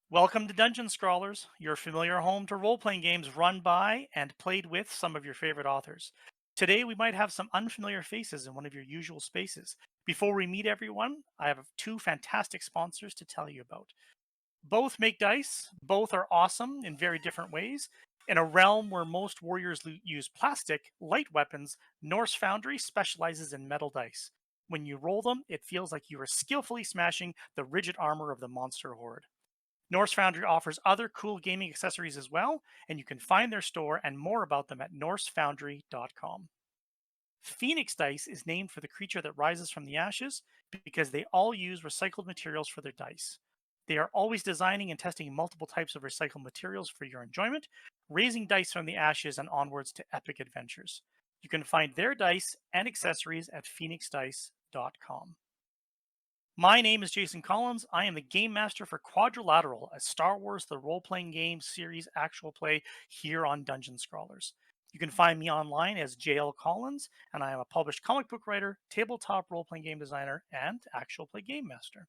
Welcome to Dungeon Scrawlers, your familiar home to role playing games run by and played with some of your favorite authors. Today, we might have some unfamiliar faces in one of your usual spaces. Before we meet everyone, I have two fantastic sponsors to tell you about. Both make dice, both are awesome in very different ways. In a realm where most warriors use plastic, light weapons, Norse Foundry specializes in metal dice. When you roll them, it feels like you are skillfully smashing the rigid armor of the monster horde. Norse Foundry offers other cool gaming accessories as well, and you can find their store and more about them at norsefoundry.com. Phoenix Dice is named for the creature that rises from the ashes because they all use recycled materials for their dice. They are always designing and testing multiple types of recycled materials for your enjoyment, raising dice from the ashes and onwards to epic adventures. You can find their dice and accessories at phoenixdice.com. My name is Jason Collins. I am the game master for Quadrilateral, a Star Wars The Role Playing Game series actual play here on Dungeon Scrawlers. You can find me online as JL Collins, and I am a published comic book writer, tabletop role playing game designer, and actual play game master.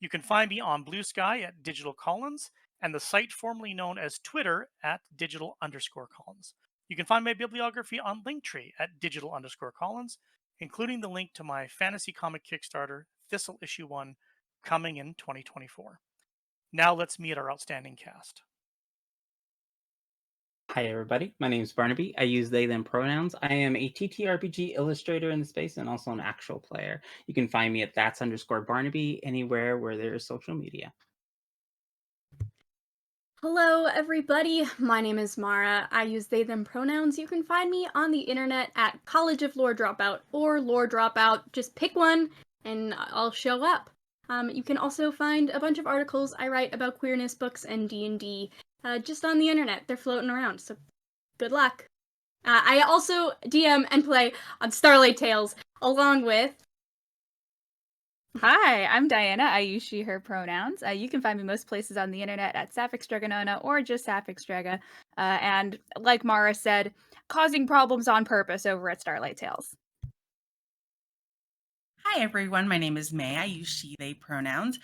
You can find me on Blue Sky at Digital Collins, and the site formerly known as Twitter at digital_Collins. You can find my bibliography on Linktree at digital_Collins, including the link to my fantasy comic Kickstarter, Thistle Issue 1, coming in 2024. Now let's meet our outstanding cast. Hi, everybody. My name is Barnaby. I use they, them pronouns. I am a TTRPG illustrator in the space and also an actual player. You can find me at that's_Barnaby anywhere where there is social media. Hello, everybody. My name is Mara. I use they, them pronouns. You can find me on the internet at College of Lore Dropout or Lore Dropout. Just pick one and I'll show up. You can also find a bunch of articles I write about queerness books and D&D just on the internet. They're floating around, so good luck. I also DM and play on Starlight Tales along with... Hi, I'm Diana. I use she, her pronouns. You can find me most places on the internet at Sapphic Straganona or just Sapphic Straga. And like Mara said, causing problems on purpose over at Starlight Tales. Hi, everyone. My name is May. I use she, they pronouns.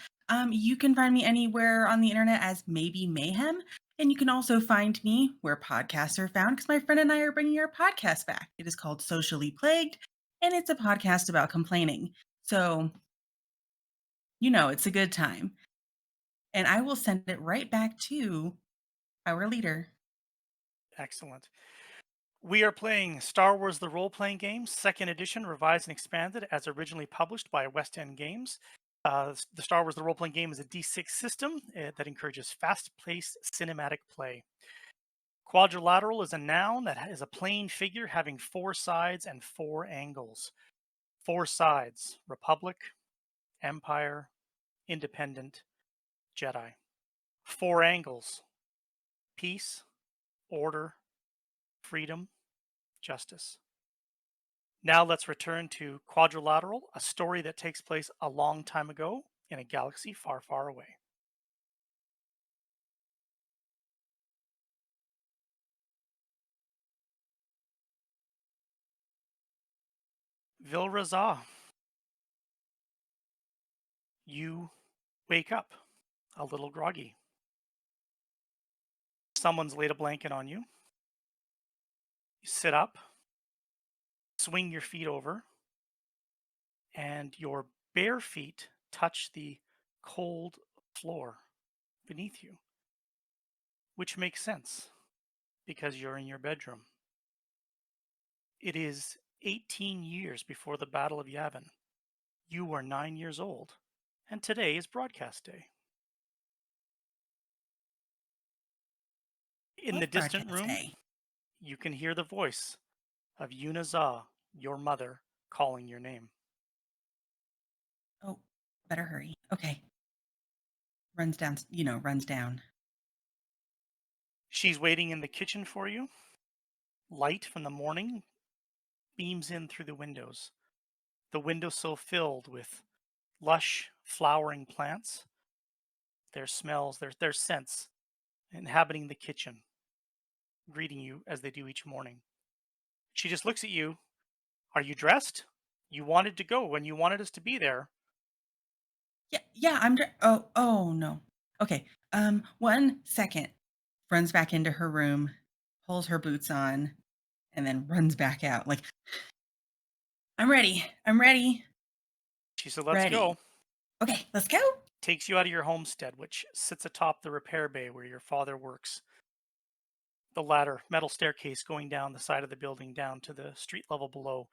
You can find me anywhere on the internet as Maybe Mayhem. And you can also find me where podcasts are found because my friend and I are bringing our podcast back. It is called Socially Plagued, and it's a podcast about complaining. So, it's a good time. And I will send it right back to our leader. Excellent. We are playing Star Wars The Role Playing Game, 2nd edition, revised and expanded as originally published by West End Games. The Star Wars The Role Playing Game is a D6 system that encourages fast-paced cinematic play. Quadrilateral is a noun that is a plane figure having 4 sides and 4 angles. 4 sides: Republic, Empire, Independent, Jedi. 4 angles: peace, order, freedom, justice. Now let's return to Quadrilateral, a story that takes place a long time ago in a galaxy far, far away. Vilrazah, you wake up a little groggy. Someone's laid a blanket on you. You sit up, swing your feet over, and your bare feet touch the cold floor beneath you, which makes sense because you're in your bedroom. It is 18 years before the Battle of Yavin. You were 9 years old, and today is broadcast day. In the Love distant Broadcast room, Day. you can hear the voice of Yunaza, your mother, calling your name. Oh, better hurry. Okay. Runs down, runs down. She's waiting in the kitchen for you. Light from the morning beams in through the windows. The windowsill filled with lush, flowering plants, their smells, their scents, inhabiting the kitchen, greeting you as they do each morning. She just looks at you. Are you dressed? You wanted to go when you wanted us to be there. Yeah, oh no. Okay. 1 second. Runs back into her room, pulls her boots on, and then runs back out. Like, I'm ready. I'm ready. She said, let's Ready. go. Okay, let's go. Takes you out of your homestead, which sits atop the repair bay where your father works. The ladder, metal staircase going down the side of the building down to the street level below.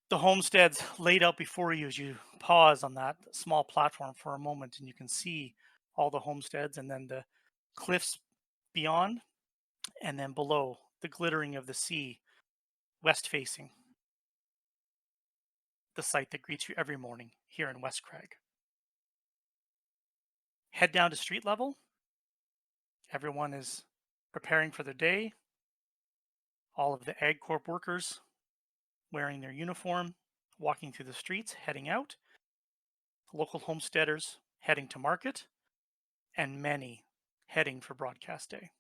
The homestead's laid out before you as you pause on that small platform for a moment, and you can see all the homesteads and then the cliffs beyond, and then below the glittering of the sea, west facing, the sight that greets you every morning here in West Crag. Head down to street level. Everyone is preparing for their day. All of the Ag Corp workers wearing their uniform, walking through the streets, heading out. Local homesteaders heading to market, and many heading for broadcast day.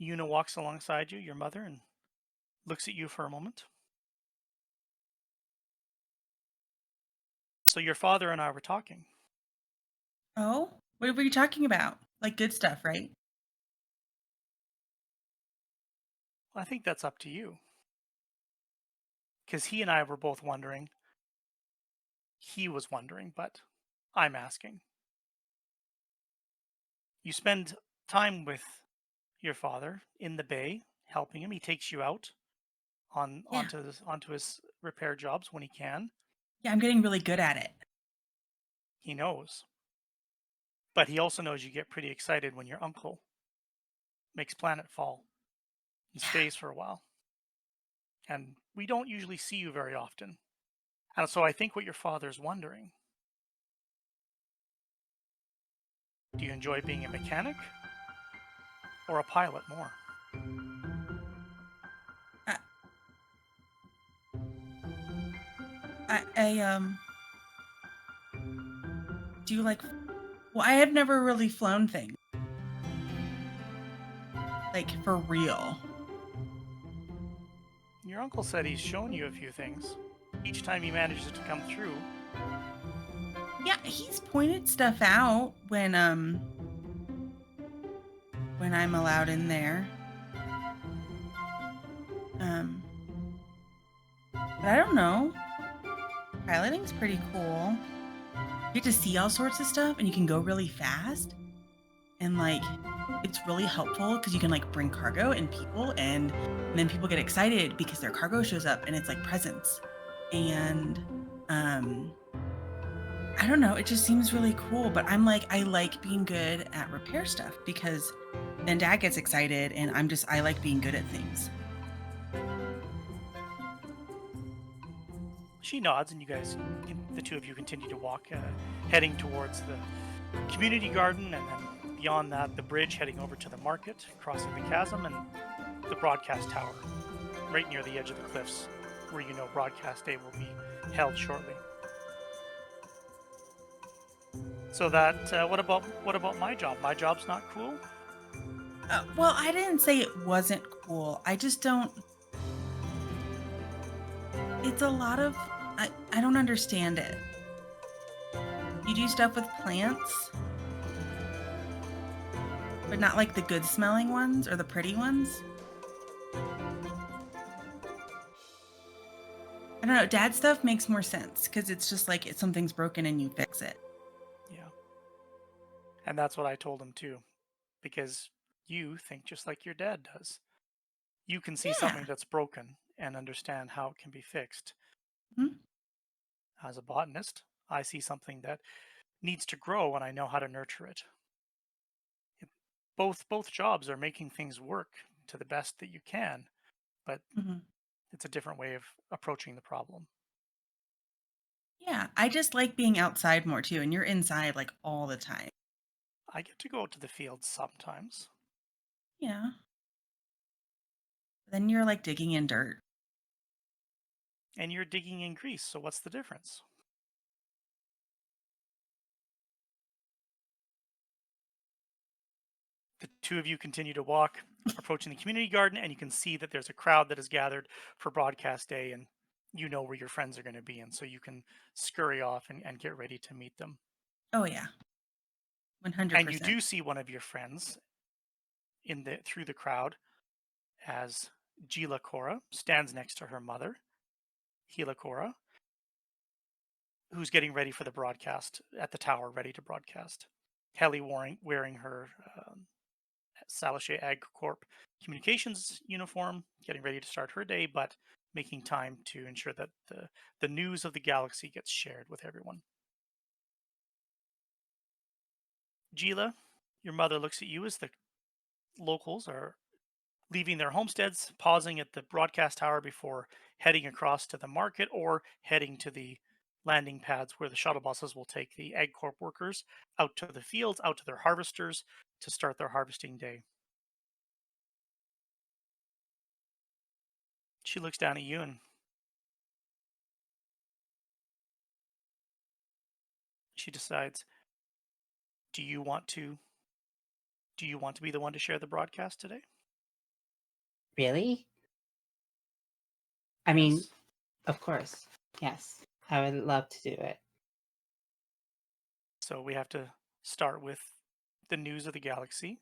Una walks alongside you, your mother, and looks at you for a moment. So your father and I were talking. Oh, what were you talking about? Like good stuff, right? Well, I think that's up to you. Because he and I were both wondering. He was wondering, but I'm asking. You spend time with your father in the bay, helping him. He takes you out Yeah. onto his repair jobs when he can. Yeah, I'm getting really good at it. He knows. But he also knows you get pretty excited when your uncle makes planetfall and Yeah. stays for a while. And we don't usually see you very often. And so I think what your father's wondering, do you enjoy being a mechanic or a pilot more? I, I do you like, well, I have never really flown things. Like, for real. Your uncle said he's shown you a few things. Each time he manages to come through, Yeah, he's pointed stuff out when I'm allowed in there. But I don't know. Piloting's pretty cool. You get to see all sorts of stuff and you can go really fast. And like it's really helpful because you can like bring cargo and people and then people get excited because their cargo shows up and it's like presents. And I don't know, it just seems really cool, but I'm like, I like being good at repair stuff because then dad gets excited and I like being good at things. she nods, and the two of you continue to walk, heading towards the community garden, and then beyond that, the bridge heading over to the market, crossing the chasm, and the broadcast tower, right near the edge of the cliffs, where you know broadcast day will be held shortly. So that, what about my job? My job's not cool? Well, I didn't say it wasn't cool. I just don't. It's a lot of. I don't understand it. You do stuff with plants, but not like the good smelling ones or the pretty ones. I don't know. Dad stuff makes more sense because it's just like if something's broken and you fix it. Yeah. And that's what I told him too, because you think just like your dad does. You can see Yeah. something that's broken and understand how it can be fixed. Mhm. As a botanist, I see something that needs to grow and I know how to nurture it. It- both jobs are making things work to the best that you can, but Mhm. it's a different way of approaching the problem. Yeah. I just like being outside more too. And you're inside like all the time. I get to go out to the fields sometimes. Yeah. Then you're like digging in dirt. And you're digging in grease, so what's the difference? The two of you continue to walk, approaching the community garden, and you can see that there's a crowd that has gathered for broadcast day, and you know where your friends are going to be, and so you can scurry off and get ready to meet them. Oh, yeah. And you 100%. do see one of your friends in the through the crowd as Gila Cora stands next to her mother, Gila Cora, who's getting ready for the broadcast at the tower, ready to broadcast. Kelly wearing her Salishay Ag Corp communications uniform, getting ready to start her day, but making time to ensure that the news of the galaxy gets shared with everyone. Gila, your mother looks at you as the locals are leaving their homesteads, pausing at the broadcast tower before heading across to the market or heading to the landing pads where the shuttle buses will take the Ag Corp workers out to the fields, out to their harvesters to start their harvesting day. She looks down at you and she decides, do you want to do you want to be the one to share the broadcast today? Really? I mean, Yes. of course. Yes. I would love to do it. So we have to start with the news of the galaxy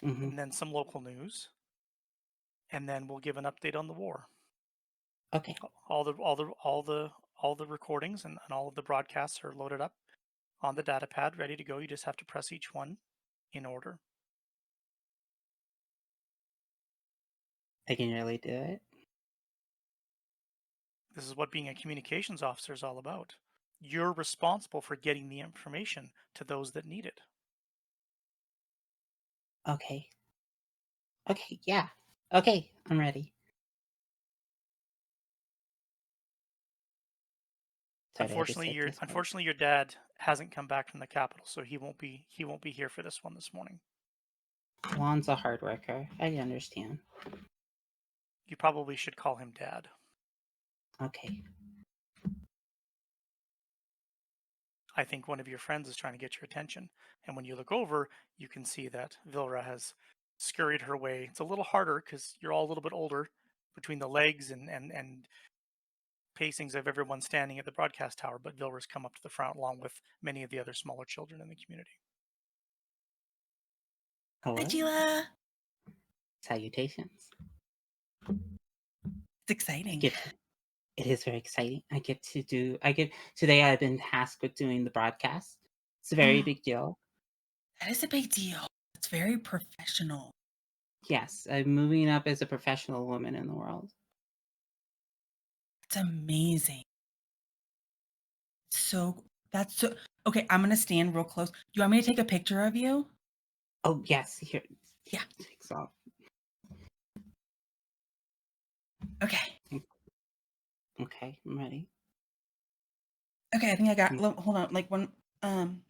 Hmm. and then some local news and then we'll give an update on the war. Okay. All the recordings and all of the broadcasts are loaded up on the data pad ready to go. You just have to press each one in order. I can really do it. This is what being a communications officer is all about. You're responsible for getting the information to those that need it. Okay. Okay. Yeah. Okay. I'm ready. Sorry, I just like this part. Unfortunately your dad hasn't come back from the capital, so he won't be here for this one this morning. Juan's a hard worker. I understand. You probably should call him dad. Okay. I think one of your friends is trying to get your attention. And when you look over, you can see that Vilra has scurried her way. It's a little harder because you're all a little bit older between the legs and pacings of everyone standing at the broadcast tower, but Vilra's come up to the front along with many of the other smaller children in the community. Hi, Hello. Gila. Salutations. It's I exciting. get to, it is very exciting. Today I've been tasked with doing the broadcast. It's a very big deal. That is a big deal. It's very professional. Yes, I'm moving up as a professional woman in the world. It's amazing. So that's so okay. I'm gonna stand real close. Do you want me to take a picture of you? Oh yes, here. Yeah. Takes off. Okay. Okay, I'm ready. Okay, I think I got. Mm, Hold on. Like one. Um.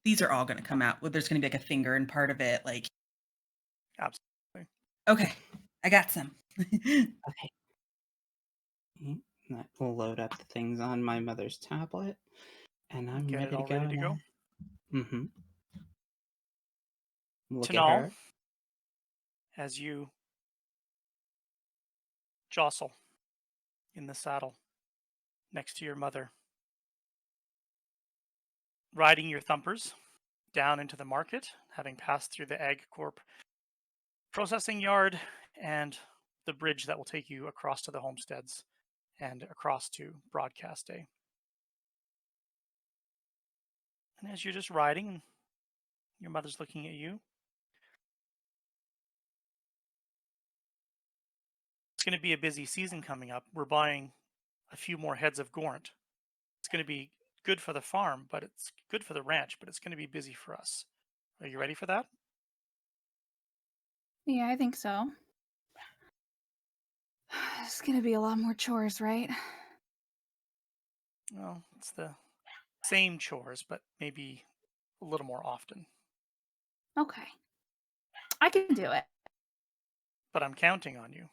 These are all gonna come out. Well, there's gonna be like a finger and part of it. Like. Absolutely. Okay. I got some. Okay. That will load up the things on my mother's tablet, and I'm Get it ready to all go ready to go. now. Mm-hmm. Look at Tanal, her. as you jostle in the saddle next to your mother, riding your thumpers down into the market, having passed through the Ag Corp processing yard and the bridge that will take you across to the homesteads and across to broadcast day. And as you're just riding, your mother's looking at you. It's going to be a busy season coming up. We're buying a few more heads of Gornt. It's going to be good for the farm, but it's good for the ranch, but it's going to be busy for us. Are you ready for that? Yeah, I think so. It's gonna be a lot more chores, right? Well, it's the same chores, but maybe a little more often. Okay. I can do it. But I'm counting on you.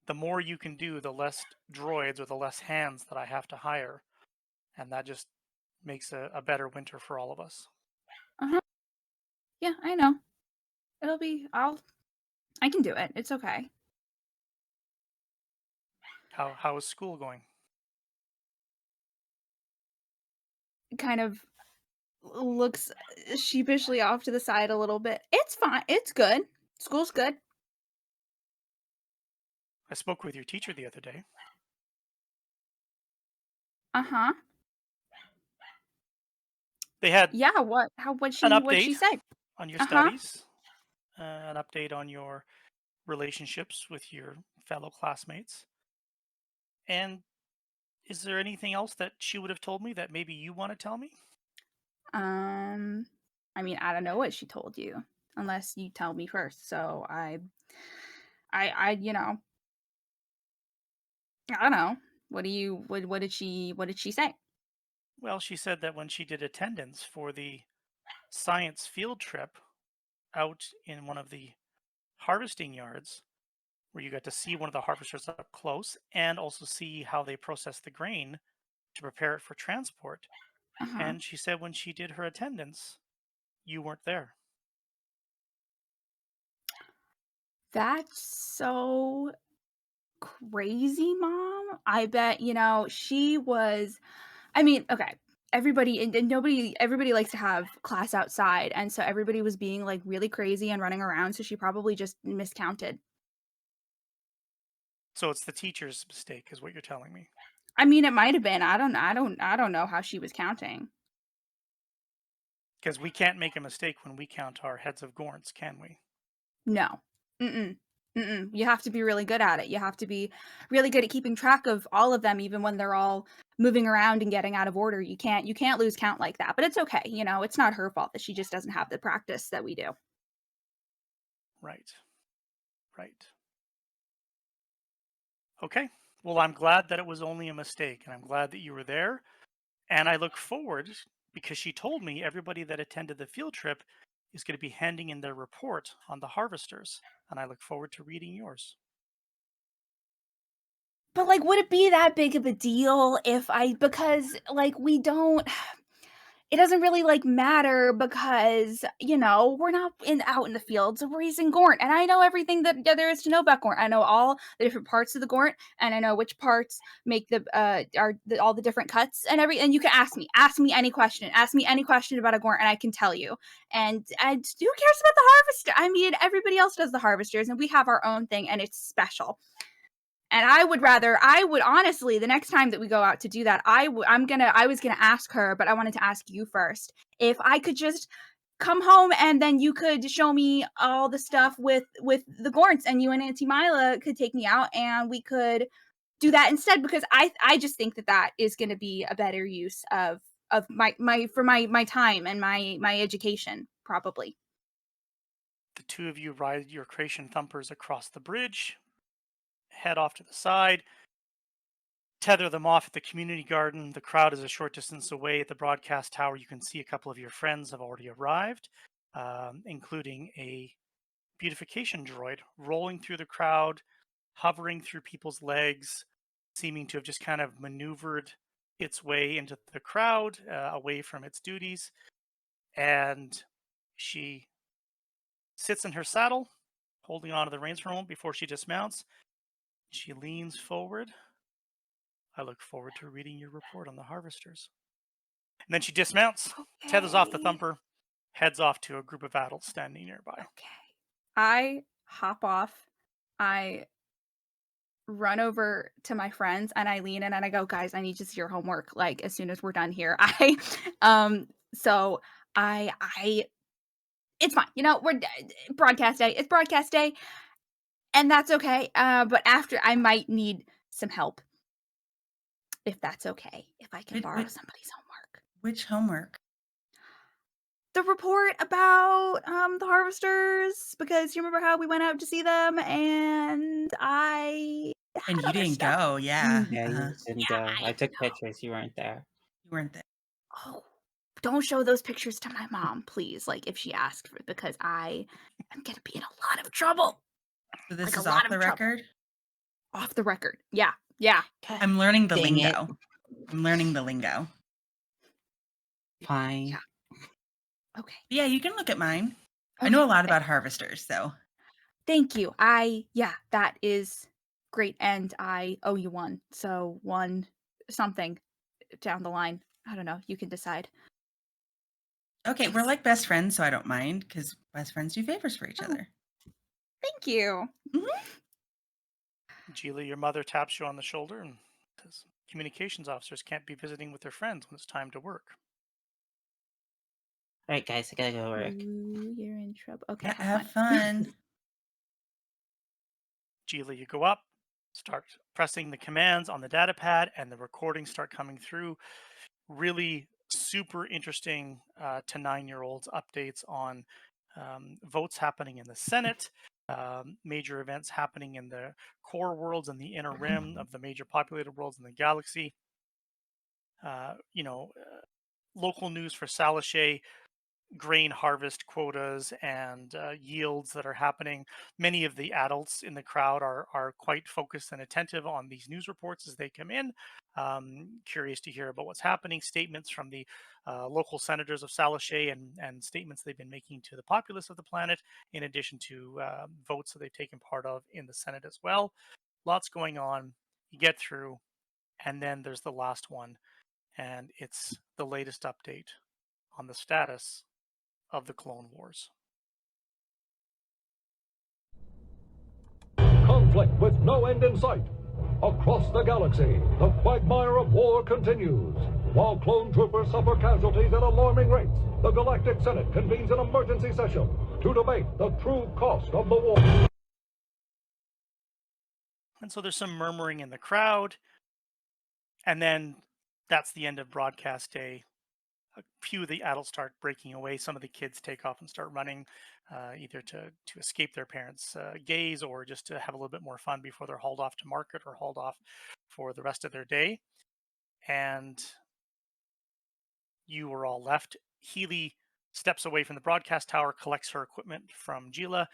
The more you can do, the less droids or the less hands that I have to hire. And that just makes a better winter for all of us. Uh-huh. Yeah, I know. I can do it. It's okay. How is school going? Kind of looks sheepishly off to the side a little bit. It's fine. It's good. School's good. I spoke with your teacher the other day. Uh-huh. They had Yeah, an what'd she update say? on your Uh-huh. studies, an update on your relationships with your fellow classmates. And is there anything else that she would have told me that maybe you want to tell me? Um, I mean, I don't know what she told you unless you tell me first. So I don't know. What did she say? Well, she said that when she did attendance for the science field trip out in one of the harvesting yards, where you got to see one of the harvesters up close and also see how they process the grain to prepare it for transport. Uh-huh. And she said when she did her attendance, you weren't there. That's so crazy, Mom. I bet, she was I mean, okay. Everybody likes to have class outside, and so everybody was being like really crazy and running around, so she probably just miscounted. So it's the teacher's mistake, is what you're telling me. I mean, it might have been. I don't know how she was counting. Because we can't make a mistake when we count our heads of Gorns, can we? No. Mm-mm. Mm-mm. You have to be really good at it. You have to be really good at keeping track of all of them, even when they're all moving around and getting out of order. You can't lose count like that. But it's okay. It's not her fault that she just doesn't have the practice that we do. Right. Right. Okay. Well, I'm glad that it was only a mistake, and I'm glad that you were there. And I look forward, because she told me everybody that attended the field trip is going to be handing in their report on the harvesters. And I look forward to reading yours. But, like, would it be that big of a deal if because, like, we don't it doesn't really, like, matter because, we're not out in the fields, we're raising Gornt, and I know everything that there is to know about Gornt. I know all the different parts of the Gornt, and I know which parts make all the different cuts and you can ask me any question. Ask me any question about a Gornt, and I can tell you. And who cares about the harvester? I mean, everybody else does the harvesters, and we have our own thing, and it's special. And I would honestly, the next time that we go out to do that, I was gonna ask her, but I wanted to ask you first. If I could just come home and then you could show me all the stuff with the Gorns and you and Auntie Mila could take me out and we could do that instead because I just think that is gonna be a better use of my time and my education, probably. The two of you ride your Creation Thumpers across the bridge, head off to the side, tether them off at the community garden. The crowd is a short distance away at the broadcast tower. You can see a couple of your friends have already arrived, including a beautification droid rolling through the crowd, hovering through people's legs, seeming to have just kind of maneuvered its way into the crowd, away from its duties. And she sits in her saddle, holding onto the reins for a moment before she dismounts. She leans forward. I look forward to reading your report on the harvesters. And then she dismounts, tethers off the Okay. thumper, heads off to a group of adults standing nearby. Okay. I hop off. I run over to my friends and I lean in and I go, guys, I need to see your homework. Like as soon as we're done here. So I it's fine. You know, broadcast day. It's broadcast day. And that's okay. But after I might need some help. If that's okay. If I can Which, borrow which, somebody's homework. which homework? The report about the harvesters, because you remember how we went out to see them and I And had you other didn't stuff. go. Yeah. Yeah, Uh-huh. you didn't Yeah, go. I I took know. pictures. You weren't there. You weren't there. Oh, don't show those pictures to my mom, please. Like if she asks for it, because I am gonna be in a lot of trouble. So this Like a is lot off of the trouble. record. Off the record. Yeah. Yeah. I'm learning the Dang it. lingo. I'm learning the lingo. Fine. Yeah. Okay. Yeah, you can look at mine. I Okay. know a lot about harvesters, so. Thank you. That is great. And I owe you one. So one something down the line. I don't know. You can decide. Okay, we're Thanks. like best friends, so I don't mind because best friends do favors for each Oh. other. Thank you. Gila, your mother taps you on the shoulder and says, communications officers can't be visiting with their friends when it's time to work. All right, guys, I gotta go to work. Ooh, you're in trouble. Okay, Yeah, have have fun. fun. Gila, you go up, start pressing the commands on the data pad, and the recordings start coming through. Really super interesting to 9-year-olds updates on votes happening in the Senate, major events happening in the core worlds and the inner rim of the major populated worlds in the galaxy. Local news for Salashay, grain harvest quotas and yields that are happening. Many of the adults in the crowd are quite focused and attentive on these news reports as they come in, curious to hear about what's happening. Statements from the local senators of Salashay and statements they've been making to the populace of the planet, in addition to votes that they've taken part of in the Senate as well. Lots going on. You get through, and then there's the last one, and it's the latest update on the status of the Clone Wars. Conflict with no end in sight. Across the galaxy, the quagmire of war continues. While clone troopers suffer casualties at alarming rates, the Galactic Senate convenes an emergency session to debate the true cost of the war. And so there's some murmuring in the crowd. And then that's the end of broadcast day. A few of the adults start breaking away. Some of the kids take off and start running, either to escape their parents' gaze or just to have a little bit more fun before they're hauled off to market or hauled off for the rest of their day. And you are all left. Healy steps away from the broadcast tower, collects her equipment from Gila,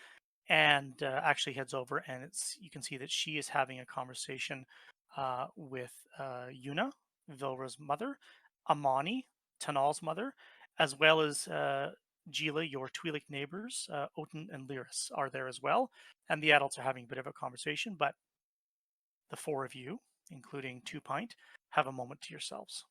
and actually heads over. And you can see that she is having a conversation with Yuna, Vilra's mother, Amani, Tanal's mother, as well as Gila, your Twi'lek neighbors, Otin and Lyris are there as well. And the adults are having a bit of a conversation, but the four of you, including Two Pint, have a moment to yourselves.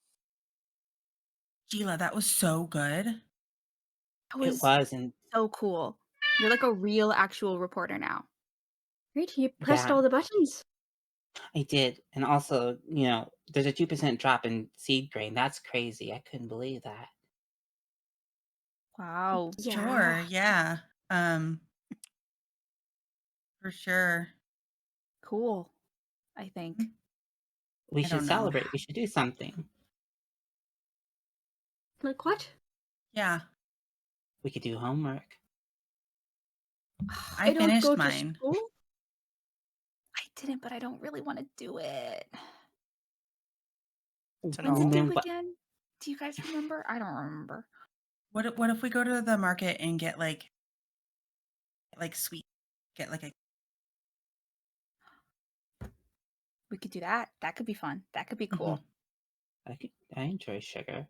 Gila, that was so good. That It was was, and so cool. You're like a real actual reporter now. Great, you pressed yeah, all the buttons. I did. And also, there's a 2% drop in seed grain. That's crazy. I couldn't believe that. Wow. Sure, yeah. For sure. Cool. I think. We I should don't know. celebrate. We should do something. Like what? Yeah, We could do homework. I don't finished go to mine. school. I didn't, but I don't really want to do it. To When's it And know. then due what? again? Do you guys remember? I don't remember. What if we go to the market and get like sweet, get like a We could do that. That could be fun. That could be cool, I enjoy sugar.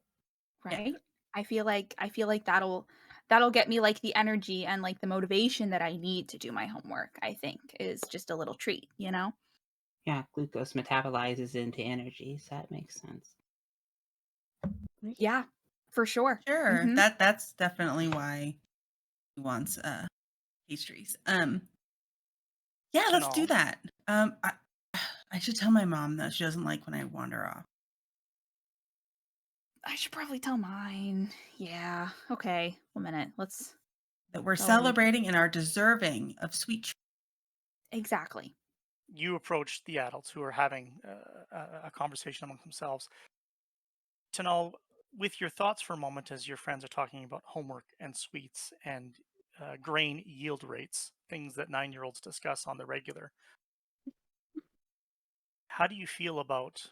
yeah. right? I feel like that'll get me like the energy and like the motivation that I need to do my homework. I think is just a little treat, you know? Yeah, glucose metabolizes into energy, so that makes sense. Yeah, for sure. Sure. Hmm. That's definitely why he wants pastries. Yeah, To let's do know. that. I should tell my mom that she doesn't like when I wander off. I should probably tell mine. Yeah. Okay. 1 minute. Let's. That we're I'll read. celebrating and are deserving of sweet Exactly. You approach the adults who are having a conversation among themselves. To know, with your thoughts for a moment, as your friends are talking about homework and sweets and grain yield rates, things that 9-year-olds discuss on the regular. How do you feel about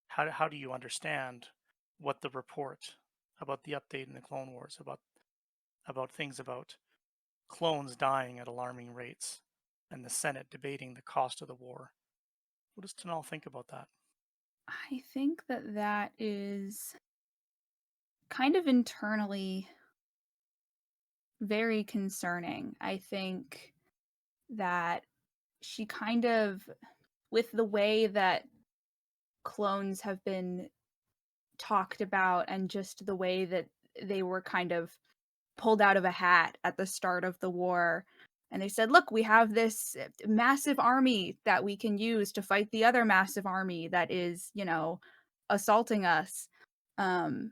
how do you understand what the report about the update in the Clone Wars about things about clones dying at alarming rates and the Senate debating the cost of the war? What does Tanal think about that? I think that that is kind of internally very concerning. I think that she kind of, with the way that clones have been talked about and just the way that they were kind of pulled out of a hat at the start of the war. And they said, look, we have this massive army that we can use to fight the other massive army that is, assaulting us. Um,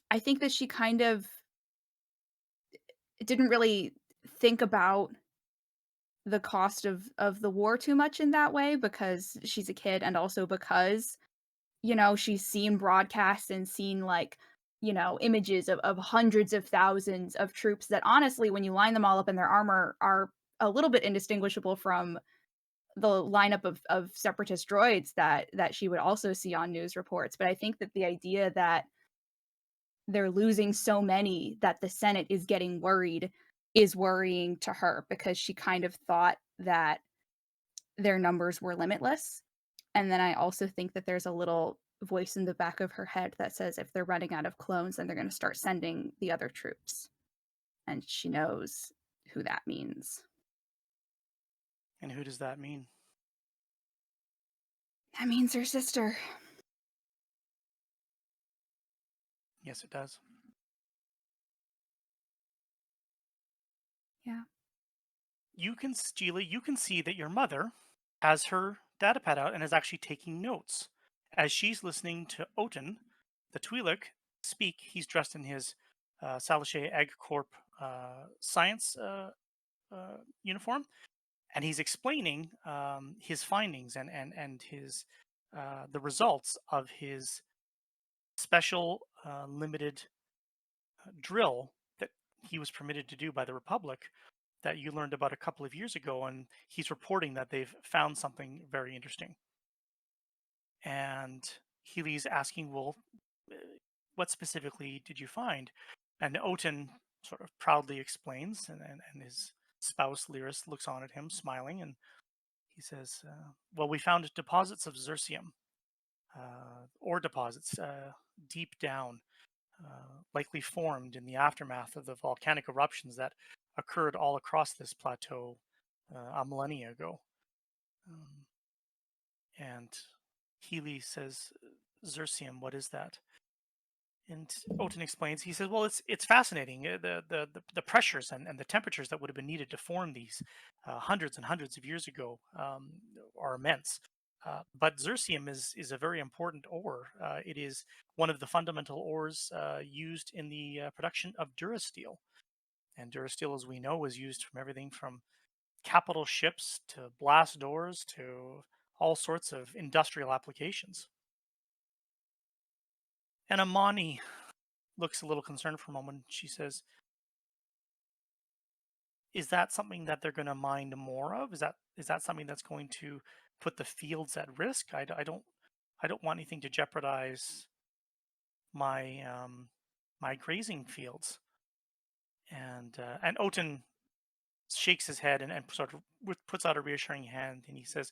I think that she kind of didn't really think about the cost of the war too much in that way because she's a kid and also because she's seen broadcasts and seen like, images of hundreds of thousands of troops that honestly, when you line them all up in their armor, are a little bit indistinguishable from the lineup of separatist droids that she would also see on news reports. But I think that the idea that they're losing so many that the Senate is getting worried is worrying to her because she kind of thought that their numbers were limitless. And then I also think that there's a little voice in the back of her head that says if they're running out of clones, then they're going to start sending the other troops. And she knows who that means. And who does that mean? That means her sister. Yes, it does. Yeah. Sheila, you can see that your mother has her data pad out and is actually taking notes as she's listening to Oten, the Twi'lek, speak. He's dressed in his Salishay Egg Corp science uniform, and he's explaining his findings and his the results of his special limited drill that he was permitted to do by the Republic that you learned about a couple of years ago, and he's reporting that they've found something very interesting. And Healy's asking, well, uh, what specifically did you find? And Oten sort of proudly explains, and his spouse Lyris looks on at him, smiling, and he says, well, we found deposits of zirconium, ore deposits deep down, likely formed in the aftermath of the volcanic eruptions that occurred all across this plateau a millennia ago. Um, and Healy says, Zircium, what is that? And Oten explains. He says, "Well, it's fascinating. The pressures and the temperatures that would have been needed to form these hundreds and hundreds of years ago are immense. But zirconium is a very important ore. It is one of the fundamental ores used in the production of durasteel. And durasteel, as we know, is used from everything from capital ships to blast doors to all sorts of industrial applications." And Amani looks a little concerned for a moment. She says, "Is that something that they're going to mine more of? Is that something that's going to put the fields at risk? I don't want anything to jeopardize my my grazing fields." And Oten shakes his head and sort of puts out a reassuring hand, and he says,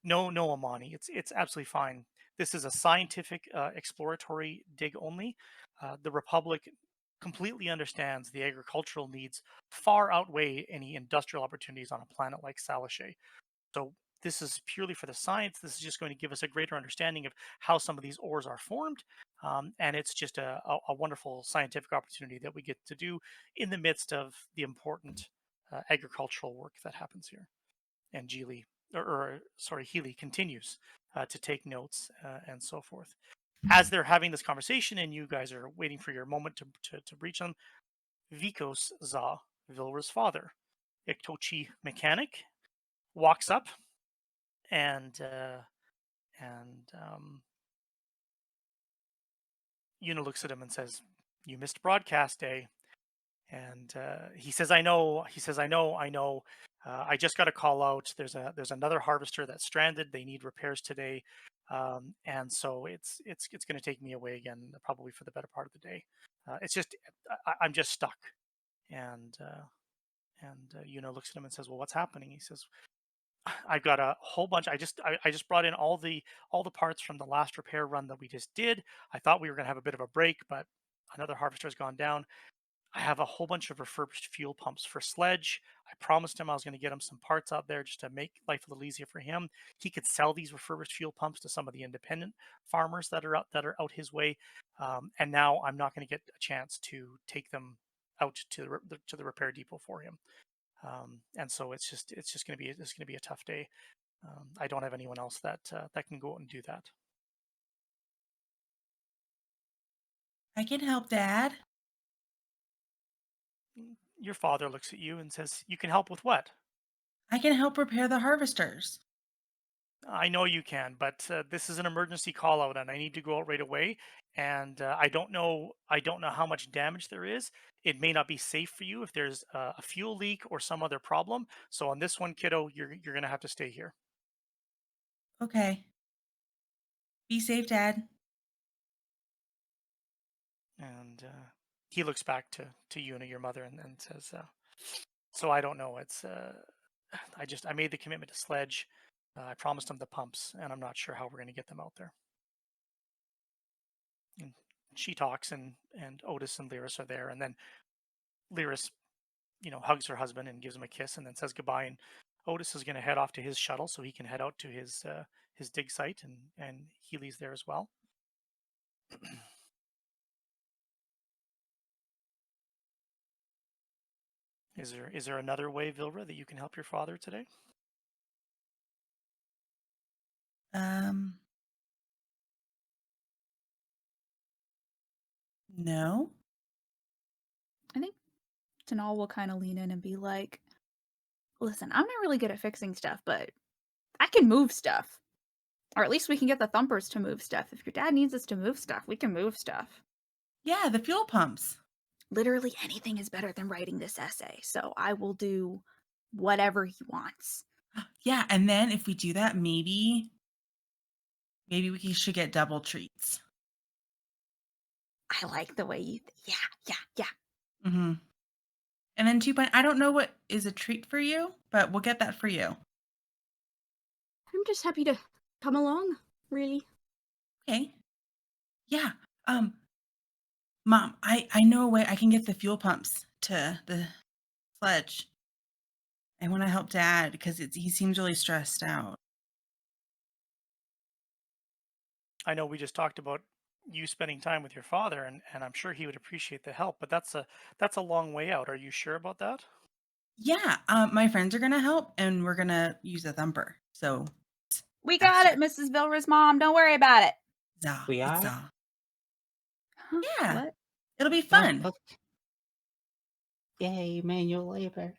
"No, no, Amani, it's absolutely fine. This is a scientific exploratory dig only. The Republic completely understands the agricultural needs far outweigh any industrial opportunities on a planet like Salishay. So this is purely for the science. This is just going to give us a greater understanding of how some of these ores are formed. And it's just a wonderful scientific opportunity that we get to do in the midst of the important agricultural work that happens here. And Healy continues to take notes and so forth. As they're having this conversation and you guys are waiting for your moment to reach them, Vikos Za, Vilra's father, Iktochi mechanic, walks up and and Una looks at him and says, "You missed broadcast day." And he says, "I know." He says, I know. I just got a call out. There's another harvester that's stranded. They need repairs today, and so it's going to take me away again, probably for the better part of the day. It's just I'm just stuck." And Una looks at him and says, "Well, what's happening?" He says, "I've got a whole bunch. I just brought in all the parts from the last repair run that we just did. I thought we were going to have a bit of a break, but another harvester has gone down. I have a whole bunch of refurbished fuel pumps for Sledge. I promised him I was going to get him some parts out there just to make life a little easier for him. He could sell these refurbished fuel pumps to some of the independent farmers that are out his way. And now I'm not going to get a chance to take them out to the repair depot for him. And so it's just going to be a tough day. I don't have anyone else that can go out and do that." I can help, Dad. Your father looks at you and says, "You can help with what?" I can help repair the harvesters. "I know you can, but this is an emergency call out, and I need to go out right away. And I don't know how much damage there is. It may not be safe for you if there's a fuel leak or some other problem. So on this one, kiddo, you're gonna have to stay here." Okay. Be safe, Dad. And he looks back to Una, your mother, and says, "So I don't know. It's I made the commitment to Sledge. I promised him the pumps, and I'm not sure how we're gonna get them out there." And she talks, and Otis and Lyris are there, and then Lyris, hugs her husband and gives him a kiss, and then says goodbye. And Otis is going to head off to his shuttle so he can head out to his dig site, and Healy's there as well. Is there another way, Vilra, that you can help your father today? Um, no. I think Tanal will kind of lean in and be like, "Listen, I'm not really good at fixing stuff, but I can move stuff. Or at least we can get the thumpers to move stuff. If your dad needs us to move stuff, we can move stuff. Yeah, the fuel pumps. Literally anything is better than writing this essay, so I will do whatever he wants." Yeah, and then if we do that, maybe should get double treats. I like the way you yeah. Mm-hmm. And then 2 point, I don't know what is a treat for you, but we'll get that for you. I'm just happy to come along, really. Okay. Yeah. Mom, I know a way I can get the fuel pumps to the sledge. I want to help Dad because he seems really stressed out. I know we just talked about you spending time with your father, and I'm sure he would appreciate the help, but that's a long way out. Are you sure about that? Yeah, my friends are gonna help, and we're gonna use a thumper. So We got faster. it, Mrs. Vilra's mom. Don't worry about it. Za, We it's are? za. Huh? Yeah, What? it'll be Oh, fun. okay. Yay, manual labor.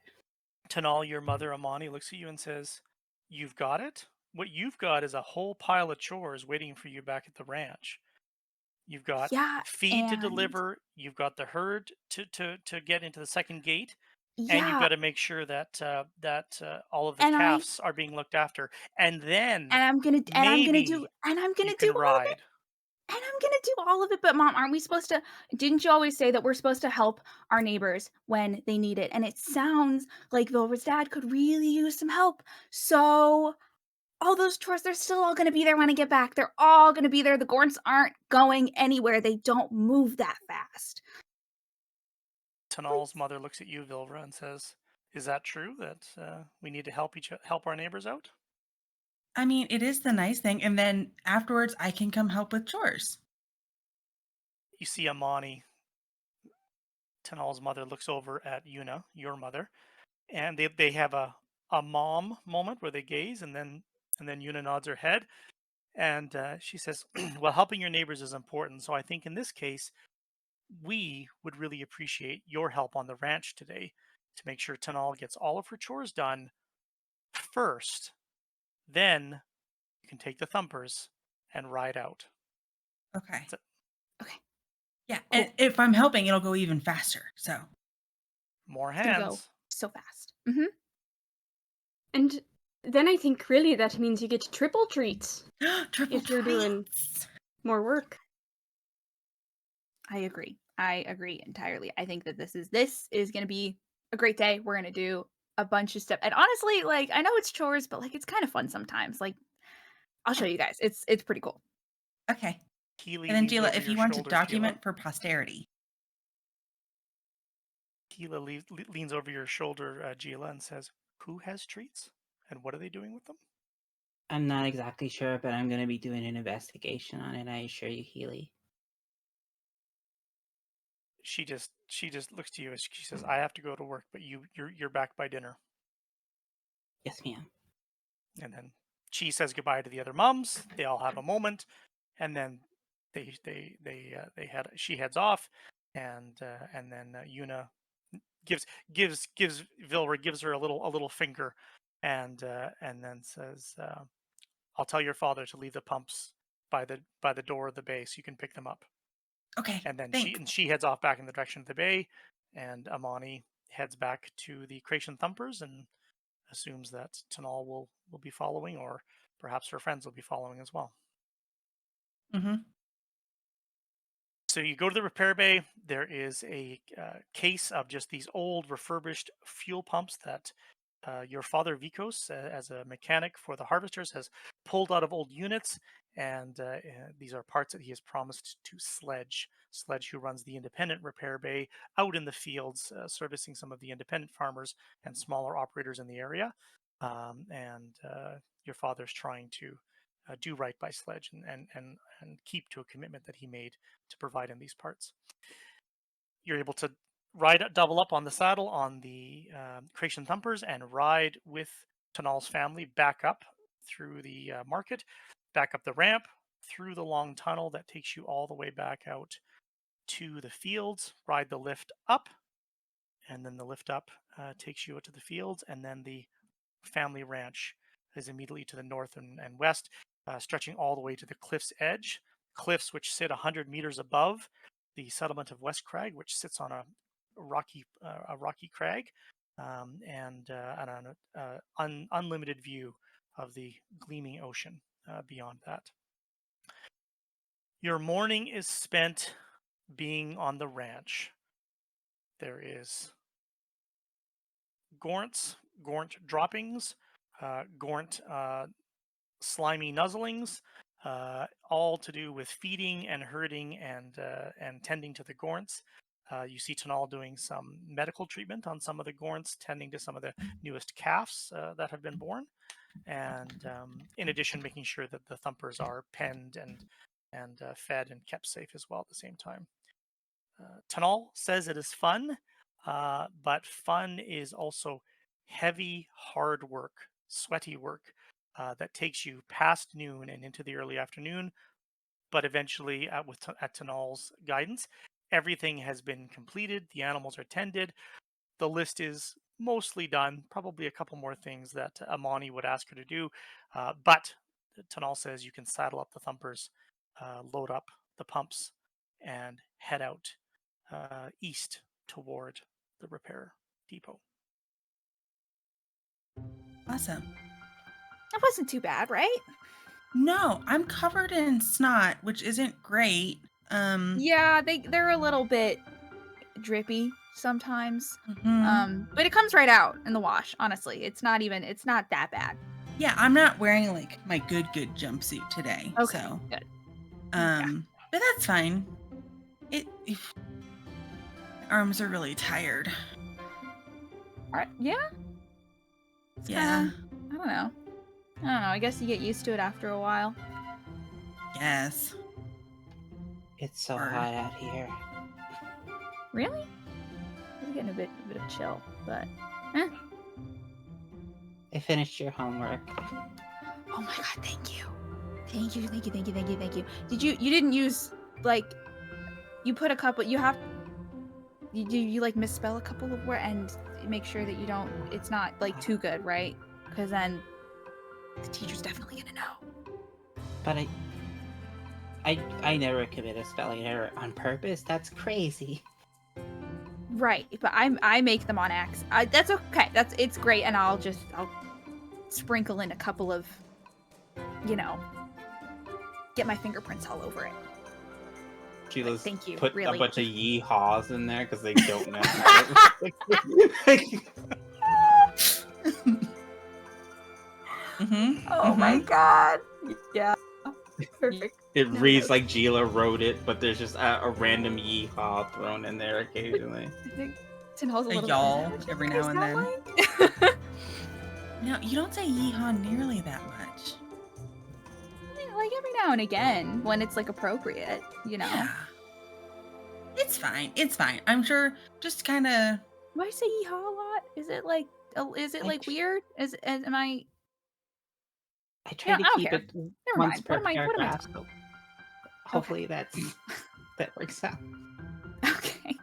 Tanal, your mother, Amani, looks at you and says, "You've got it? What you've got is a whole pile of chores waiting for you back at the ranch. You've got Yeah, feed to and deliver, you've got the herd to get into the second gate, and you've yeah, got to make sure that all of the and I calves are being looked after. And then and I'm gonna do maybe and I'm gonna you do can all of it. ride." And I'm gonna do all of it, but mom, aren't we supposed to? Didn't you always say that we're supposed to help our neighbors when they need it? And it sounds like Vilra's dad could really use some help. So all those chores, they're still all gonna be there when I get back. They're all gonna be there. The Gorns aren't going anywhere. They don't move that fast. Tanal's mother looks at you, Vilra, and says, "Is that true that we need to help our neighbors out?" I mean, it is the nice thing, and then afterwards, I can come help with chores. you see Amani, Tanal's mother, looks over at Yuna, your mother, and they have a mom moment where they gaze, and then Yuna nods her head, and she says, "Well, helping your neighbors is important. So I think in this case, we would really appreciate your help on the ranch today to make sure Tanal gets all of her chores done first. Then you can take the thumpers and ride out." Okay. That's it. Okay. Yeah, Cool. and if I'm helping, it'll go even faster. So More It's gonna go hands. so fast. Mm-hmm. And then I think really that means you get triple treats triple if you're doing treats. more work. I agree. I agree entirely. I think that this is going to be a great day. We're going to do a bunch of stuff. And honestly, like I know it's chores, but like it's kind of fun sometimes. Like I'll show you guys. It's pretty cool. Okay. Keely And then leans Gila, over if your you want to shoulder, document for posterity. Keela leans over your shoulder, Gila, and says, "Who has treats? And what are they doing with them?" I'm not exactly sure, but I'm going to be doing an investigation on it, I assure you, Healy. She just looks to you as she says, "I have to go to work, but you're back by dinner." Yes, ma'am. And then she says goodbye to the other mums. They all have a moment, and then she heads off, and then Yuna gives Vilra gives her a little finger, and then says, "I'll tell your father to leave the pumps by the door of the bay so you can pick them up." Okay. And then Thanks. she heads off back in the direction of the bay, and Amani heads back to the Creation Thumpers and assumes that Tanal will be following, or perhaps her friends will be following as well. Mm-hmm. So you go to the repair bay. There is a case of just these old refurbished fuel pumps that your father Vikos, as a mechanic for the harvesters, has pulled out of old units, and these are parts that he has promised to Sledge. Sledge, who runs the independent repair bay out in the fields, servicing some of the independent farmers and smaller operators in the area. And your father's trying to do right by Sledge and keep to a commitment that he made to provide him these parts. You're able to double up on the saddle on the Creation Thumpers and ride with Tanal's family back up through the market, back up the ramp, through the long tunnel that takes you all the way back out to the fields, ride the lift up, and then the lift up takes you out to the fields, and then the family ranch is immediately to the north and west, stretching all the way to the cliff's edge. Cliffs which sit 100 meters above the settlement of West Crag, which sits on a rocky crag, and an unlimited view of the gleaming ocean beyond that. Your morning is spent being on the ranch. There is Gaunt droppings, Gaunt slimy nuzzlings, all to do with feeding and herding and tending to the Gaunts. You see Tanal doing some medical treatment on some of the Gaunts, tending to some of the newest calves that have been born, and in addition, making sure that the Thumpers are penned and fed and kept safe as well at the same time. Tanal says it is fun, but fun is also heavy, hard work, sweaty work that takes you past noon and into the early afternoon. But eventually, at Tanal's guidance, everything has been completed. The animals are tended. The list is mostly done. Probably a couple more things that Amani would ask her to do. But Tanal says you can saddle up the Thumpers, load up the pumps, and head out east toward the repair depot. Awesome. That wasn't too bad, right? No, I'm covered in snot, which isn't great. Yeah, they're a little bit drippy sometimes. Mhm. But it comes right out in the wash, honestly. It's not that bad. Yeah, I'm not wearing like my good jumpsuit today. Okay, So, good. but that's fine. My arms are really tired. All right, yeah. It's Yeah. I don't know. I guess you get used to it after a while. Yes. It's so Or- hot out here. Really? I'm getting a bit of chill, but I finished your homework. oh my god, thank you. Thank you. You didn't use like you put a couple you like misspell a couple of words and make sure that it's not like too good, right? Because then the teacher's definitely gonna know. But I never commit a spelling error on purpose. That's crazy. Right, but I make them on accident. That's okay. It's great, and I'll sprinkle in a couple of, get my fingerprints all over it. Sheila's thank you, put really. a bunch of yeehaws in there because they don't know. Oh my god. Yeah. Perfect. It No, reads that- like Gila wrote it, but there's just a random yeehaw thrown in there occasionally. I think Tinhall's a A little y'all is that what every you now guys and sound then. like? No, you don't say yeehaw nearly that much. Like every now and again when it's like appropriate, Yeah. It's fine. It's fine. I'm sure just kind of. Do I say yeehaw a lot? Is it like weird? Am I I try to I don't keep care. it Never once mind. per What am I paragraph. talking So hopefully that works out. Okay.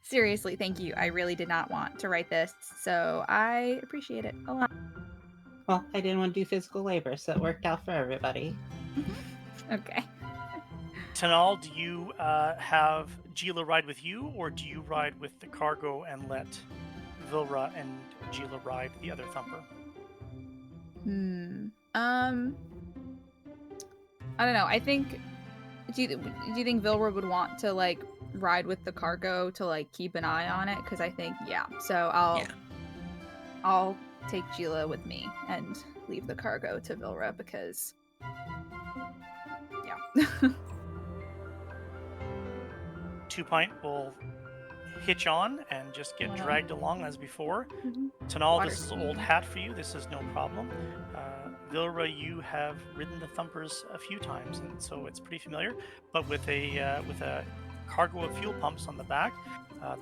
Seriously, thank you. I really did not want to write this, so I appreciate it a lot. Well, I didn't want to do physical labor, so it worked out for everybody. Okay. Tanal, do you have Gila ride with you, or do you ride with the cargo and let Vilra and Gila ride the other thumper? I don't know. I think. Do you think Vilra would want to like ride with the cargo to like keep an eye on it? Because I think So I'll take Gila with me and leave the cargo to Vilra because. Yeah. 2 Pint will hitch on and just get Wow. dragged along as before. Mhm. Tanal, Water this is skiing. old hat for you. This is no problem. Vilra, you have ridden the thumpers a few times, and so it's pretty familiar. But with a cargo of fuel pumps on the back,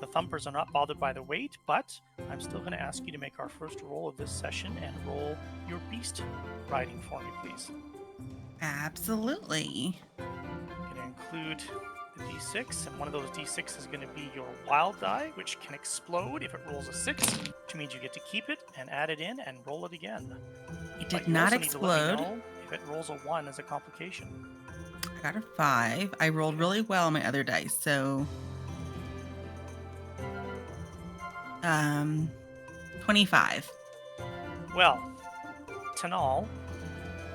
the thumpers are not bothered by the weight. But I'm still going to ask you to make our first roll of this session and roll your beast riding for me, please. Absolutely. I'm going to include the d6, and one of those d6 is going to be your wild die, which can explode if it rolls a 6, which means you get to keep it and add it in and roll it again. It But did you not also need to let me explode. know if it rolls a 1 as a complication. I got a 5. I rolled really well on my other dice, so 25. Well, Tanal,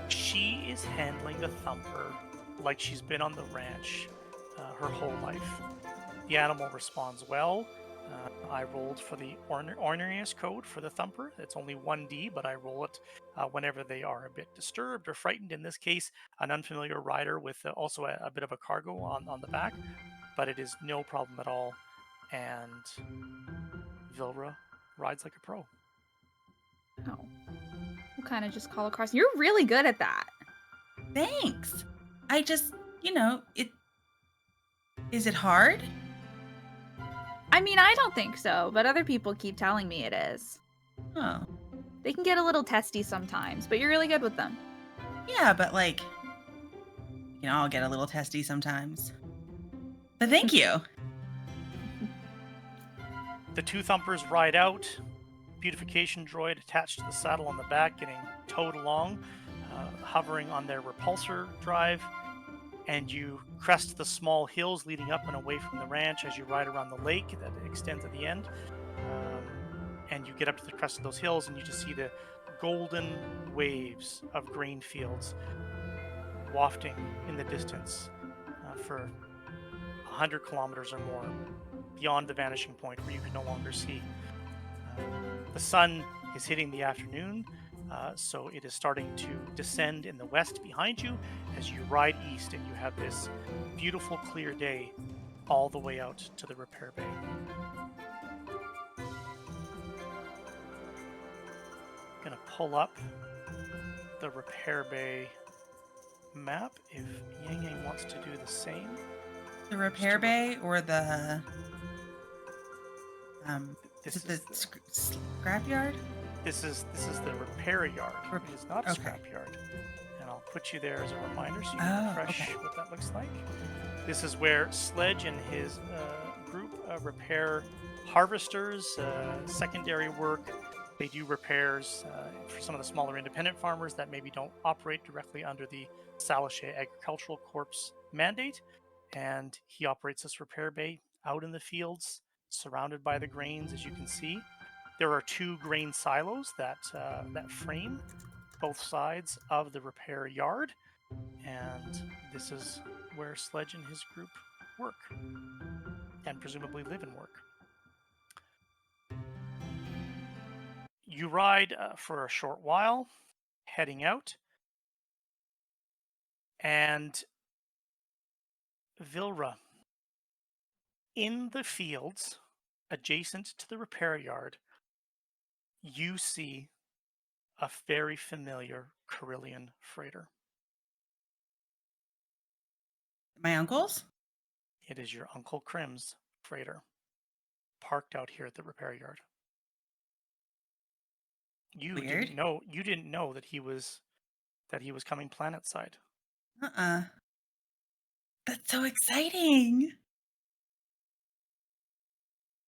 she is handling the thumper like she's been on the ranch her whole life. The animal responds well. I rolled for the orneriness code for the thumper. It's only 1d, but I roll it whenever they are a bit disturbed or frightened. In this case, an unfamiliar rider with also a bit of a cargo on the back, but it is no problem at all. And Vilra rides like a pro. Oh. We'll kind of just call across. You're really good at that. Thanks. I just, is it hard? I mean, I don't think so, but other people keep telling me it is. Oh. They can get a little testy sometimes, but you're really good with them. Yeah, but I'll get a little testy sometimes. But thank you. The 2 thumpers ride out. Beautification droid attached to the saddle on the back, getting towed along, hovering on their repulsor drive. And you crest the small hills leading up and away from the ranch as you ride around the lake that extends at the end. And you get up to the crest of those hills, and you just see the golden waves of grain fields wafting in the distance for 100 kilometers or more beyond the vanishing point where you can no longer see. The sun is hitting the afternoon, so it is starting to descend in the west behind you as you ride east, and you have this beautiful clear day all the way out to the repair bay. Gonna pull up the repair bay map if Yang Yang wants to do the same. The repair bay or the This is it the is the scrapyard? this is the repair yard. Rep- It is not a okay. scrap yard. And I'll put you there as a reminder so you Oh, can refresh okay. what that looks like. This is where Sledge and his group repair harvesters, secondary work. They do repairs for some of the smaller independent farmers that maybe don't operate directly under the Salichet Agricultural Corp's mandate. And he operates this repair bay out in the fields, surrounded by the grains, as you can see. There are 2 grain silos that frame both sides of the repair yard, and this is where Sledge and his group work, and presumably live and work. You ride for a short while, heading out, and Vilra, in the fields adjacent to the repair yard, you see a very familiar Carillion freighter. My uncle's? It is your Uncle Crim's freighter, parked out here at the repair yard. You Weird. didn't know that he was coming planet side. That's so exciting.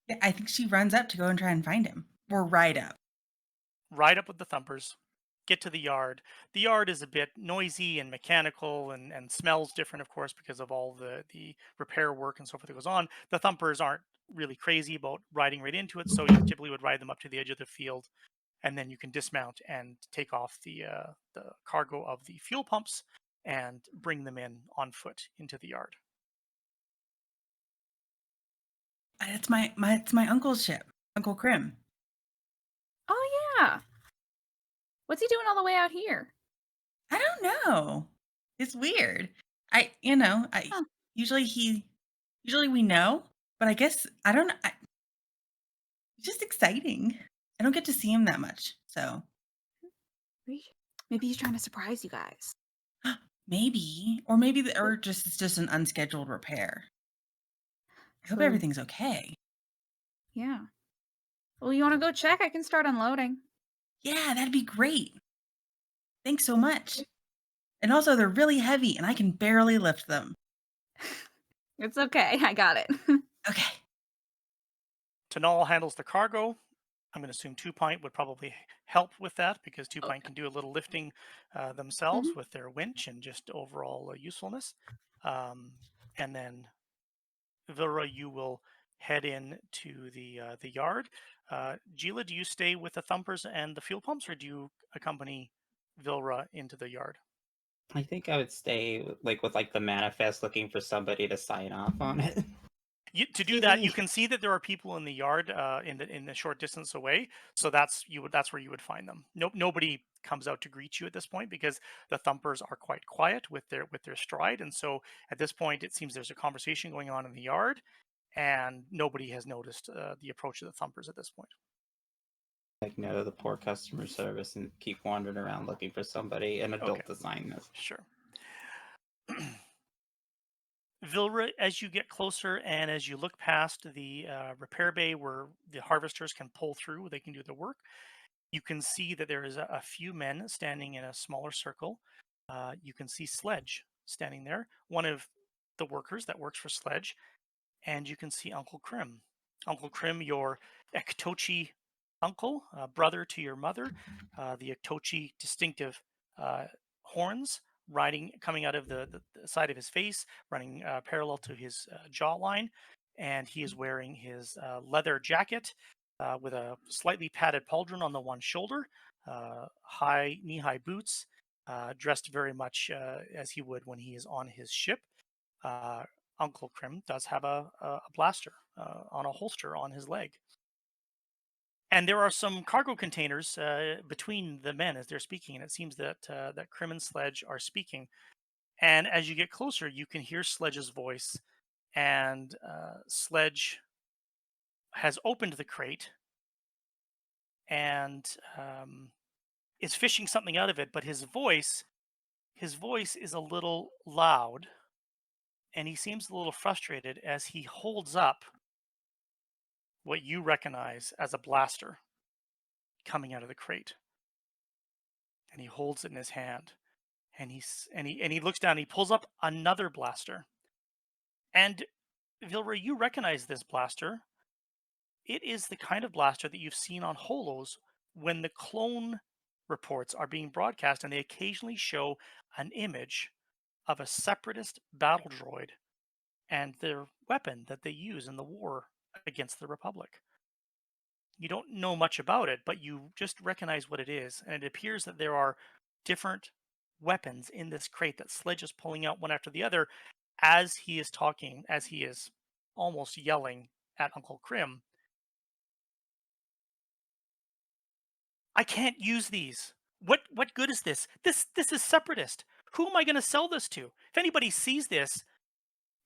Yeah, I think she runs up to go and try and find him. Or ride up. Ride up with the thumpers, get to the yard. The yard is a bit noisy and mechanical and smells different, of course, because of all the repair work and so forth that goes on. The thumpers aren't really crazy about riding right into it, so you typically would ride them up to the edge of the field, and then you can dismount and take off the cargo of the fuel pumps and bring them in on foot into the yard. It's my uncle's ship, Uncle Crim. Oh yeah. What's he doing all the way out here? I don't know. It's weird. Huh. Usually we know, but I guess I don't know. It's just exciting. I don't get to see him that much, so Maybe he's trying to surprise you guys. maybe, or just it's just an unscheduled repair. I hope True. everything's okay. Yeah. Well, you want to go check? I can start unloading. Yeah, that'd be great. Thanks so much. And also, they're really heavy, and I can barely lift them. It's okay. I got it. Okay. Tanal handles the cargo. I'm going to assume Two Pint would probably help with that because Two Pint can do a little lifting themselves with their winch and just overall usefulness. And then Vilra, you will head in to the yard. Gila, do you stay with the thumpers and the fuel pumps, or do you accompany Vilra into the yard? I think I would stay with the manifest, looking for somebody to sign off on it. To do that, you can see that there are people in the yard in the short distance away. So that's where you would find them. Nobody comes out to greet you at this point because the thumpers are quite quiet with their stride, and so at this point it seems there's a conversation going on in the yard, and nobody has noticed the approach of the thumpers at this point. No, the poor customer service, and keep wandering around looking for somebody, an adult to sign this. Sure. Vilra, as you get closer and as you look past the repair bay where the harvesters can pull through, they can do their work, you can see that there is a few men standing in a smaller circle. You can see Sledge standing there, one of the workers that works for Sledge, and you can see Uncle Crim. Uncle Crim, your Ektochi uncle, brother to your mother, the Ektochi distinctive horns coming out of the side of his face, running parallel to his jawline, and he is wearing his leather jacket with a slightly padded pauldron on the one shoulder, high knee-high boots, dressed very much as he would when he is on his ship. Uncle Crim does have a blaster on a holster on his leg. And there are some cargo containers between the men as they're speaking, and it seems that Crim and Sledge are speaking. And as you get closer, you can hear Sledge's voice, and Sledge has opened the crate and is fishing something out of it, but his voice His voice is a little loud, and he seems a little frustrated as he holds up what you recognize as a blaster coming out of the crate. And he holds it in his hand. And he looks down, and he pulls up another blaster. And Vilra, you recognize this blaster. It is the kind of blaster that you've seen on holos when the clone reports are being broadcast, and they occasionally show an image of a separatist battle droid and their weapon that they use in the war against the Republic. You don't know much about it, but you just recognize what it is, and it appears that there are different weapons in this crate that Sledge is pulling out one after the other as he is talking, as he is almost yelling at Uncle Krim. I can't use these. What good is this? This is separatist. Who am I going to sell this to? If anybody sees this,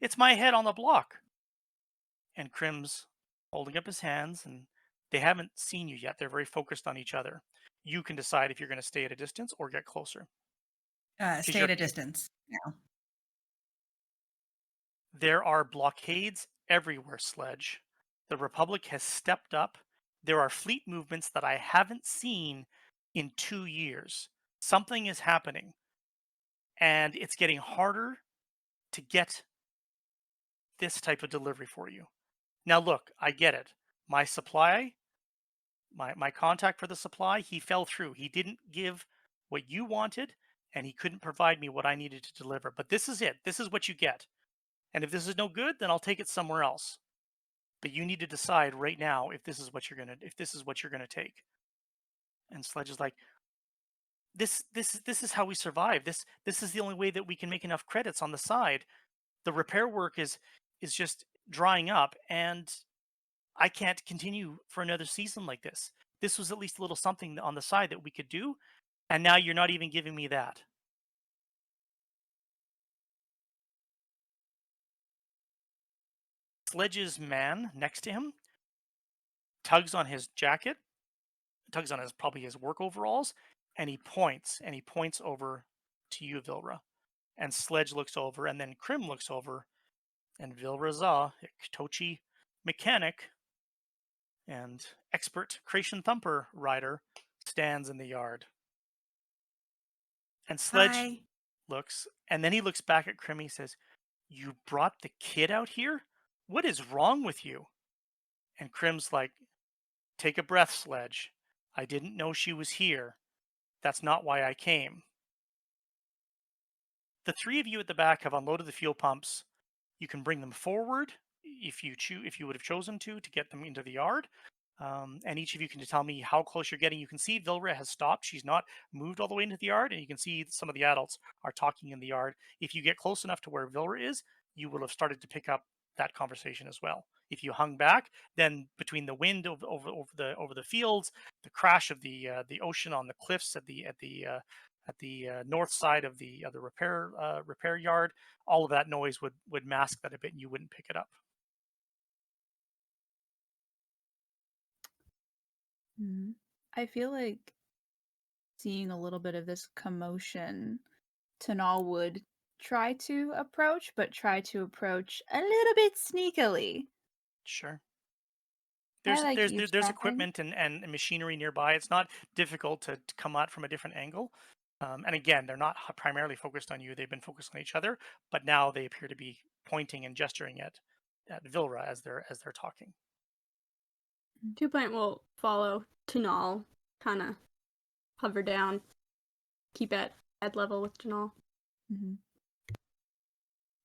it's my head on the block. And Krim's holding up his hands, and they haven't seen you yet. They're very focused on each other. You can decide if you're going to stay at a distance or get closer. Stay at a distance now. There are blockades everywhere, Sledge. The Republic has stepped up. There are fleet movements that I haven't seen in 2 years. Something is happening, and it's getting harder to get this type of delivery for you. Now, look, I get it. My supply, my contact for the supply, he fell through. He didn't give what you wanted, and he couldn't provide me what I needed to deliver. But this is it. This is what you get. And if this is no good, then I'll take it somewhere else. But you need to decide right now if this is what you're gonna take. And Sledge is like, this is how we survive. This is the only way that we can make enough credits on the side. The repair work is just drying up, and I can't continue for another season like this. This was at least a little something on the side that we could do, and now you're not even giving me that. Sledge's man next to him tugs on his jacket, tugs on his probably his work overalls, and he points over to you, Vilra. And Sledge looks over, and then Krim looks over, and Vilra Za, Tochi mechanic and expert Creation Thumper rider, stands in the yard. And Sledge Hi. looks, and then he looks back at Krim. He says, "You brought the kid out here? What is wrong with you?" And Krim's like, "Take a breath, Sledge. I didn't know she was here. That's not why I came." The three of you at the back have unloaded the fuel pumps. You can bring them forward if you would have chosen to get them into the yard. And each of you can tell me how close you're getting. You can see Vilra has stopped. She's not moved all the way into the yard, and you can see some of the adults are talking in the yard. If you get close enough to where Vilra is, you will have started to pick up that conversation as well. If you hung back, then between the wind over the fields, the crash of the ocean on the cliffs at the north side of the repair yard, all of that noise would mask that a bit, and you wouldn't pick it up. Mhm. I feel like seeing a little bit of this commotion, Tanal would try to approach, but try to approach a little bit sneakily. Sure. I like There's eavesdropping. equipment and machinery nearby. It's not difficult to come at from a different angle. And again, they're not primarily focused on you. They've been focused on each other, but now they appear to be pointing and gesturing at Vilra as they're talking. 2 Point will follow Tunal, kind of hover down, keep at head level with Tunal. Mhm.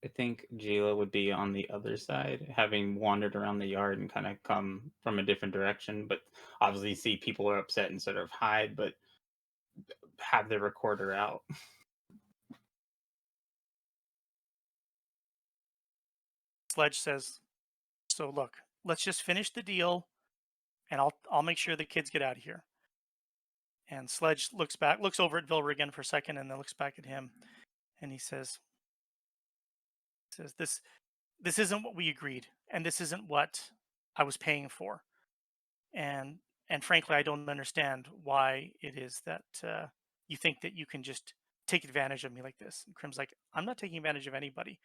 I think Jayla would be on the other side, having wandered around the yard and kind of come from a different direction, but obviously see people are upset and sort of hide, but have the recorder out. Sledge says, "So look, let's just finish the deal, and I'll make sure the kids get out of here." And Sledge looks over at Vilra again for a second, and then looks back at him, and he says, "This isn't what we agreed, and this isn't what I was paying for. And frankly, I don't understand why it is that you think that you can just take advantage of me like this. And Krim's like, I'm not taking advantage of anybody.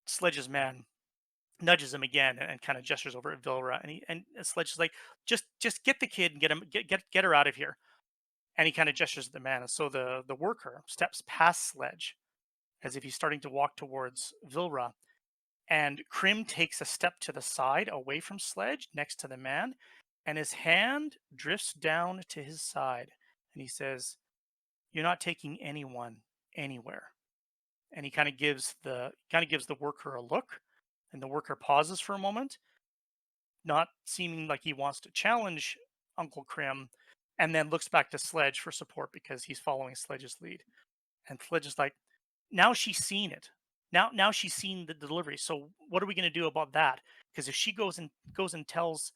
Sledge's man nudges him again and kind of gestures over at Vilra, and Sledge is like, just get the kid and get her out of here. And he kind of gestures at the man, and so the worker steps past Sledge as if he's starting to walk towards Vilra, and Krim takes a step to the side away from Sledge next to the man, and his hand drifts down to his side, and he says, "You're not taking anyone anywhere." And he kind of gives the worker a look, and the worker pauses for a moment, not seeming like he wants to challenge Uncle Krim, and then looks back to Sledge for support because he's following Sledge's lead. And Sledge is like, now she's seen it. Now she's seen the delivery. So what are we going to do about that? Because if she goes and tells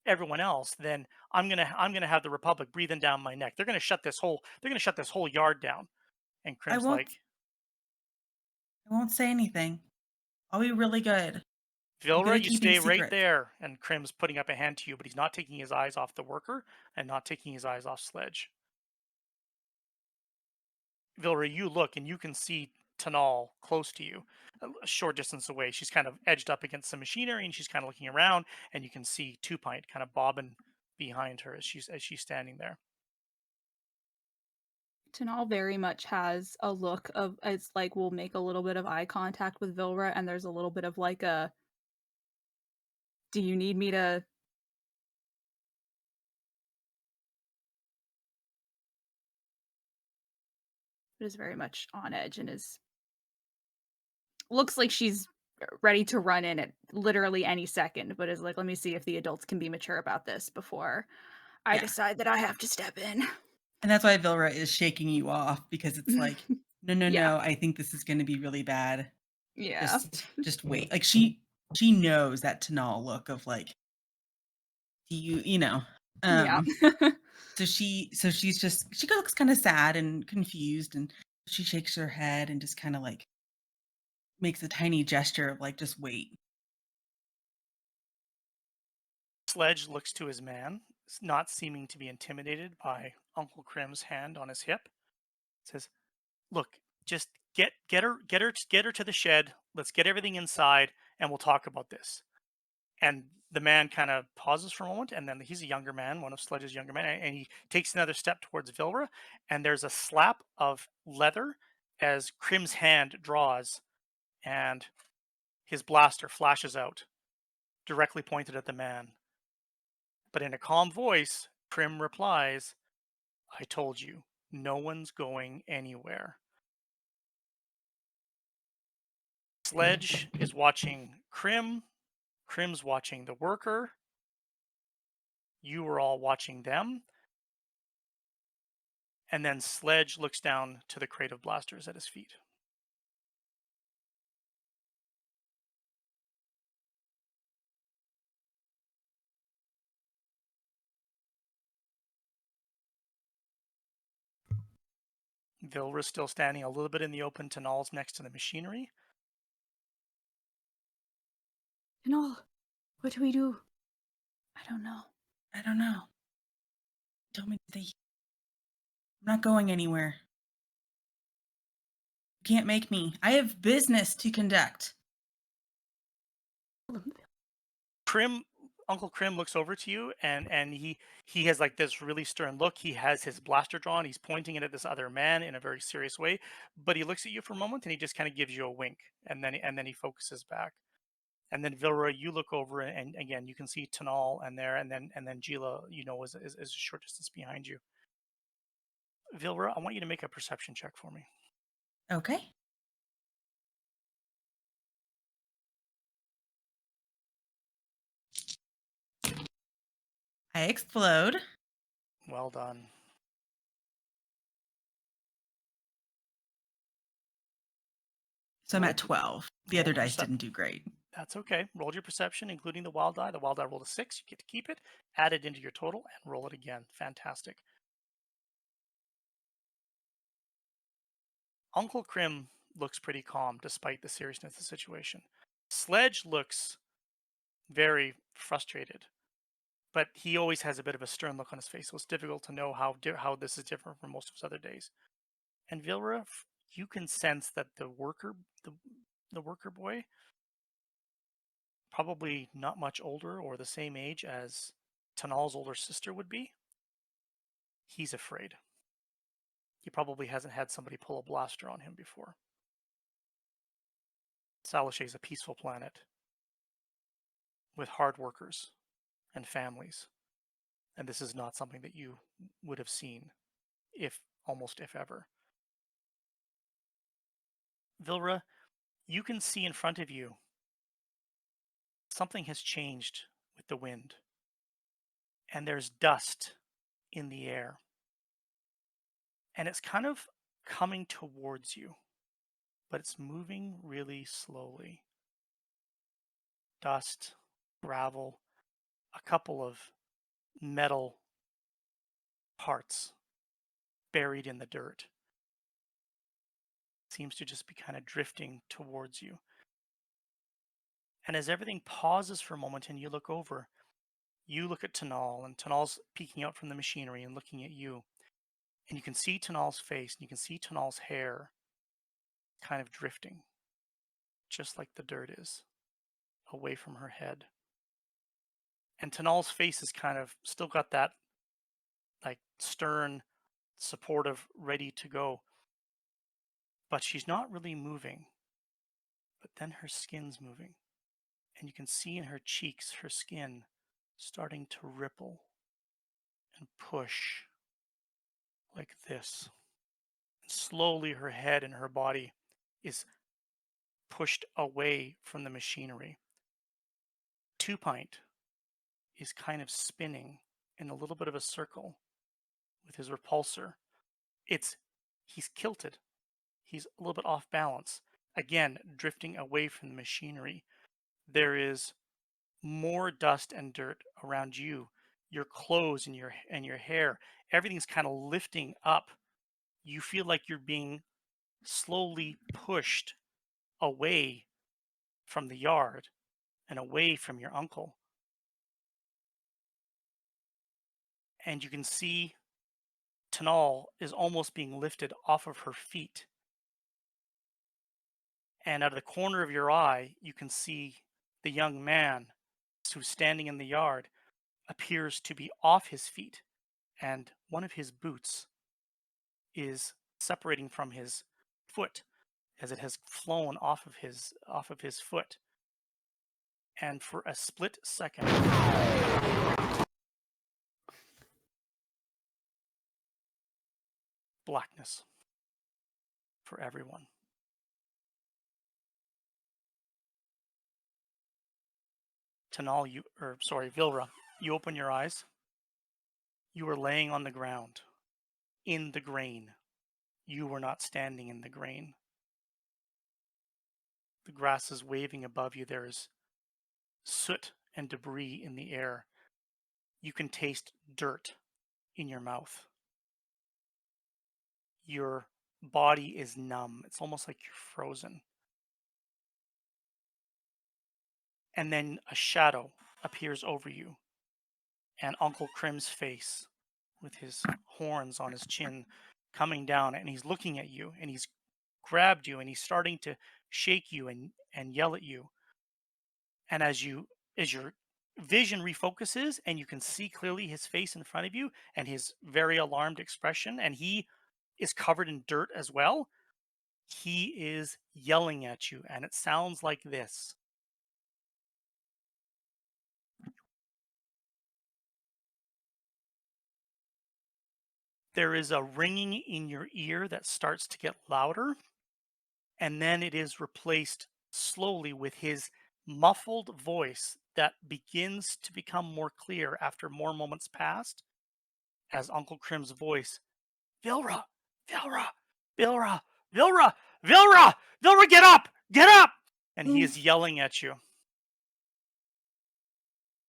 everyone else, then I'm gonna have the Republic breathing down my neck. They're gonna shut this whole yard down. And I Krim's won't like, I won't say anything. I'll be really good. I'm good Vilra, at you keeping stay right secrets. there. And Krim's putting up a hand to you, but he's not taking his eyes off the worker and not taking his eyes off Sledge. Vilra, you look and you can see Tanal close to you, a short distance away. She's kind of edged up against some machinery and she's kind of looking around, and you can see Two Pint kind of bobbing behind her as she's standing there. Tanal very much has a look of it's like we'll make a little bit of eye contact with Vilra, and there's a little bit of like a, do you need me to? It is very much on edge and is looks like she's ready to run in at literally any second, but is like, let me see if the adults can be mature about this before I Yeah. decide that I have to step in. And that's why Vilra is shaking you off because it's like, no, no, Yeah. no, I think this is going to be really bad. Yeah. Just wait. Like she knows that Tanal look of like, do you know. Yeah. So she looks kind of sad and confused, and she shakes her head and just kind of like makes a tiny gesture of like, just wait. Sledge looks to his man, not seeming to be intimidated by Uncle Krim's hand on his hip. Says, "Look, just get her to the shed. Let's get everything inside, and we'll talk about this." And the man kind of pauses for a moment, and then he's a younger man, one of Sledge's younger men, and he takes another step towards Vilra, and there's a slap of leather as Krim's hand draws, and his blaster flashes out, directly pointed at the man. But in a calm voice, Krim replies, "I told you, no one's going anywhere." Sledge is watching Krim. Krim's watching the worker. You are all watching them. And then Sledge looks down to the crate of blasters at his feet. Vilra's still standing a little bit in the open. Tanal's next to the machinery. Tanal, what do we do? I don't know. I don't know. Tell me I'm not going anywhere. You can't make me. I have business to conduct. Krim, Uncle Krim looks over to you, and he has like this really stern look. He has his blaster drawn. He's pointing it at this other man in a very serious way. But he looks at you for a moment, and he just kind of gives you a wink, and then he focuses back. And then Vilra, you look over, and again you can see Tanal and there, and then Gila, is a short distance behind you. Vilra, I want you to make a perception check for me. Okay. I explode. Well done. So I'm Roll- at 12. The roll other the dice didn't do great. That's okay. Roll your perception, including the wild die. The wild die rolled a 6. You get to keep it, add it into your total, and roll it again. Fantastic. Uncle Krim looks pretty calm despite the seriousness of the situation. Sledge looks very frustrated, but he always has a bit of a stern look on his face, so it's difficult to know how this is different from most of his other days. And Vilra, you can sense that the worker boy, probably not much older or the same age as Tanal's older sister would be, he's afraid. He probably hasn't had somebody pull a blaster on him before. Salishay is a peaceful planet with hard workers and families, and this is not something that you would have seen, if ever. Vilra, you can see in front of you something has changed with the wind, and there's dust in the air, and it's kind of coming towards you, but it's moving really slowly. Dust, gravel, a couple of metal parts buried in the dirt. Seems to just be kind of drifting towards you. And as everything pauses for a moment and you look over, you look at Tanal, and Tanal's peeking out from the machinery and looking at you. And you can see Tanal's face, and you can see Tanal's hair kind of drifting, just like the dirt is, away from her head. And Tanal's face is kind of still got that like stern, supportive, ready to go. But she's not really moving. But then her skin's moving. And you can see in her cheeks, her skin starting to ripple and push like this. And slowly her head and her body is pushed away from the machinery. Two Pint is kind of spinning in a little bit of a circle with his repulsor. He's kilted. He's a little bit off balance. Again, drifting away from the machinery. There is more dust and dirt around you, your clothes and your hair. Everything's kind of lifting up. You feel like you're being slowly pushed away from the yard and away from your uncle. And you can see Tanal is almost being lifted off of her feet. And out of the corner of your eye, you can see the young man who's standing in the yard appears to be off his feet, and one of his boots is separating from his foot as it has flown off of his foot. And for a split second, blackness for everyone. Vilra, you open your eyes. You were laying on the ground, in the grain. You were not standing in the grain. The grass is waving above you. There is soot and debris in the air. You can taste dirt in your mouth. Your body is numb. It's almost like you're frozen. And then a shadow appears over you, and Uncle Crim's face with his horns on his chin coming down, and he's looking at you, and he's grabbed you, and he's starting to shake you and yell at you. And as your vision refocuses and you can see clearly his face in front of you and his very alarmed expression, and he is covered in dirt as well, he is yelling at you, and it sounds like this. There is a ringing in your ear that starts to get louder, and then it is replaced slowly with his muffled voice that begins to become more clear after more moments passed, as Uncle Crim's voice, Vilra, Vilra, Vilra, Vilra, Vilra, Vilra, get up, get up! And he is yelling at you.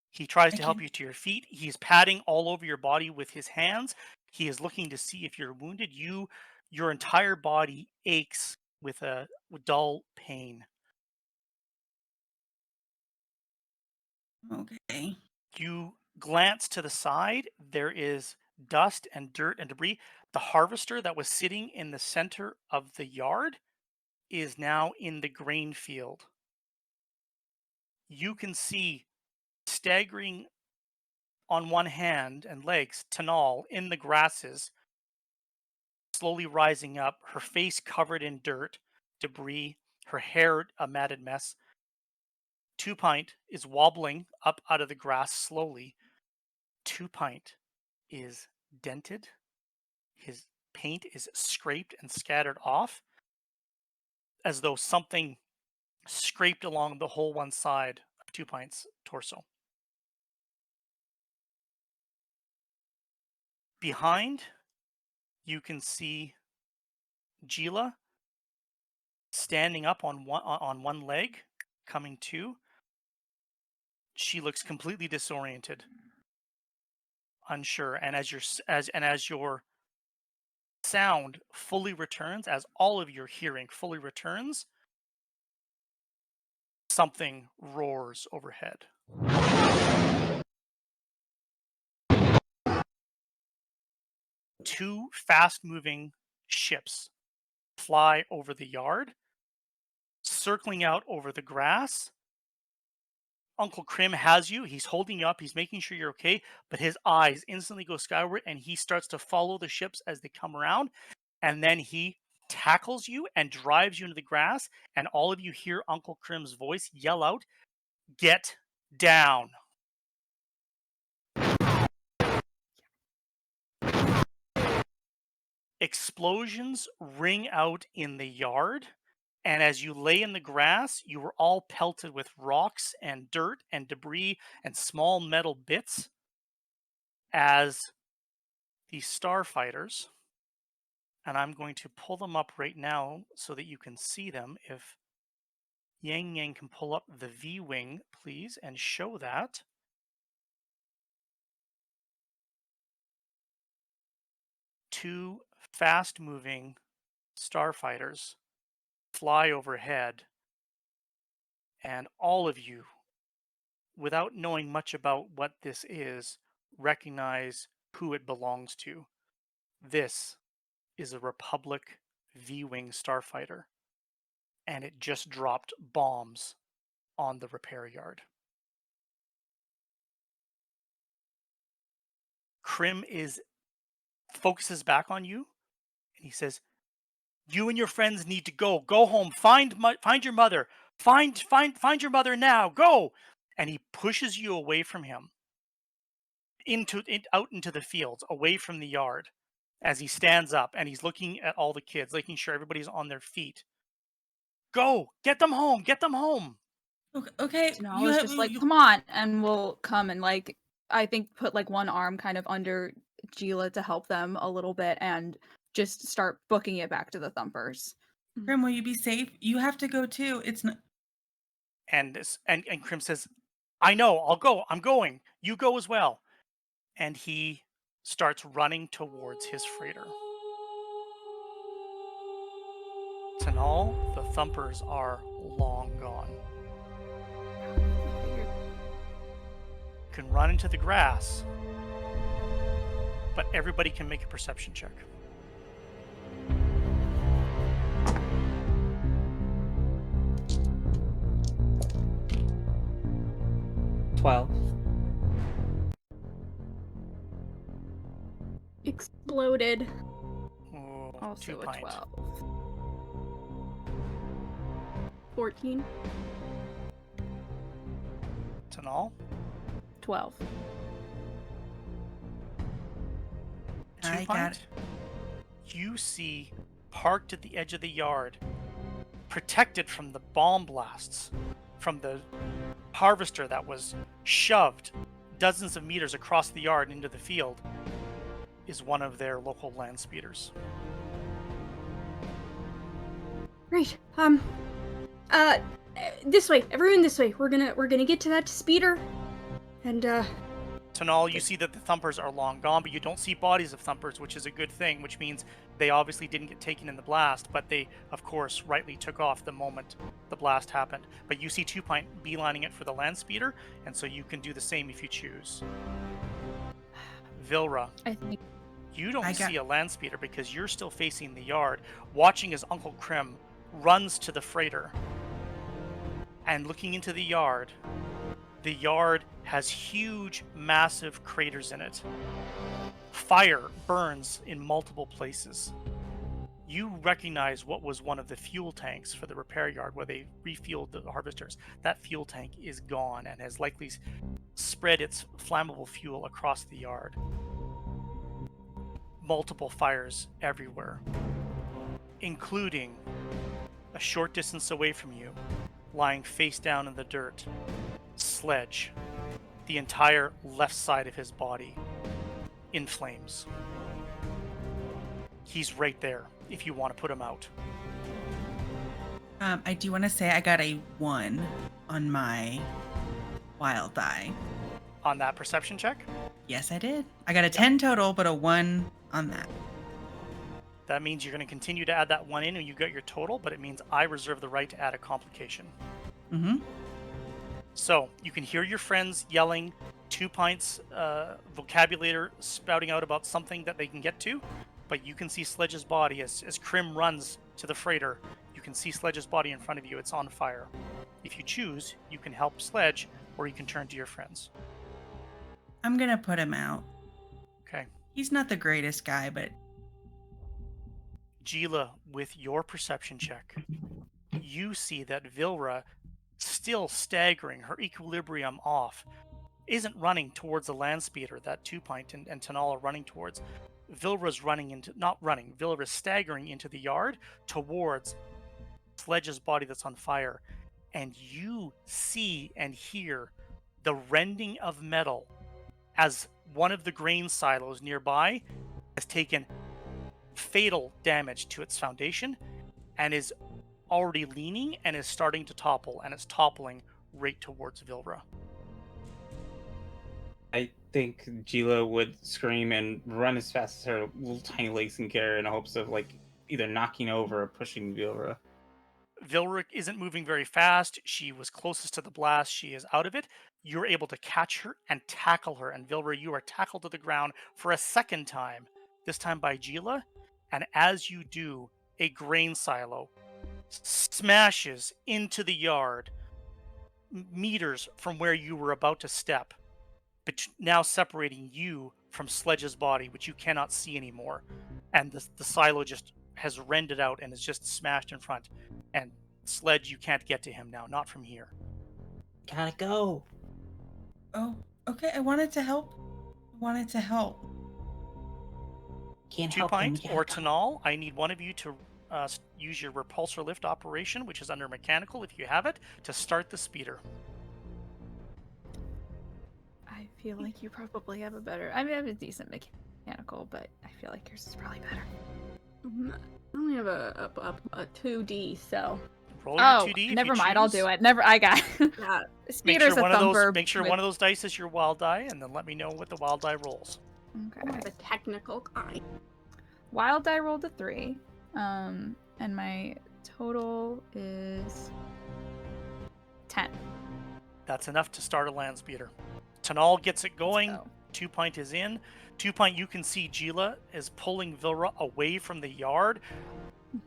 He tries to help you to your feet. He's patting all over your body with his hands. He is looking to see if you're wounded. Your entire body aches with a dull pain. Okay. You glance to the side. There is dust and dirt and debris. The harvester that was sitting in the center of the yard is now in the grain field. You can see staggering on one hand and legs, Tanal in the grasses, slowly rising up, her face covered in dirt, debris, her hair a matted mess. Two Pint is wobbling up out of the grass slowly. Two Pint is dented. His paint is scraped and scattered off as though something scraped along the whole one side of Two Pint's torso. Behind, you can see Gila standing up on one leg, coming to. She looks completely disoriented, unsure, and as your sound fully returns, as all of your hearing fully returns, something roars overhead. Two fast-moving ships fly over the yard, circling out over the grass. Uncle Krim has you. He's holding you up. He's making sure you're okay, but his eyes instantly go skyward, and he starts to follow the ships as they come around, and then he tackles you and drives you into the grass, and all of you hear Uncle Krim's voice yell out, "Get down." Explosions ring out in the yard, and as you lay in the grass, you were all pelted with rocks and dirt and debris and small metal bits as the starfighters, and I'm going to pull them up right now so that you can see them. If Yang Yang can pull up the V-Wing, please, and show that. Two fast-moving starfighters fly overhead, and all of you, without knowing much about what this is, recognize who it belongs to. This is a Republic V-Wing starfighter, and it just dropped bombs on the repair yard. Krim focuses back on you, and he says, "You and your friends need to go. Go home. Find your mother. Find your mother now. Go!" And he pushes you away from him, out into the fields, away from the yard, as he stands up and he's looking at all the kids, making sure everybody's on their feet. Go! Get them home! Get them home! Okay. And I was just like, come on, and we'll come and I think put one arm kind of under Gila to help them a little bit and just start booking it back to the Thumpers. Krim, will you be safe? You have to go too. It's not. And Krim says, "I know. I'll go. I'm going. You go as well." And he starts running towards his freighter. Tanal, the Thumpers are long gone. You can run into the grass, but everybody can make a perception check. Exploded. Ooh, Also 2 a Pint. 12. 14. Tanal, 12. 2 I got Pint. it. You see, parked at the edge of the yard, protected from the bomb blasts, from the harvester that was shoved dozens of meters across the yard into the field, is one of their local land speeders. Right. This way. Everyone this way. We're gonna get to that speeder. And, Tanal, you see that the Thumpers are long gone, but you don't see bodies of Thumpers, which is a good thing, which means they obviously didn't get taken in the blast, but they, of course, rightly took off the moment the blast happened. But you see 2 Pint beelining it for the land speeder, and so you can do the same if you choose. Vilra, I think you don't I got see a land speeder because you're still facing the yard, watching as Uncle Krim runs to the freighter. And looking into the yard has huge, massive craters in it. Fire burns in multiple places. You recognize what was one of the fuel tanks for the repair yard where they refueled the harvesters. That fuel tank is gone and has likely spread its flammable fuel across the yard. Multiple fires everywhere, including a short distance away from you, lying face down in the dirt, Sledge, the entire left side of his body in flames. He's right there if you want to put him out. I do want to say I got a 1 on my wild die. On that perception check, Yes, I did. I got a 10 total, but a 1 on that. that means you're going to continue to add that one in and you get your total, but it means I reserve the right to add a complication. Mm-hmm. So you can hear your friends yelling, 2 pints vocabulator spouting out about something that they can get to, but you can see Sledge's body as Krim runs to the freighter. You can see Sledge's body in front of you. It's on fire. If you choose, you can help Sledge, or you can turn to your friends. I'm going to put him out. Okay. He's not the greatest guy, but Gila, with your perception check, you see that Vilra, still staggering, her equilibrium off, isn't running towards the land speeder that 2 pint and Tanal are running towards. Vilra's Vilra's staggering into the yard towards Sledge's body that's on fire. And you see and hear the rending of metal as one of the grain silos nearby has taken fatal damage to its foundation and is already leaning and is starting to topple, and it's toppling right towards Vilra. I think Gila would scream and run as fast as her little tiny legs can carry in hopes of like either knocking over or pushing Vilra. Vilric isn't moving very fast. She was closest to the blast. She is out of it. You're able to catch her and tackle her. And Vilra, you are tackled to the ground for a second time, this time by Gila. And as you do, a grain silo smashes into the yard meters from where you were about to step, but now separating you from Sledge's body, which you cannot see anymore. And the silo just has rended out and is just smashed in front. And Sledge, you can't get to him now, not from here. Gotta go. oh, okay. I wanted to help. Can't 2 help him. Pint or Tanal, I need one of you to use your repulsor lift operation, which is under mechanical if you have it, to start the speeder. I feel like you probably have a better. I mean, I have a decent mechanical, but I feel like yours is probably better. I only have a 2D, so Roll your 2D. If never you mind. I'll choose. do it. Never. I got. yeah. Speeder's a thumper. Make sure with- one of those dice is your wild die, and then let me know what the wild die rolls. I Okay. have a technical guy. Wild die rolled a 3, and my total is 10. That's enough to start a land speeder. Tanal gets it going. So, 2 Pint is in. 2 Pint, you can see Gila is pulling Vilra away from the yard.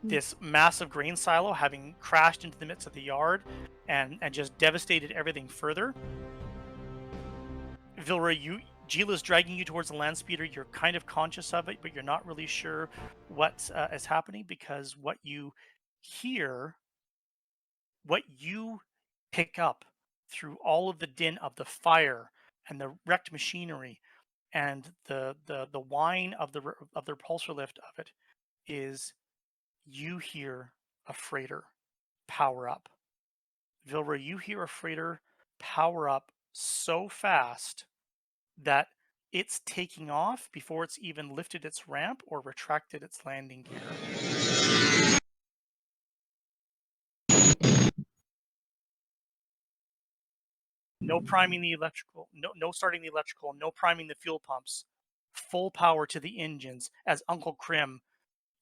This massive grain silo having crashed into the midst of the yard and just devastated everything further. Vilra, Gila's dragging you towards the land speeder. You're kind of conscious of it, but you're not really sure what is happening, because what you hear, what you pick up through all of the din of the fire and the wrecked machinery and the whine of the repulsor lift of it, is you hear a freighter power up. Vilra, you hear a freighter power up so fast that it's taking off before it's even lifted its ramp or retracted its landing gear. No priming the electrical, no starting the electrical, no priming the fuel pumps. Full power to the engines as Uncle Krim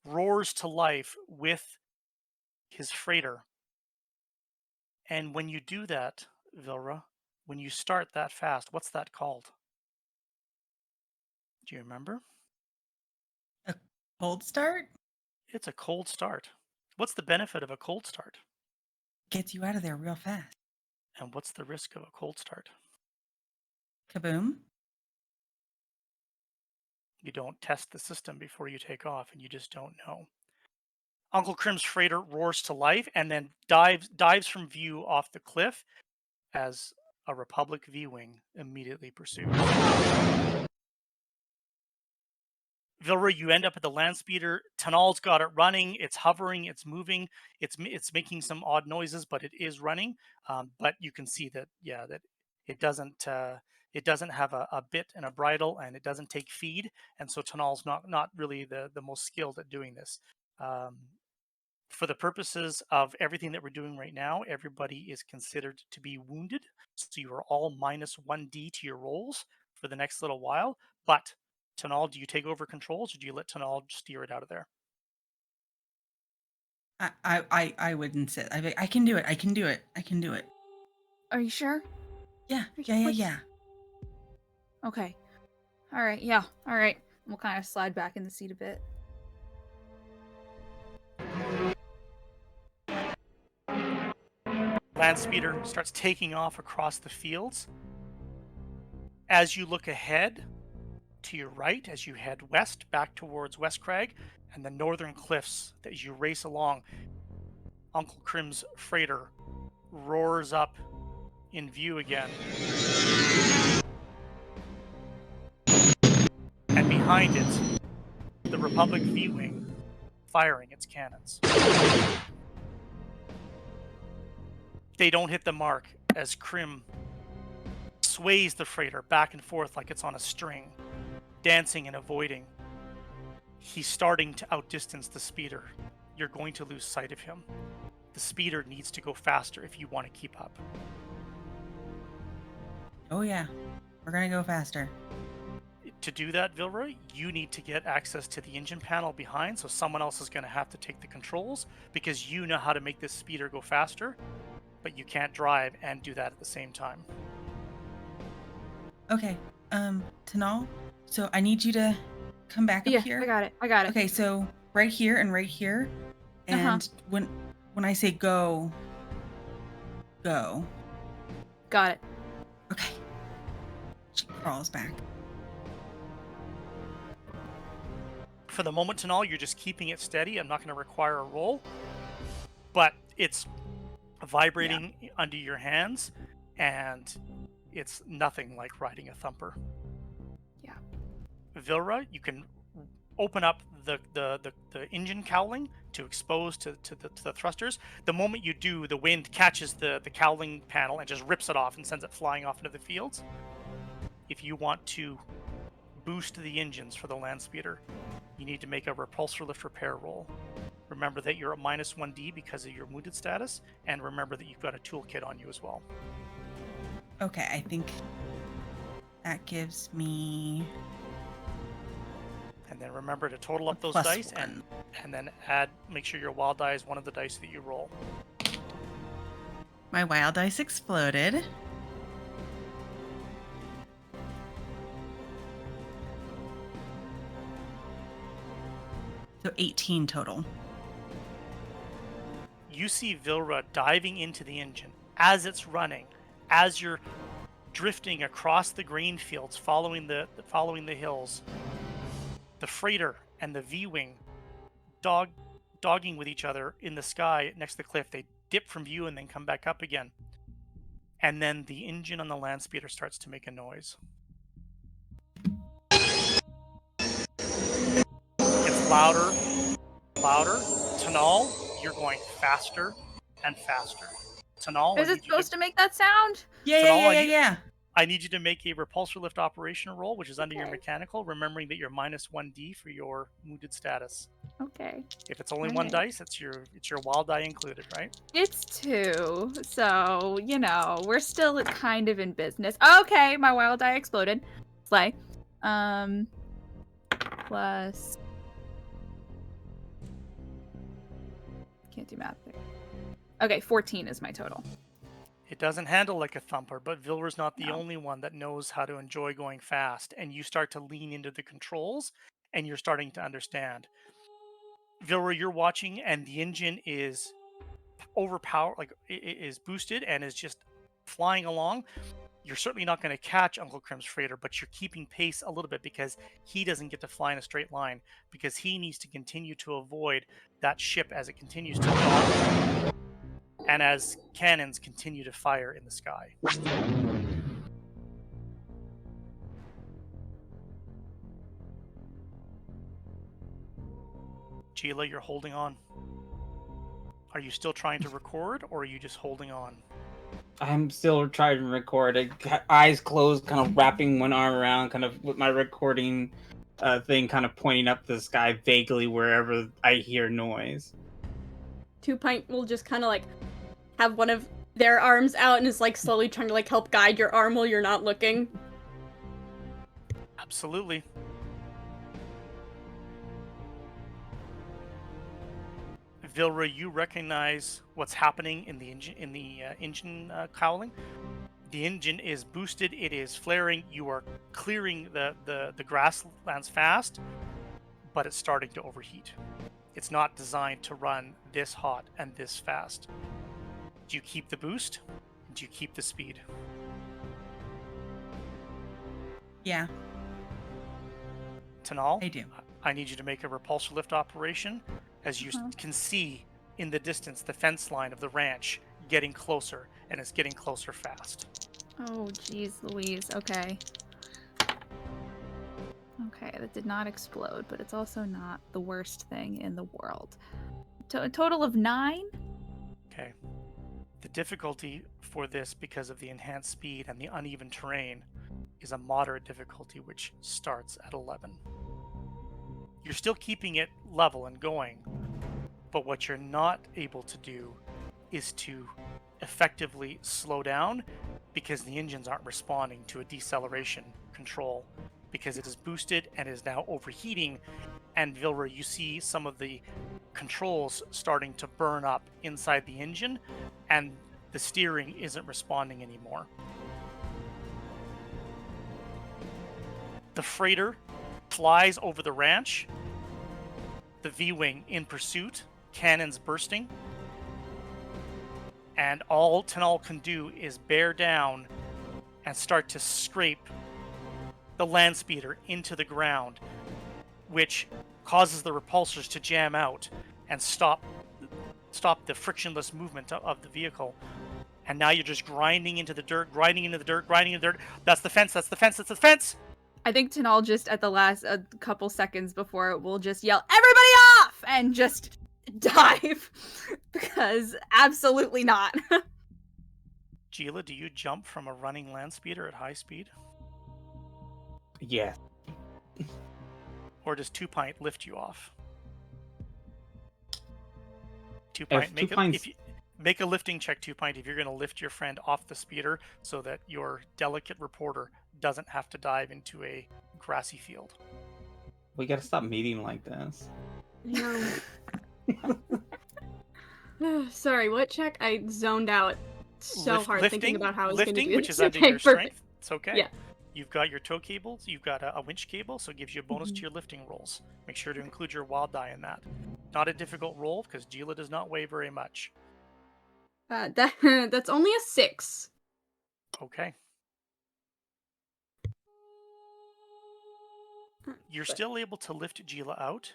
roars to life with his freighter. And when you do that, Vilra, when you start that fast, what's that called? Do you remember? A cold start It's a cold start. What's the benefit of a cold start? gets you out of there real fast. And what's the risk of a cold start? Kaboom. You don't test the system before you take off, and you just don't know. Uncle Crim's freighter roars to life and then dives from view off the cliff as a Republic V-wing immediately pursues. Vilra, you end up at the land speeder. Tanal's got it running. It's hovering. It's moving. It's making some odd noises, but it is running. But you can see that that it doesn't have a bit and a bridle, and it doesn't take feed. And so Tanal's not really the most skilled at doing this. For the purposes of everything that we're doing right now, everybody is considered to be wounded. So you are all minus 1d to your rolls for the next little while. But Tanal, do you take over controls or do you let Tanal steer it out of there? I wouldn't sit. I can do it. I can do it. I can do it. Are you sure? Yeah. Okay, Yeah. Yeah. let's- Yeah. Okay. All right. Yeah. All right. We'll kind of slide back in the seat a bit. Land speeder starts taking off across the fields. As you look ahead to your right, as you head west back towards West Crag and the northern cliffs as you race along, Uncle Crim's freighter roars up in view again. And behind it, the Republic V-wing firing its cannons. They don't hit the mark as Crim sways the freighter back and forth like it's on a string, dancing and avoiding. He's starting to outdistance the speeder. You're going to lose sight of him. The speeder needs to go faster if you want to keep up. Oh yeah. We're gonna go faster. To do that, Vilroy, you need to get access to the engine panel behind, so someone else is going to have to take the controls because you know how to make this speeder go faster, but you can't drive and do that at the same time. Okay. Tanal. So I need you to come back up Yeah, here. I got it. I got it. Okay, so right here and right here. And when I say go. Got it. Okay. She crawls back. For the moment, Tanal, you're just keeping it steady. I'm not going to require a roll, but it's vibrating under your hands, and it's nothing like riding a thumper. Yeah. Vilra, you can open up the engine cowling to expose to the thrusters. The moment you do, the wind catches the cowling panel and just rips it off and sends it flying off into the fields. If you want to boost the engines for the land speeder, you need to make a repulsor lift repair roll. Remember that you're at minus 1d because of your wounded status, and remember that you've got a toolkit on you as well. Okay, I think that gives me. And then remember to total up those +1. dice and then make sure your wild die is one of the dice that you roll. My wild dice exploded. So 18 total. You see Vilra diving into the engine as it's running, as you're drifting across the grain fields, following the hills. The freighter and the V-wing dogging with each other in the sky next to the cliff. They dip from view and then come back up again. And then the engine on the land speeder starts to make a noise. It's louder. Tanal, you're going faster and faster. Tanal, Is it supposed to make that sound? Yeah. I need you to make a repulsor lift operation roll, which is under your Okay. mechanical, remembering that you're minus 1d for your wounded status. Okay. If it's only one Okay. dice, it's your wild die included, right? It's 2, so, we're still kind of in business. Okay, my wild die exploded. Slay. Plus... Can't do math there. Okay, 14 is my total. It doesn't handle like a thumper, but Vilra's not the No. only one that knows how to enjoy going fast. And you start to lean into the controls and you're starting to understand. Vilra, you're watching and the engine is overpowered, like is boosted and is just flying along. You're certainly not going to catch Uncle Krim's freighter, but you're keeping pace a little bit because he doesn't get to fly in a straight line because he needs to continue to avoid that ship as it continues to dock and as cannons continue to fire in the sky. Gila, you're holding on. Are you still trying to record or are you just holding on? I'm still trying to record. Eyes closed, kind of wrapping one arm around, kind of with my recording thing, kind of pointing up the sky vaguely wherever I hear noise. 2 Pint will just kind of like have one of their arms out and is like slowly trying to like help guide your arm while you're not looking. Absolutely. Vilra, you recognize what's happening in the engine cowling. The engine is boosted. It is flaring. You are clearing the grasslands fast, but it's starting to overheat. It's not designed to run this hot and this fast. Do you keep the boost? Do you keep the speed? Yeah, Tanal, I do. I need you to make a repulsor lift operation as you can see in the distance the fence line of the ranch getting closer, and it's getting closer fast. Oh, geez, Louise. Okay. Okay, that did not explode, but it's also not the worst thing in the world. A total of 9? Okay. The difficulty for this, because of the enhanced speed and the uneven terrain, is a moderate difficulty, which starts at 11. You're still keeping it level and going, but what you're not able to do is to effectively slow down because the engines aren't responding to a deceleration control because it is boosted and is now overheating. And Vilra, you see some of the controls starting to burn up inside the engine and the steering isn't responding anymore. The freighter flies over the ranch, the V-wing in pursuit, cannons bursting, and all Tanal can do is bear down and start to scrape the land speeder into the ground, which causes the repulsors to jam out and stop the frictionless movement of the vehicle. And now you're just grinding into the dirt, grinding into the dirt, grinding into the dirt. That's the fence, that's the fence, that's the fence! I think Tanal just at the last couple seconds before it will just yell, "Everybody off!" and just dive. Because absolutely not. Gila, do you jump from a running land speeder at high speed? Yeah. Or does 2-Pint lift you off? 2-Pint, make a lifting check, 2-Pint, if you're going to lift your friend off the speeder so that your delicate reporter doesn't have to dive into a grassy field. We gotta stop meeting like this. No. Sorry, what check? I zoned out so hard thinking about how I was going to do lifting, which this. is under Okay, your perfect. strength. It's okay. Yeah. You've got your tow cables, you've got a winch cable, so it gives you a bonus to your lifting rolls. Make sure to include your wild die in that. Not a difficult roll, because Gila does not weigh very much. That's only a 6. Okay. You're still able to lift Gila out,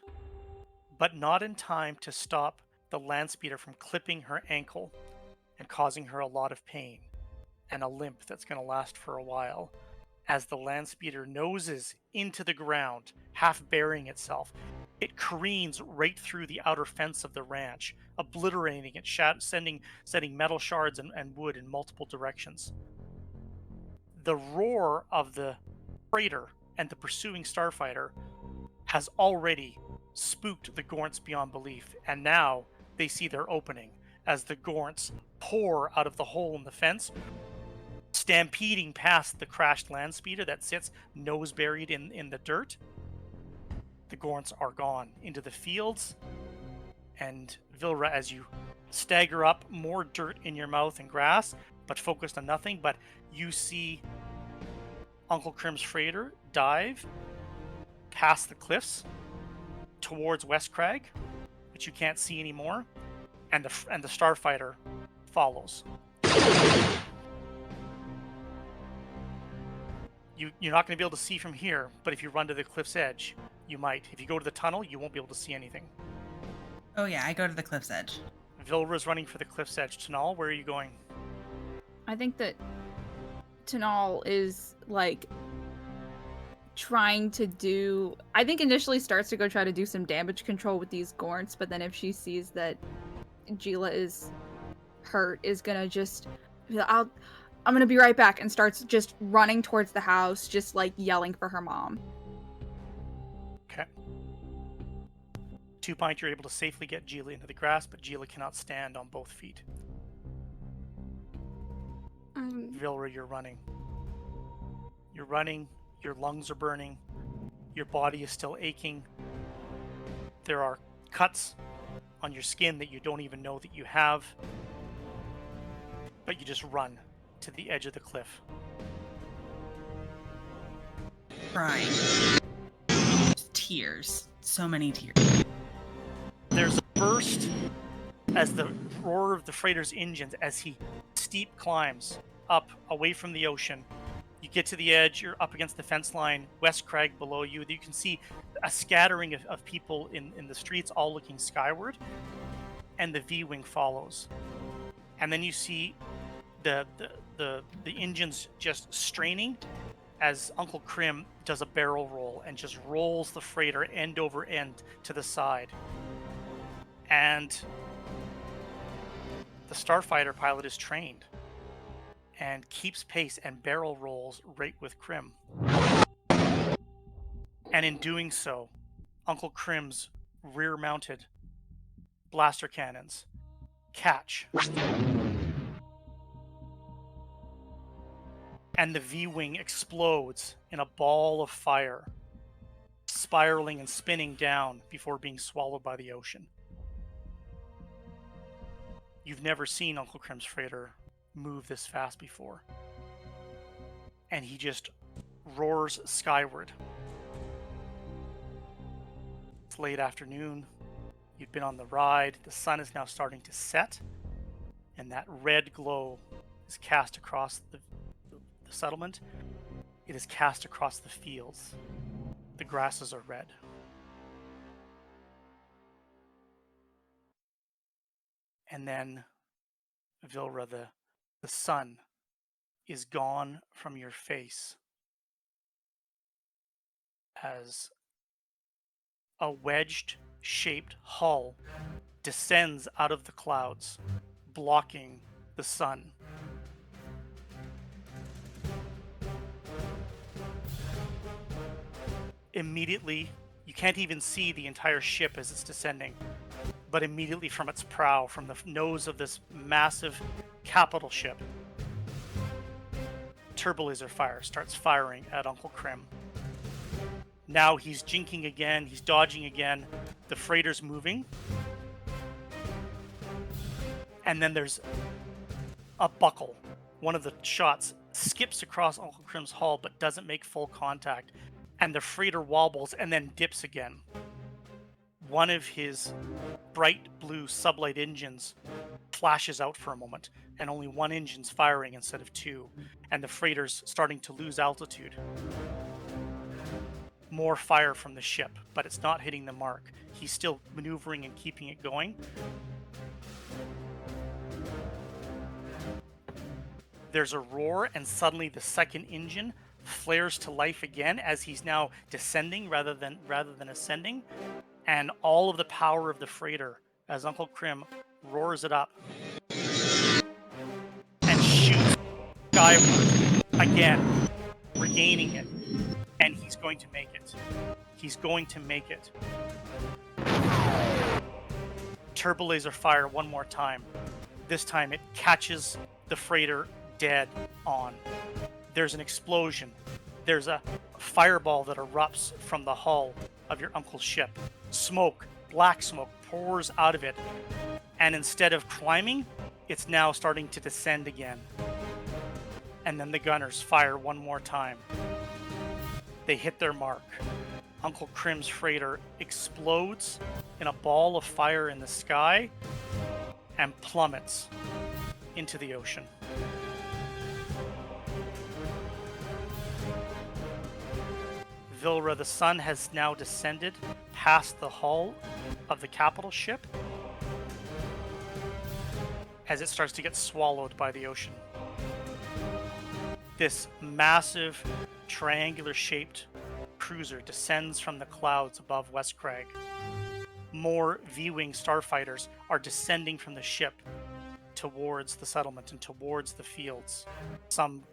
but not in time to stop the land speeder from clipping her ankle and causing her a lot of pain and a limp that's going to last for a while as the land speeder noses into the ground, half burying itself. It careens right through the outer fence of the ranch, obliterating it, sending metal shards and wood in multiple directions. The roar of the freighter and the pursuing starfighter has already spooked the Gorns beyond belief, and now they see their opening as the Gorns pour out of the hole in the fence, stampeding past the crashed land speeder that sits nose buried in the dirt. The Gorns are gone into the fields, and Vilra, as you stagger up, more dirt in your mouth and grass, but focused on nothing. But you see Uncle Crim's freighter dive past the cliffs towards West Crag, which you can't see anymore, and the starfighter follows. You're not going to be able to see from here, but if you run to the cliff's edge, you might. If you go to the tunnel, you won't be able to see anything. Oh yeah, I go to the cliff's edge. Vilra's running for the cliff's edge. Tanal, where are you going? I think that Tanal is like trying to do. I think initially starts to go try to do some damage control with these Gorns, but then if she sees that Jila is hurt, is gonna just I'm gonna be right back, and starts just running towards the house, just like yelling for her mom. Okay. 2 Pint, you're able to safely get Jila into the grass, but Jila cannot stand on both feet. Vilra, you're running. You're running, your lungs are burning, your body is still aching. There are cuts on your skin that you don't even know that you have, but you just run to the edge of the cliff. Crying. Tears. So many tears. There's a burst as the roar of the freighter's engines as he steep climbs up away from the ocean. You get to the edge, you're up against the fence line, West Crag below you. You can see a scattering of people in the streets all looking skyward, and the V-wing follows. And then you see the engines just straining as Uncle Crim does a barrel roll and just rolls the freighter end over end to the side. And the starfighter pilot is trained and keeps pace and barrel rolls right with Crim. And in doing so, Uncle Crim's rear-mounted blaster cannons catch. And the V-wing explodes in a ball of fire, spiraling and spinning down before being swallowed by the ocean. You've never seen Uncle Crim's freighter move this fast before. And he just roars skyward. It's late afternoon. You've been on the ride. The sun is now starting to set, and that red glow is cast across the settlement. It is cast across the fields. The grasses are red. And then, Vilra, the sun is gone from your face as a wedged-shaped hull descends out of the clouds, blocking the sun. Immediately, you can't even see the entire ship as it's descending, but immediately from its prow, from the nose of this massive capital ship, turbolaser fire starts firing at Uncle Crim. Now he's jinking again, he's dodging again, the freighter's moving, and then there's a buckle. One of the shots skips across Uncle Crim's hull but doesn't make full contact, and the freighter wobbles and then dips again. One of his bright blue sublight engines flashes out for a moment, and only one engine's firing instead of two, and the freighter's starting to lose altitude. More fire from the ship, but it's not hitting the mark. He's still maneuvering and keeping it going. There's a roar, and suddenly the second engine flares to life again as he's now descending rather than ascending, and all of the power of the freighter as Uncle Crim roars it up and shoots skyward again, regaining it, and he's going to make it. He's going to make it. Turbolaser fire one more time. This time it catches the freighter dead on. There's an explosion. There's a fireball that erupts from the hull of your uncle's ship. Smoke, black smoke, pours out of it. And instead of climbing, it's now starting to descend again. and then the gunners fire one more time. They hit their mark. Uncle Krim's freighter explodes in a ball of fire in the sky and plummets into the ocean. Vilra, the sun has now descended past the hull of the capital ship as it starts to get swallowed by the ocean. This massive, triangular-shaped cruiser descends from the clouds above West Crag. More V-wing starfighters are descending from the ship towards the settlement and towards the fields, some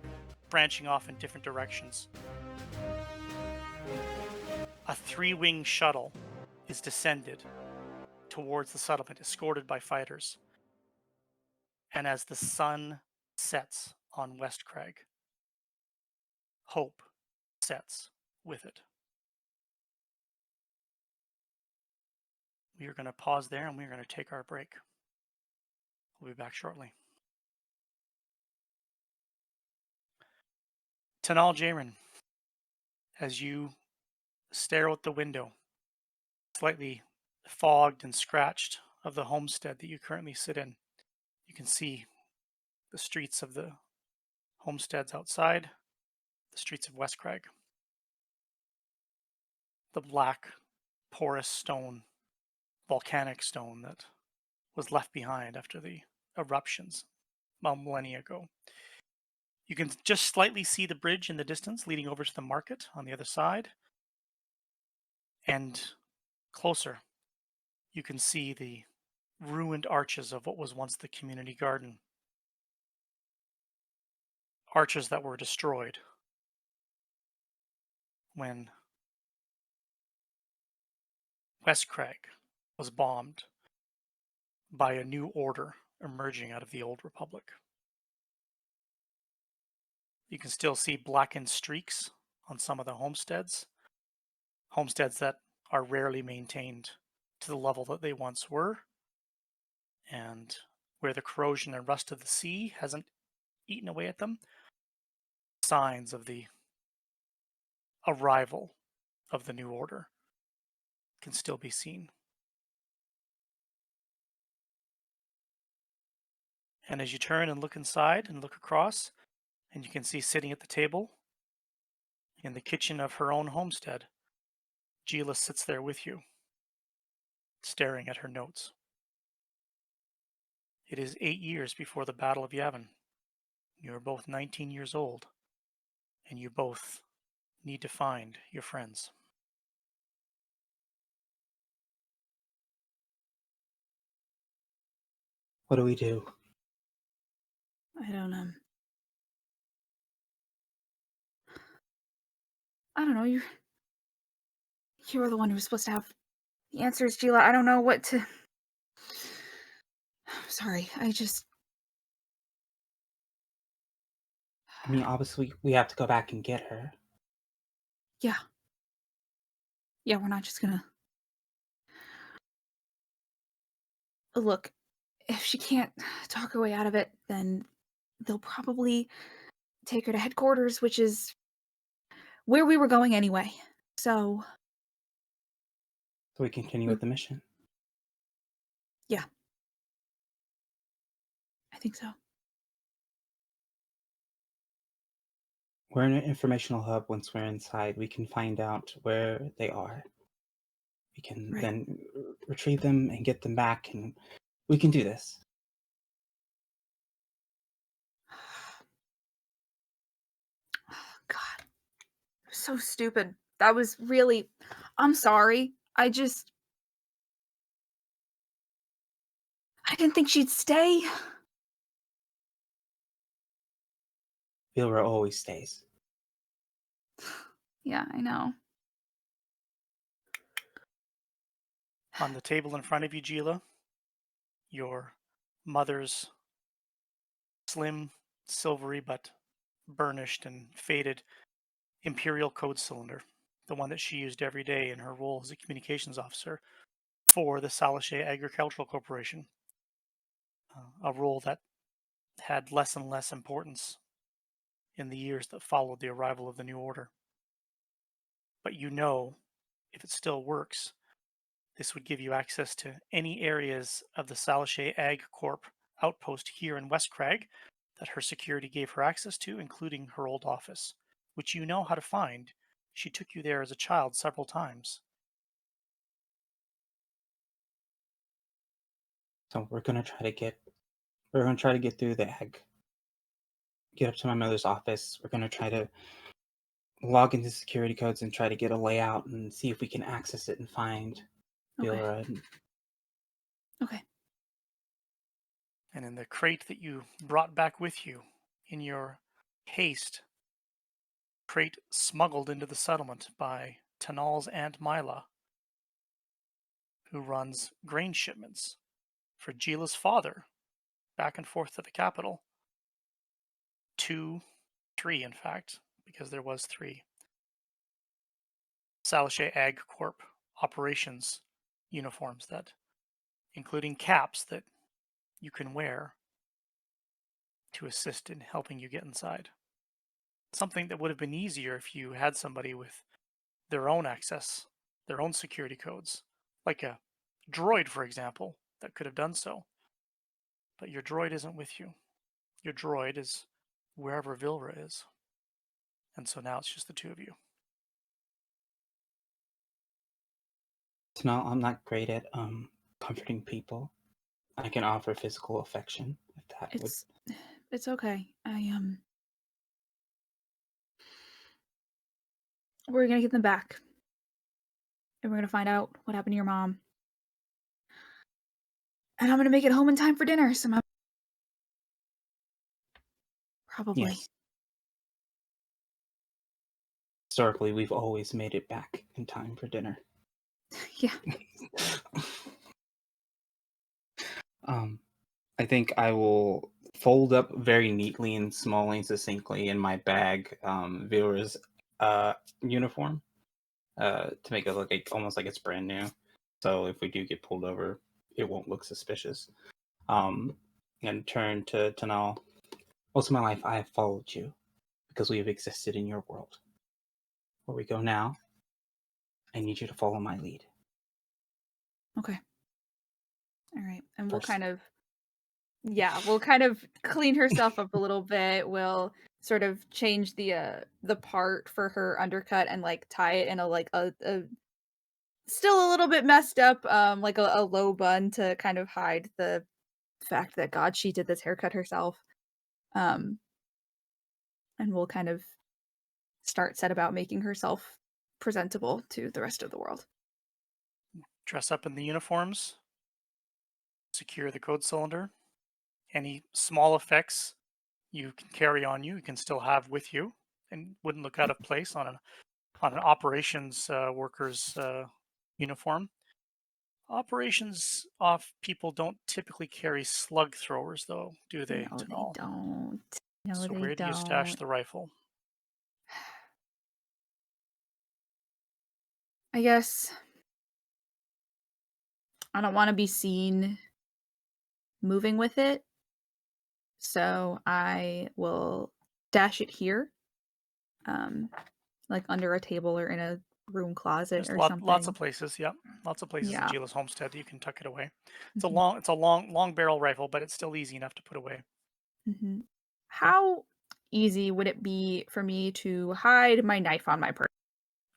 branching off in different directions. A 3-wing shuttle is descended towards the settlement, escorted by fighters. And as the sun sets on West Crag, hope sets with it. We are going to pause there and we're going to take our break. We'll be back shortly. Tanal Jaren, as you stare out the window, slightly fogged and scratched, of the homestead that you currently sit in, you can see the streets of the homesteads outside, the streets of West Crag. The black, porous stone, volcanic stone that was left behind after the eruptions a millennia ago. You can just slightly see the bridge in the distance leading over to the market on the other side. And closer, you can see the ruined arches of what was once the community garden. Arches that were destroyed when West Crag was bombed by a new order emerging out of the old republic. You can still see blackened streaks on some of the homesteads that are rarely maintained to the level that they once were, and where the corrosion and rust of the sea hasn't eaten away at them. Signs of the arrival of the new order can still be seen. And as you turn and look inside and look across, and you can see sitting at the table in the kitchen of her own homestead, Gila sits there with you, staring at her notes. It is 8 years before the Battle of Yavin. You are both 19 years old, and you both need to find your friends. What do we do? I don't know. I don't know. You were the one who was supposed to have the answers, Gila. I don't know what to. I'm sorry. I mean, obviously, we have to go back and get her. Yeah. Yeah, we're not just gonna. Look, if she can't talk her way out of it, then they'll probably take her to headquarters, which is where we were going anyway. So So we continue with the mission. yeah. I think so. We're in an informational hub. Once we're inside, we can find out where they are. We can Right. then retrieve them and get them back, and we can do this. God. So stupid. That was really. I'm sorry. I didn't think she'd stay. Vilra always stays. Yeah, I know. On the table in front of you, Gila, your mother's slim, silvery but burnished and faded Imperial code cylinder, the one that she used every day in her role as a communications officer for the Salashay Agricultural Corporation, a role that had less and less importance in the years that followed the arrival of the New Order. But you know, if it still works, this would give you access to any areas of the Salichet Ag Corp outpost here in West Crag that her security gave her access to, including her old office, which you know how to find. She took you there as a child several times. So we're gonna try to get through the ag, get up to my mother's office. We're gonna try to log into security codes and try to get a layout and see if we can access it and find Okay. Vilra. Okay. And in the crate that you brought back with you in your haste, crate smuggled into the settlement by Tanal's Aunt Mila, who runs grain shipments for Gila's father back and forth to the capital. 3 in fact, because there was 3. Salichet Ag Corp operations uniforms that, including caps that you can wear to assist in helping you get inside. Something that would have been easier if you had somebody with their own access, their own security codes, like a droid, for example, that could have done so. But your droid isn't with you. Your droid is wherever Vilra is. And so now it's just the 2 of you. No, I'm not great at comforting people. I can offer physical affection if that would. It's okay. We're gonna get them back. And we're gonna find out what happened to your mom. And I'm gonna make it home in time for dinner somehow. Probably. Yes. Historically, we've always made it back in time for dinner. Yeah. I think I will fold up very neatly and small and succinctly in my bag Vilra's uniform to make it look almost like it's brand new. So if we do get pulled over, it won't look suspicious. And turn to Tanal. Most of my life, I have followed you because we have existed in your world. Where we go now, I need you to follow my lead. Okay. All right. And First. we'll kind of clean herself up a little bit. We'll sort of change the part for her undercut and like tie it in a still a little bit messed up like a low bun to kind of hide the fact that God, she did this haircut herself. And we'll kind of set about making herself presentable to the rest of the world. Dress up in the uniforms, secure the code cylinder. Any small effects you can carry on you, you can still have with you, and wouldn't look out of place on an operations worker's uniform. Operations off people don't typically carry slug throwers, though, do they? No, they Tanal? don't. No, So they where do you stash the rifle? I guess I don't want to be seen moving with it, so I will dash it here, like under a table or in a room closet There's or lots something. of places. Yep, lots of places in Yeah. Gila's homestead that you can tuck it away. It's Mhm. a long barrel rifle, but it's still easy enough to put away. Mhm. How easy would it be for me to hide my knife on my person?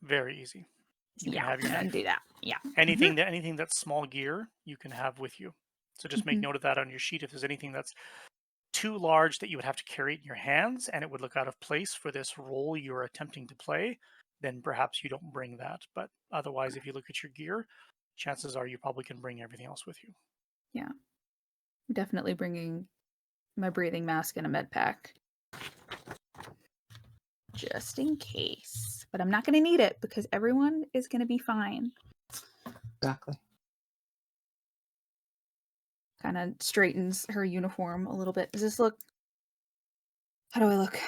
Very easy. You can Yeah, have your I'm gonna knife. do that. Yeah. Anything that's small gear, you can have with you. So just make Mhm. note of that on your sheet. If there's anything that's too large that you would have to carry it in your hands and it would look out of place for this role you're attempting to play, then perhaps you don't bring that. But otherwise, if you look at your gear, chances are you probably can bring everything else with you. Yeah. I'm definitely bringing my breathing mask and a med pack. Just in case. But I'm not going to need it because everyone is going to be fine. Exactly. Kind of straightens her uniform a little bit. Does this look... How do I look?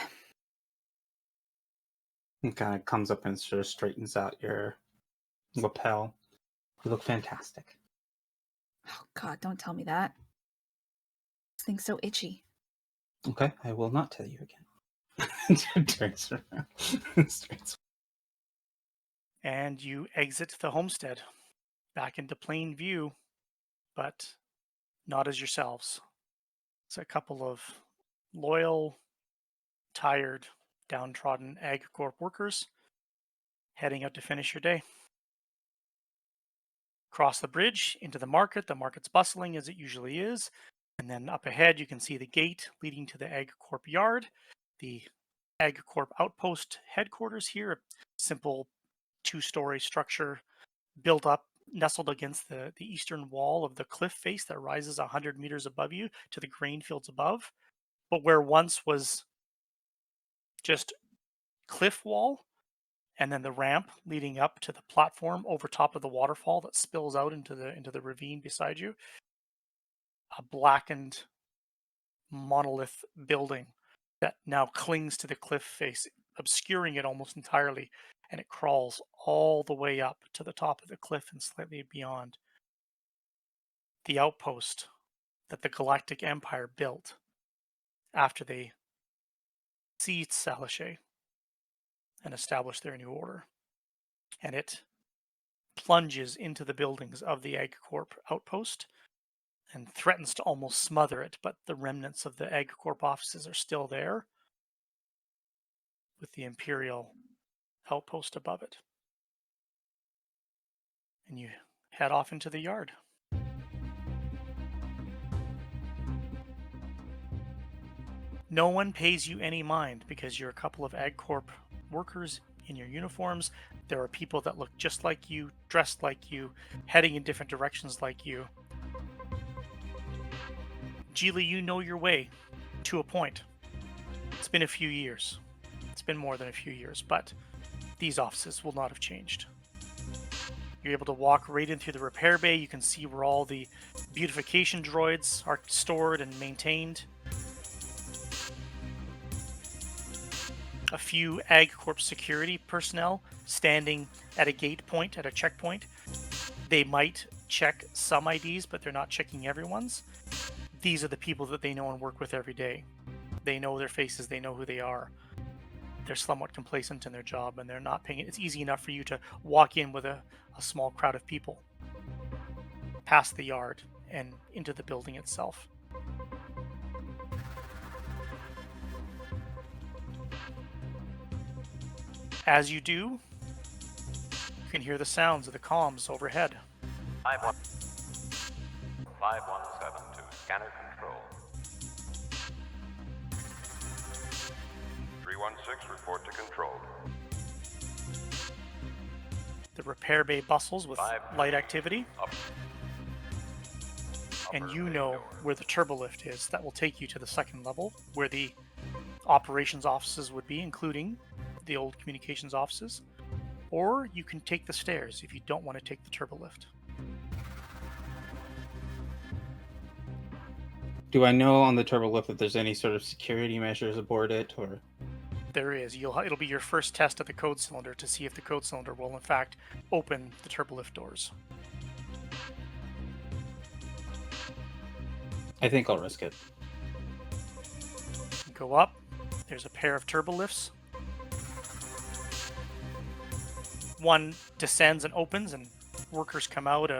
It kind of comes up and sort of straightens out your lapel. You look fantastic. Oh, God, don't tell me that. This thing's so itchy. Okay, I will not tell you again. Turns around. Starts- And you exit the homestead back into plain view, but not as yourselves. It's a couple of loyal, tired, downtrodden AgCorp workers heading out to finish your day. Cross the bridge into the market. The market's bustling as it usually is. And then up ahead, you can see the gate leading to the AgCorp yard, the AgCorp outpost headquarters here, a simple two-story structure built up, nestled against the eastern wall of the cliff face that rises 100 meters above you to the grain fields above. But where once was just cliff wall, and then the ramp leading up to the platform over top of the waterfall that spills out into the ravine beside you, a blackened monolith building that now clings to the cliff face, obscuring it almost entirely, and it crawls all the way up to the top of the cliff and slightly beyond. The outpost that the Galactic Empire built after they seized Salishay and established their new order. And it plunges into the buildings of the AgCorp outpost and threatens to almost smother it, but the remnants of the AgCorp offices are still there with the Imperial outpost above it. And you head off into the yard. No one pays you any mind because you're a couple of AgCorp workers in your uniforms. There are people that look just like you, dressed like you, heading in different directions like you. Geely, you know your way to a point. It's been a few years. It's been more than a few years, but these offices will not have changed. You're able to walk right in through the repair bay. You can see where all the beautification droids are stored and maintained. A few AgCorp security personnel standing at a gate point, at a checkpoint. They might check some IDs, but they're not checking everyone's. These are the people that they know and work with every day. They know their faces, they know who they are. They're somewhat complacent in their job, and they're not paying it. It's easy enough for you to walk in with a small crowd of people, past the yard, and into the building itself. As you do, you can hear the sounds of the comms overhead. 5117 to scanner control. 316, report to control. The repair bay bustles with light activity, Up. and you Upper know door. where the turbolift is that will take you to the second level, where the operations offices would be, including the old communications offices. Or you can take the stairs if you don't want to take the turbolift. Do I know on the turbo lift if there's any sort of security measures aboard it, or There is. It'll be your first test at the code cylinder to see if the code cylinder will in fact open the turbolift doors. I think I'll risk it. Go up. There's a pair of turbolifts. One descends and opens, and workers come out.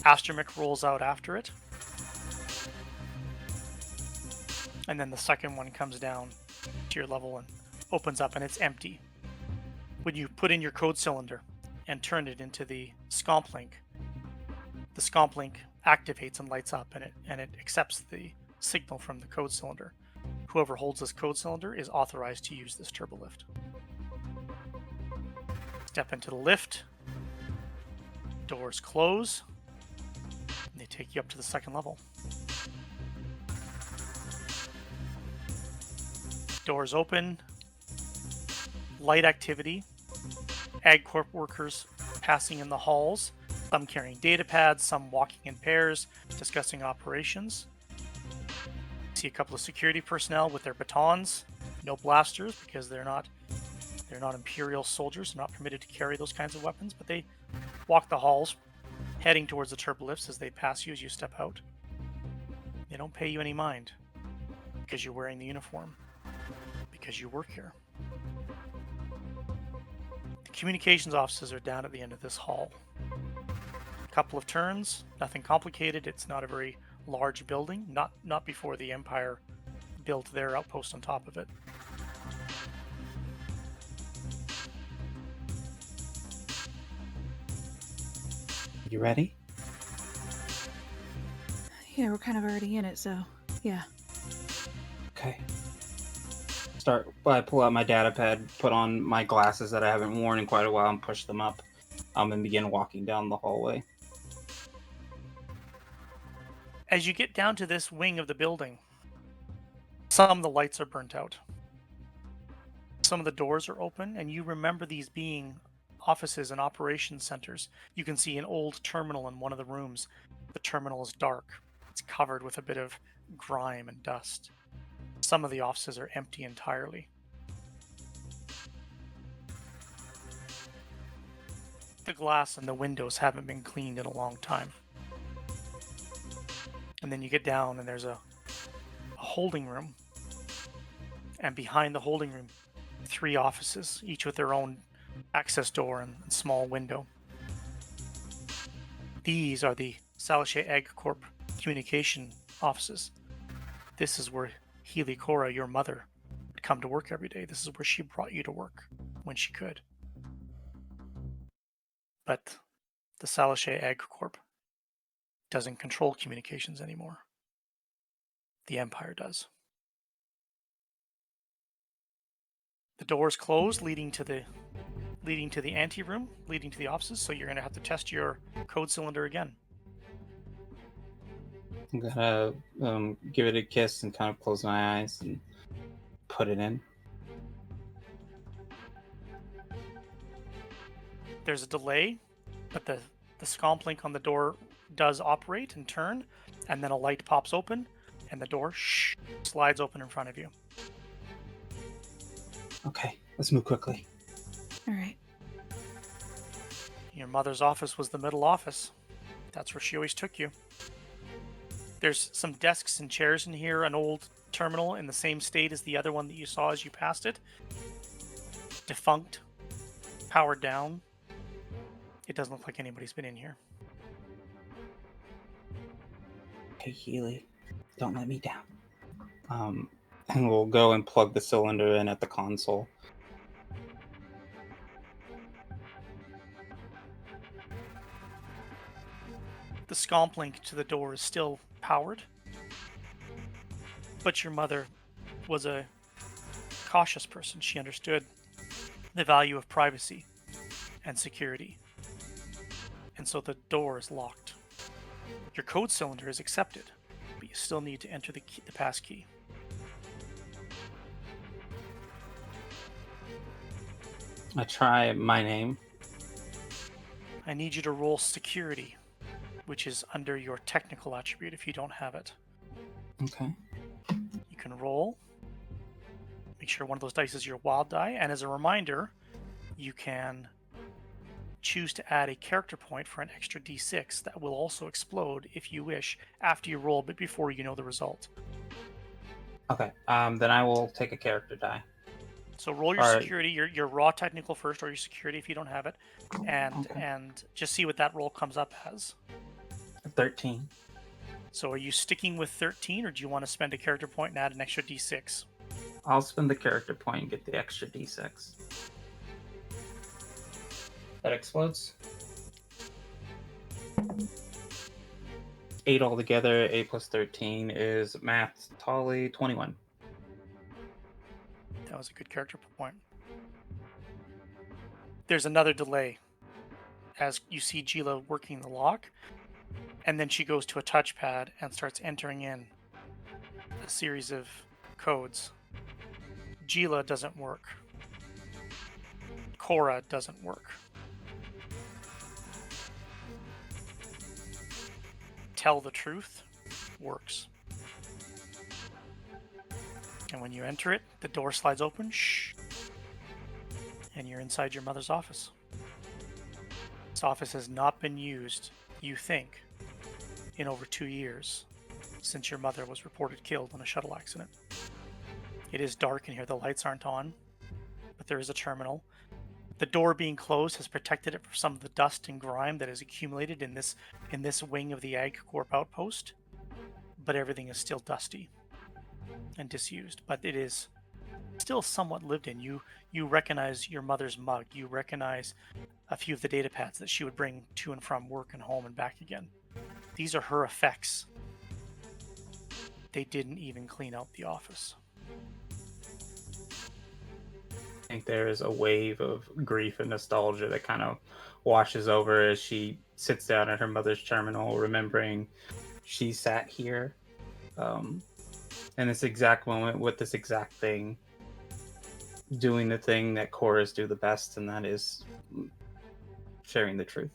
Astromech rolls out after it. And then the second one comes down to your level and opens up, and it's empty. When you put in your code cylinder and turn it into the scomp link, the scomp link activates and lights up, and it accepts the signal from the code cylinder. Whoever holds this code cylinder is authorized to use this turbolift. Step into the lift. Doors close. And they take you up to the second level. Doors open. Light activity. AgCorp workers passing in the halls. Some carrying data pads, some walking in pairs, discussing operations. See a couple of security personnel with their batons. No blasters because they're not Imperial soldiers. They're not permitted to carry those kinds of weapons, but they walk the halls, heading towards the turbolifts as they pass you as you step out. They don't pay you any mind because you're wearing the uniform. because you work here. The communications offices are down at the end of this hall. A couple of turns, nothing complicated. It's not a very large building, not before the Empire built their outpost on top of it. You ready? Yeah, we're kind of already in it, so yeah. Okay. I pull out my data pad, put on my glasses that I haven't worn in quite a while, and push them up, and begin walking down the hallway. As you get down to this wing of the building, some of the lights are burnt out. Some of the doors are open, and you remember these being offices and operations centers. You can see an old terminal in one of the rooms. The terminal is dark. It's covered with a bit of grime and dust. Some of the offices are empty entirely. The glass in the windows haven't been cleaned in a long time. And then you get down and there's a holding room. And behind the holding room, 3 offices, each with their own access door and small window. These are the Salachet Egg Corp communication offices. This is where Healy Cora, your mother, would come to work every day. This is where she brought you to work when she could. But the Salachet Egg Corp doesn't control communications anymore. The Empire does. The doors closed, leading to the anteroom, leading to the offices. So you're going to have to test your code cylinder again. I'm gonna give it a kiss and kind of close my eyes and put it in. There's a delay, but the scomp link on the door does operate and turn, and then a light pops open, and the door slides open in front of you. Okay, let's move quickly. All right. Your mother's office was the middle office. That's where she always took you. There's some desks and chairs in here, an old terminal in the same state as the other one that you saw as you passed it. Defunct, powered down. It doesn't look like anybody's been in here. Hey, Healy, don't let me down. And we'll go and plug the cylinder in at the console. The scomp link to the door is still powered, but your mother was a cautious person. She understood the value of privacy and security, and so the door is locked. Your code cylinder is accepted, but you still need to enter the pass key. I try my name. I need you to roll security, which is under your technical attribute if you don't have it. Okay. You can roll. Make sure one of those dice is your wild die, and as a reminder, you can choose to add a character point for an extra d6 that will also explode if you wish after you roll, but before you know the result. Okay. Then I will take a character die. So roll your All right. security, your raw technical first, or your security if you don't have it, and Okay. and just see what that roll comes up as. 13. So are you sticking with 13, or do you want to spend a character point and add an extra d6? I'll spend the character point and get the extra d6. That explodes. 8 altogether. 8 plus 13 is math. Tally 21. That was a good character point. There's another delay as you see Gila working the lock, and then she goes to a touchpad and starts entering in a series of codes. Gila doesn't work. Cora doesn't work. Tell the truth works. And when you enter it, the door slides open, and you're inside your mother's office. This office has not been used, you think, in over 2 years since your mother was reported killed in a shuttle accident. It is dark in here. The lights aren't on, but there is a terminal. The door being closed has protected it from some of the dust and grime that has accumulated in this wing of the Ag Corp outpost. But everything is still dusty and disused. But it is still somewhat lived in. You recognize your mother's mug. You recognize a few of the data pads that she would bring to and from work and home and back again. These are her effects. They didn't even clean out the office. I think there is a wave of grief and nostalgia that kind of washes over as she sits down at her mother's terminal, remembering she sat here in this exact moment with this exact thing, doing the thing that chorus do the best, and that is sharing the truth.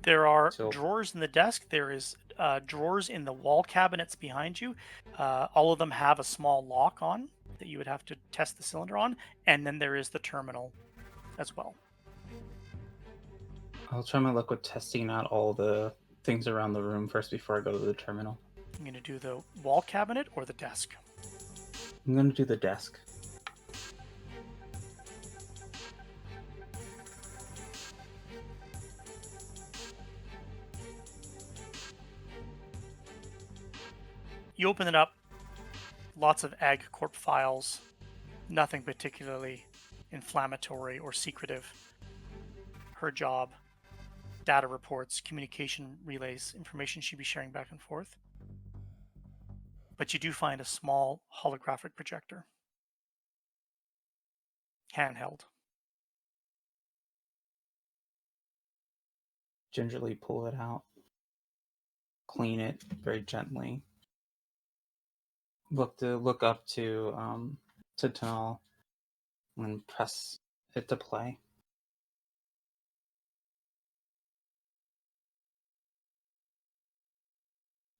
There are So- drawers in the desk. There is drawers in the wall cabinets behind you. All of them have a small lock on that you would have to test the cylinder on. And then there is the terminal as well. I'll try my luck with testing out all the things around the room first before I go to the terminal. I'm going to do the wall cabinet or the desk. I'm going to do the desk. You open it up. Lots of Ag Corp files. Nothing particularly inflammatory or secretive. Her job, data reports, communication relays, information she'd be sharing back and forth. But you do find a small holographic projector. Handheld. Gingerly pull it out. Clean it very gently. Look up to Tanal and press it to play.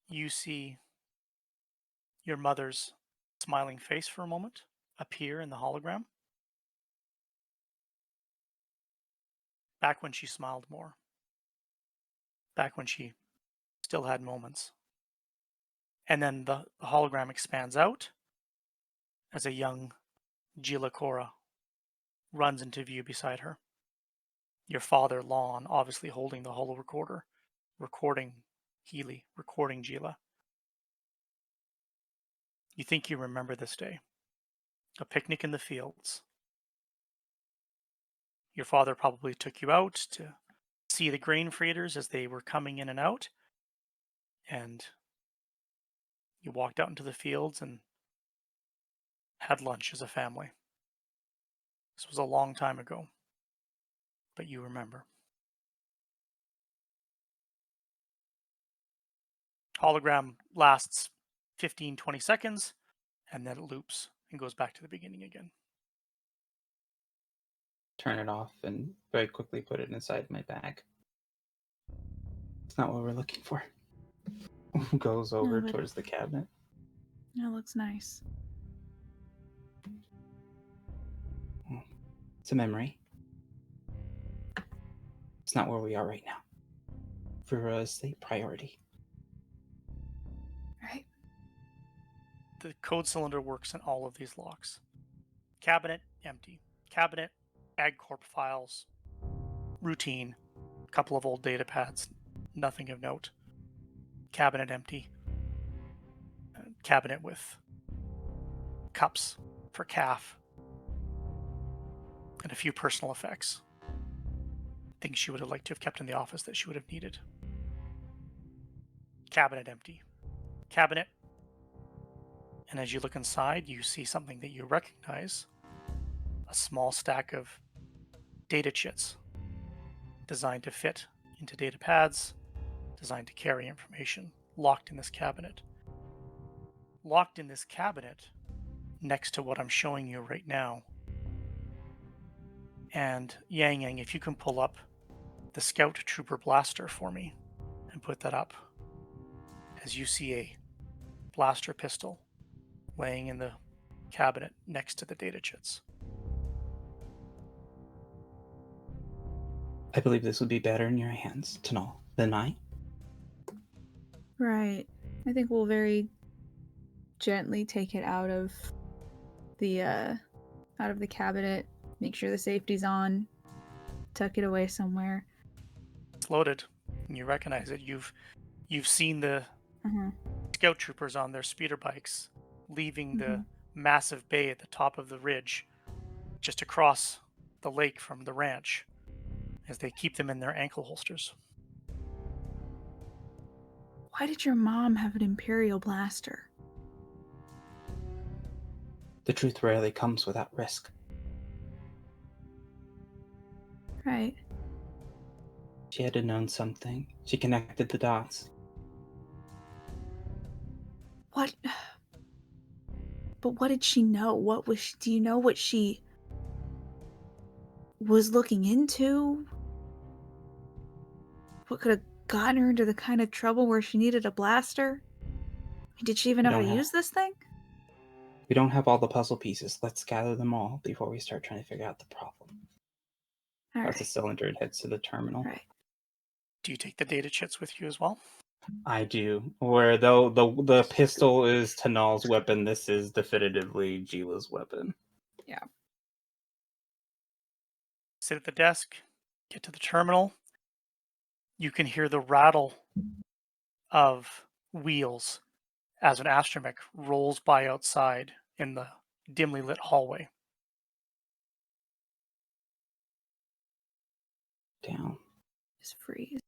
You see your mother's smiling face for a moment appear in the hologram. Back when she smiled more. Back when she still had moments. And then the hologram expands out as a young Gila Cora runs into view beside her. Your father, Lon, obviously holding the holo recorder, recording Healy, recording Gila. You think you remember this day. A picnic in the fields. Your father probably took you out to see the grain freighters as they were coming in and out. And you walked out into the fields and had lunch as a family. This was a long time ago, but you remember. Hologram lasts 15, 20 seconds, and then it loops and goes back to the beginning again. Turn it off and very quickly put it inside my bag. It's not what we're looking for. Goes over but- towards the cabinet. That looks nice. It's a memory. It's not where we are right now. For us, a priority. Right. The code cylinder works in all of these locks. Cabinet, empty. Cabinet, Ag Corp files, routine, a couple of old data pads, nothing of note. Cabinet empty. Cabinet with cups for calf and a few personal effects. Things she would have liked to have kept in the office that she would have needed. Cabinet empty. Cabinet. And as you look inside, you see something that you recognize. A small stack of data chits designed to fit into data pads, designed to carry information, locked in this cabinet. Locked in this cabinet next to what I'm showing you right now. And Yang Yang, if you can pull up the Scout Trooper blaster for me and put that up, as you see a blaster pistol laying in the cabinet next to the data chits. I believe this would be better in your hands, Tanal, than mine. Right. I think we'll very gently take it out of the cabinet, make sure the safety's on, tuck it away somewhere. It's loaded, and you recognize it. You've seen the Uh-huh. scout troopers on their speeder bikes leaving the Mhm. massive bay at the top of the ridge, just across the lake from the ranch, as they keep them in their ankle holsters. Why did your mom have an Imperial blaster? The truth rarely comes without risk. Right. She had to known something. She connected the dots. What? But what did she know? What was she, do you know what she was looking into? What could have gotten her into the kind of trouble where she needed a blaster? Did she even We know how to don't have use this thing? we don't have all the puzzle pieces. Let's gather them all before we start trying to figure out the problem. All That's a right. cylinder. It heads to the terminal. Right. Do you take the data chits with you as well? I do. Where though the pistol is Tanal's weapon, this is definitively Gila's weapon. Sit at the desk, get to the terminal. You can hear the rattle of wheels as an astromech rolls by outside in the dimly lit hallway. Down. Just freeze. You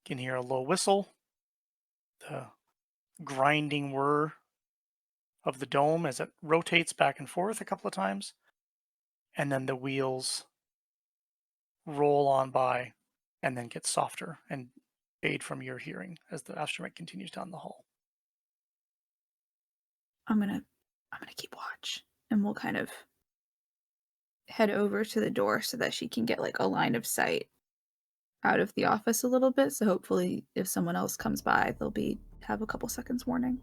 can hear a low whistle, the grinding whir of the dome as it rotates back and forth a couple of times, and then the wheels roll on by and then get softer and fade from your hearing as the astromech continues down the hall. I'm gonna keep watch, and we'll kind of head over to the door so that she can get like a line of sight out of the office a little bit. So hopefully, if someone else comes by, they'll have a couple seconds warning.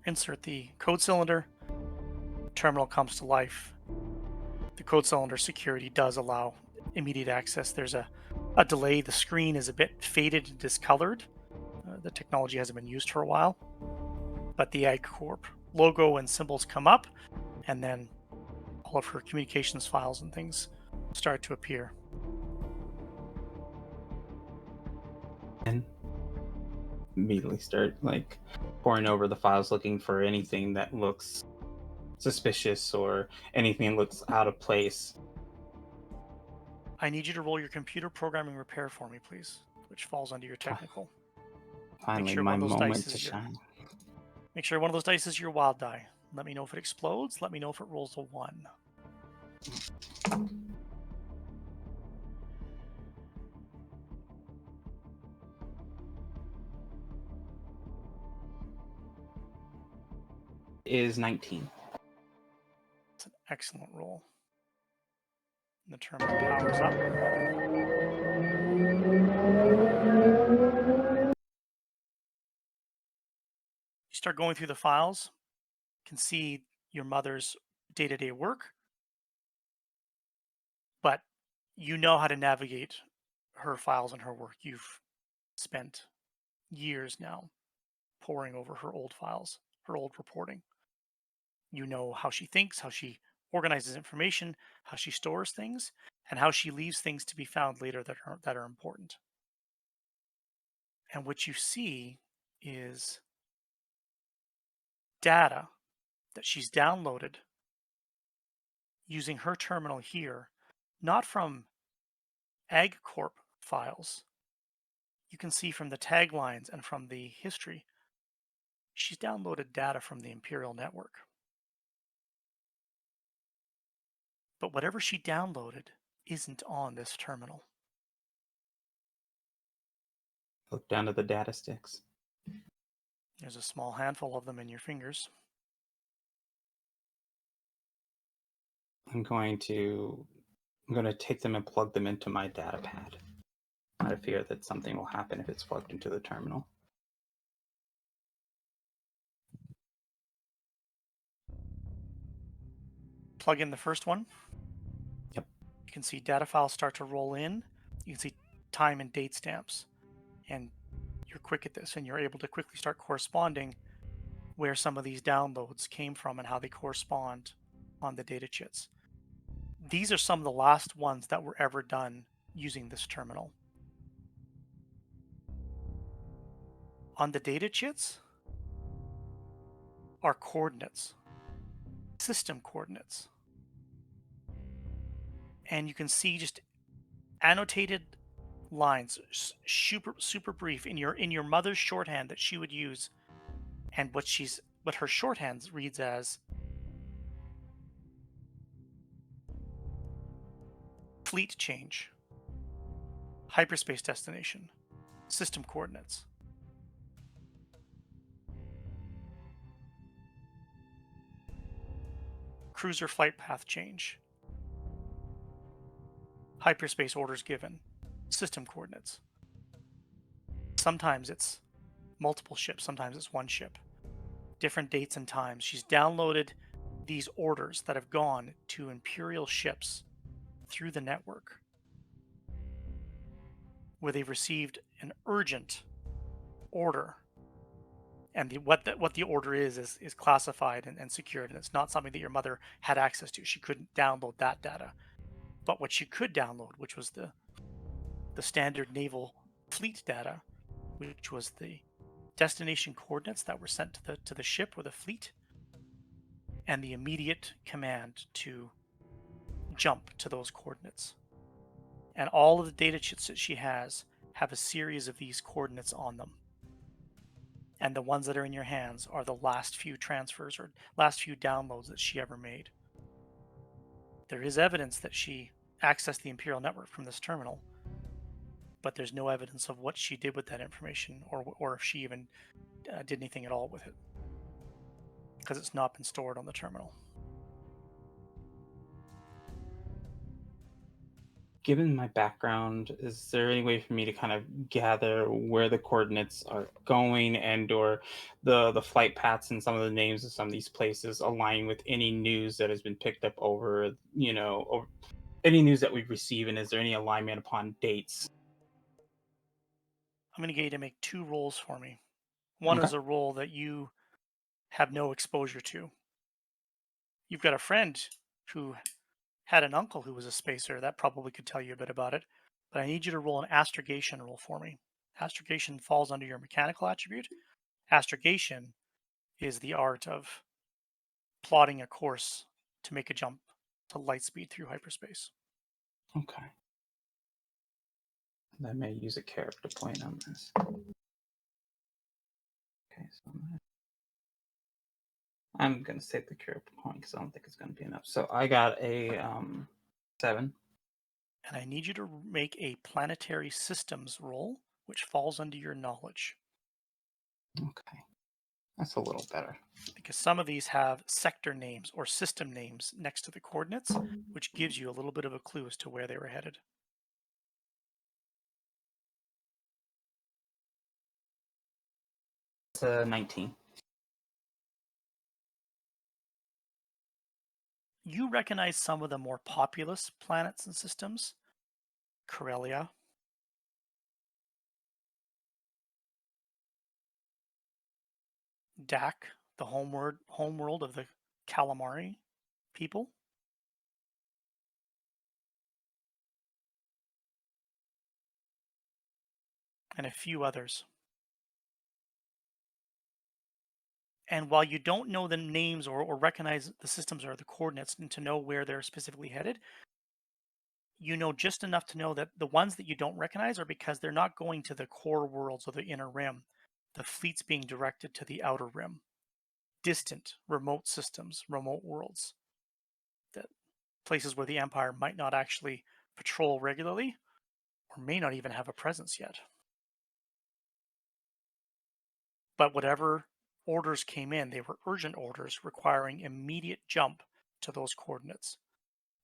Insert the code cylinder. Terminal comes to life. The code cylinder security does allow immediate access. There's a delay. The screen is a bit faded and discolored. The technology hasn't been used for a while. But the Ag Corp logo and symbols come up, and then all of her communications files and things start to appear. And immediately start like poring over the files, looking for anything that looks suspicious or anything that looks out of place. I need you to roll your computer programming repair for me, please, which falls under your technical. Finally, sure my one of those moment dice to is your- shine. Make sure one of those dice is your wild die. Let me know if it explodes. Let me know if it rolls a 1. Is 19. It's an excellent roll. The terminal powers up. You start going through the files. You can see your mother's day-to-day work, but you know how to navigate her files and her work. You've spent years now poring over her old files, her old reporting. You know how she thinks, how she organizes information, how she stores things, and how she leaves things to be found later that are important. And what you see is data that she's downloaded using her terminal here, not from AgCorp files. You can see from the taglines and from the history, she's downloaded data from the Imperial network. But whatever she downloaded isn't on this terminal. Look down at the data sticks. There's a small handful of them in your fingers. I'm going to take them and plug them into my data pad. I fear that something will happen if it's plugged into the terminal. Plug in the first one. Yep. You can see data files start to roll in. You can see time and date stamps. And you're quick at this, and you're able to quickly start corresponding where some of these downloads came from and how they correspond on the data chits. These are some of the last ones that were ever done using this terminal. On the data chits are coordinates, system coordinates. And you can see just annotated lines, super brief in your mother's shorthand that she would use, and what her shorthand reads as fleet change, hyperspace destination, system coordinates. Cruiser flight path change, hyperspace orders given, system coordinates. Sometimes it's multiple ships, sometimes it's one ship. Different dates and times. She's downloaded these orders that have gone to Imperial ships through the network where they've received an urgent order. And what the order is classified and secured, and it's not something that your mother had access to. She couldn't download that data. But what she could download, which was the standard naval fleet data, which was the destination coordinates that were sent to the ship or the fleet, and the immediate command to jump to those coordinates. And all of the data chits that she has have a series of these coordinates on them. And the ones that are in your hands are the last few transfers or last few downloads that she ever made. There is evidence that she accessed the Imperial network from this terminal, but there's no evidence of what she did with that information, or if she even did anything at all with it, because it's not been stored on the terminal. Given my background, is there any way for me to kind of gather where the coordinates are going, and or the flight paths and some of the names of some of these places align with any news that has been picked up over, over any news that we receive? And is there any alignment upon dates? I'm going to get you to make 2 rolls for me. One Okay. is a roll that you have no exposure to. You've got a friend who had an uncle who was a spacer. That probably could tell you a bit about it. But I need you to roll an astrogation roll for me. Astrogation falls under your mechanical attribute. Astrogation is the art of plotting a course to make a jump to light speed through hyperspace. Okay. I may use a character point on this. Okay, so I'm gonna save the character point because I don't think it's gonna be enough. So I got a 7. And I need you to make a planetary systems roll, which falls under your knowledge. Okay, that's a little better. Because some of these have sector names or system names next to the coordinates, which gives you a little bit of a clue as to where they were headed. It's 19. You recognize some of the more populous planets and systems. Corellia, Dak, the homeworld of the Calamari people, and a few others. And while you don't know the names or recognize the systems or the coordinates and to know where they're specifically headed, you know just enough to know that the ones that you don't recognize are because they're not going to the core worlds or the inner rim. The fleet's being directed to the outer rim. Distant, remote systems, remote worlds. That places where the Empire might not actually patrol regularly or may not even have a presence yet. But whatever orders came in, they were urgent orders requiring immediate jump to those coordinates.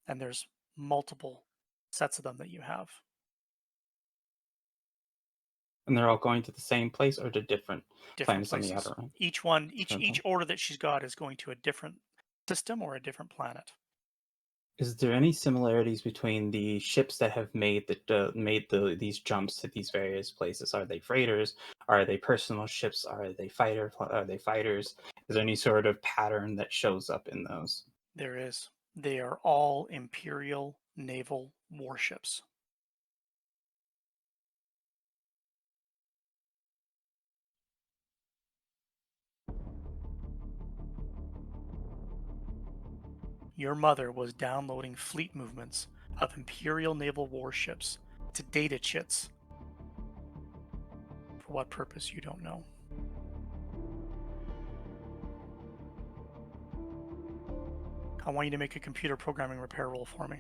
And there's multiple sets of them that you have. And they're all going to the same place or to different Different planets on the places. outer rim? Each order that she's got is going to a different system or a different planet. Is there any similarities between the ships that have made these jumps to these various places? Are they freighters? Are they personal ships? Are they fighters? Is there any sort of pattern that shows up in those? There is. They are all Imperial naval warships. Your mother was downloading fleet movements of Imperial naval warships to data chits. For what purpose, you don't know. I want you to make a computer programming repair roll for me.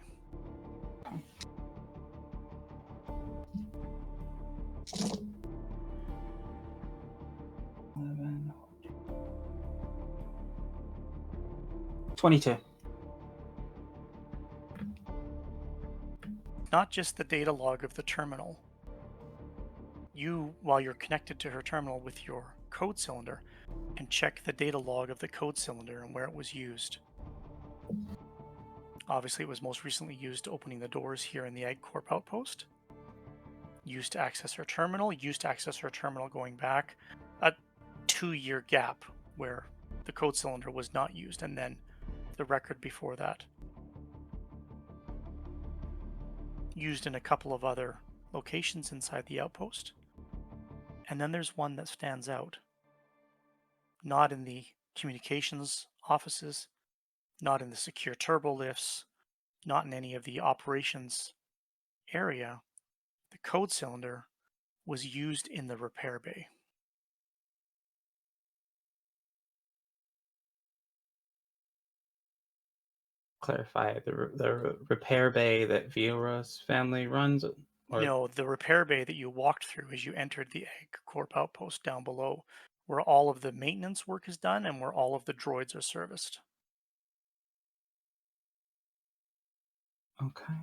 Eleven. 22. Not just the data log of the terminal. You, while you're connected to her terminal with your code cylinder, can check the data log of the code cylinder and where it was used. Obviously, it was most recently used opening the doors here in the Egg Corp outpost. Used to access her terminal, going back a 2-year gap where the code cylinder was not used, and then the record before that. Used in a couple of other locations inside the outpost. And then there's one that stands out. Not in the communications offices, not in the secure turbo lifts, not in any of the operations area. The code cylinder was used in the repair bay. Clarify the repair bay that Viora's family runs, or No, the repair bay that you walked through as you entered the Egg Corp outpost down below, where all of the maintenance work is done and where all of the droids are serviced. okay.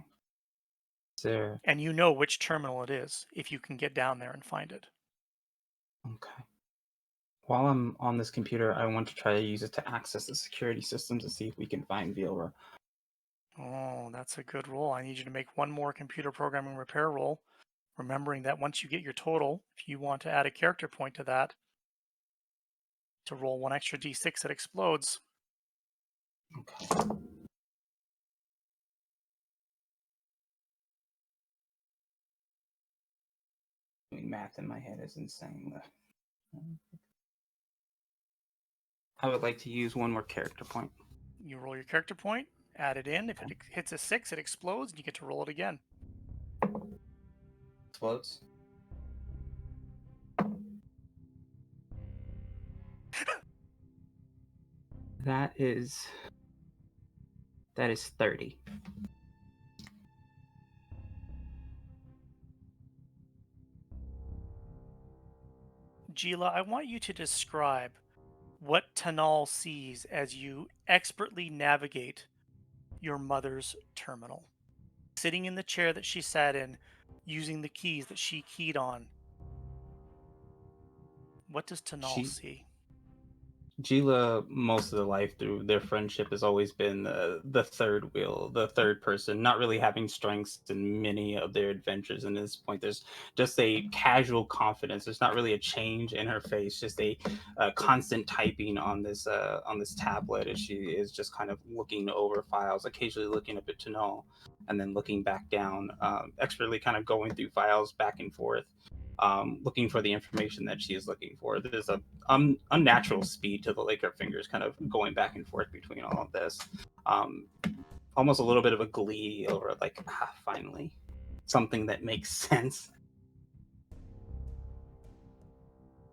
Is there And you know which terminal it is if you can get down there and find it. okay? While I'm on this computer, I want to try to use it to access the security systems to see if we can find Viora. Oh, that's a good roll. I need you to make one more computer programming repair roll, remembering that once you get your total, if you want to add a character point to that, to roll one extra d6 that explodes. Okay. Doing math in my head is insane. I would like to use one more character point. You roll your character point, add it in. If it hits a 6, it explodes, and you get to roll it again. Explodes. That is 30. Gila, I want you to describe what Tanal sees as you expertly navigate your mother's terminal. Sitting in the chair that she sat in, using the keys that she keyed on. What does Tanal see? Gila, most of the life through their friendship, has always been the third wheel, the third person, not really having strengths in many of their adventures. And at this point, there's just a casual confidence. There's not really a change in her face, just a constant typing on this tablet as she is just kind of looking over files, occasionally looking up at Tanal, and then looking back down, expertly kind of going through files back and forth. Looking for the information that she is looking for. There's a unnatural speed to the like her fingers kind of going back and forth between all of this. Almost a little bit of a glee over like, finally, something that makes sense.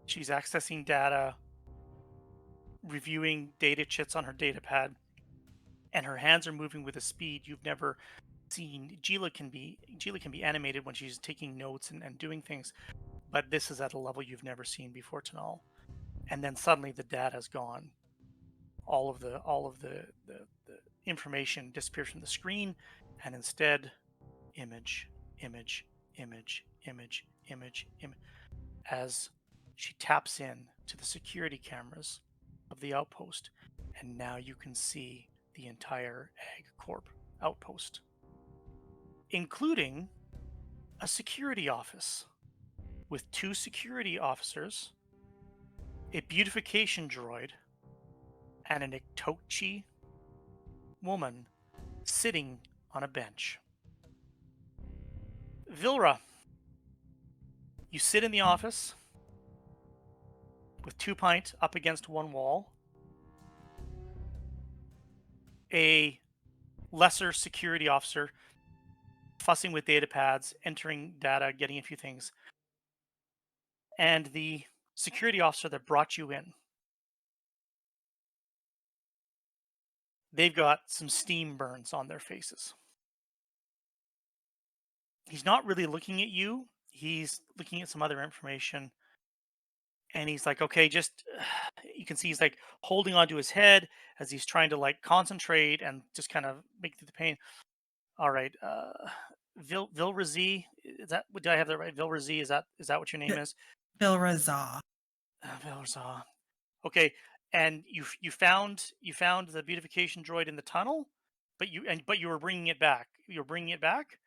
She's accessing data, reviewing data chits on her data pad, and her hands are moving with a speed you've never seen. Gila can be animated when she's taking notes and doing things, but this is at a level you've never seen before, Tanal. And then suddenly the data's gone. All of the information disappears from the screen, and instead, image, image, image, image, image, image, as she taps in to the security cameras of the outpost, and now you can see the entire Egg Corp outpost, including a security office with 2 security officers, a beautification droid, and an Itochi woman sitting on a bench. Vilra, you sit in the office with 2 pint up against one wall, a lesser security officer fussing with data pads, entering data, getting a few things, and the security officer that brought you in. They've got some steam burns on their faces. He's not really looking at you. He's looking at some other information. And he's like, okay, just, you can see he's like holding onto his head as he's trying to like concentrate and just kind of make through the pain. All right. Vilrazi, is that, did I have that right? Vilrazi, is that what your name is? Vilraza. Vilraza. Okay. And you found the beautification droid in the tunnel, but you were bringing it back. You were bringing it back.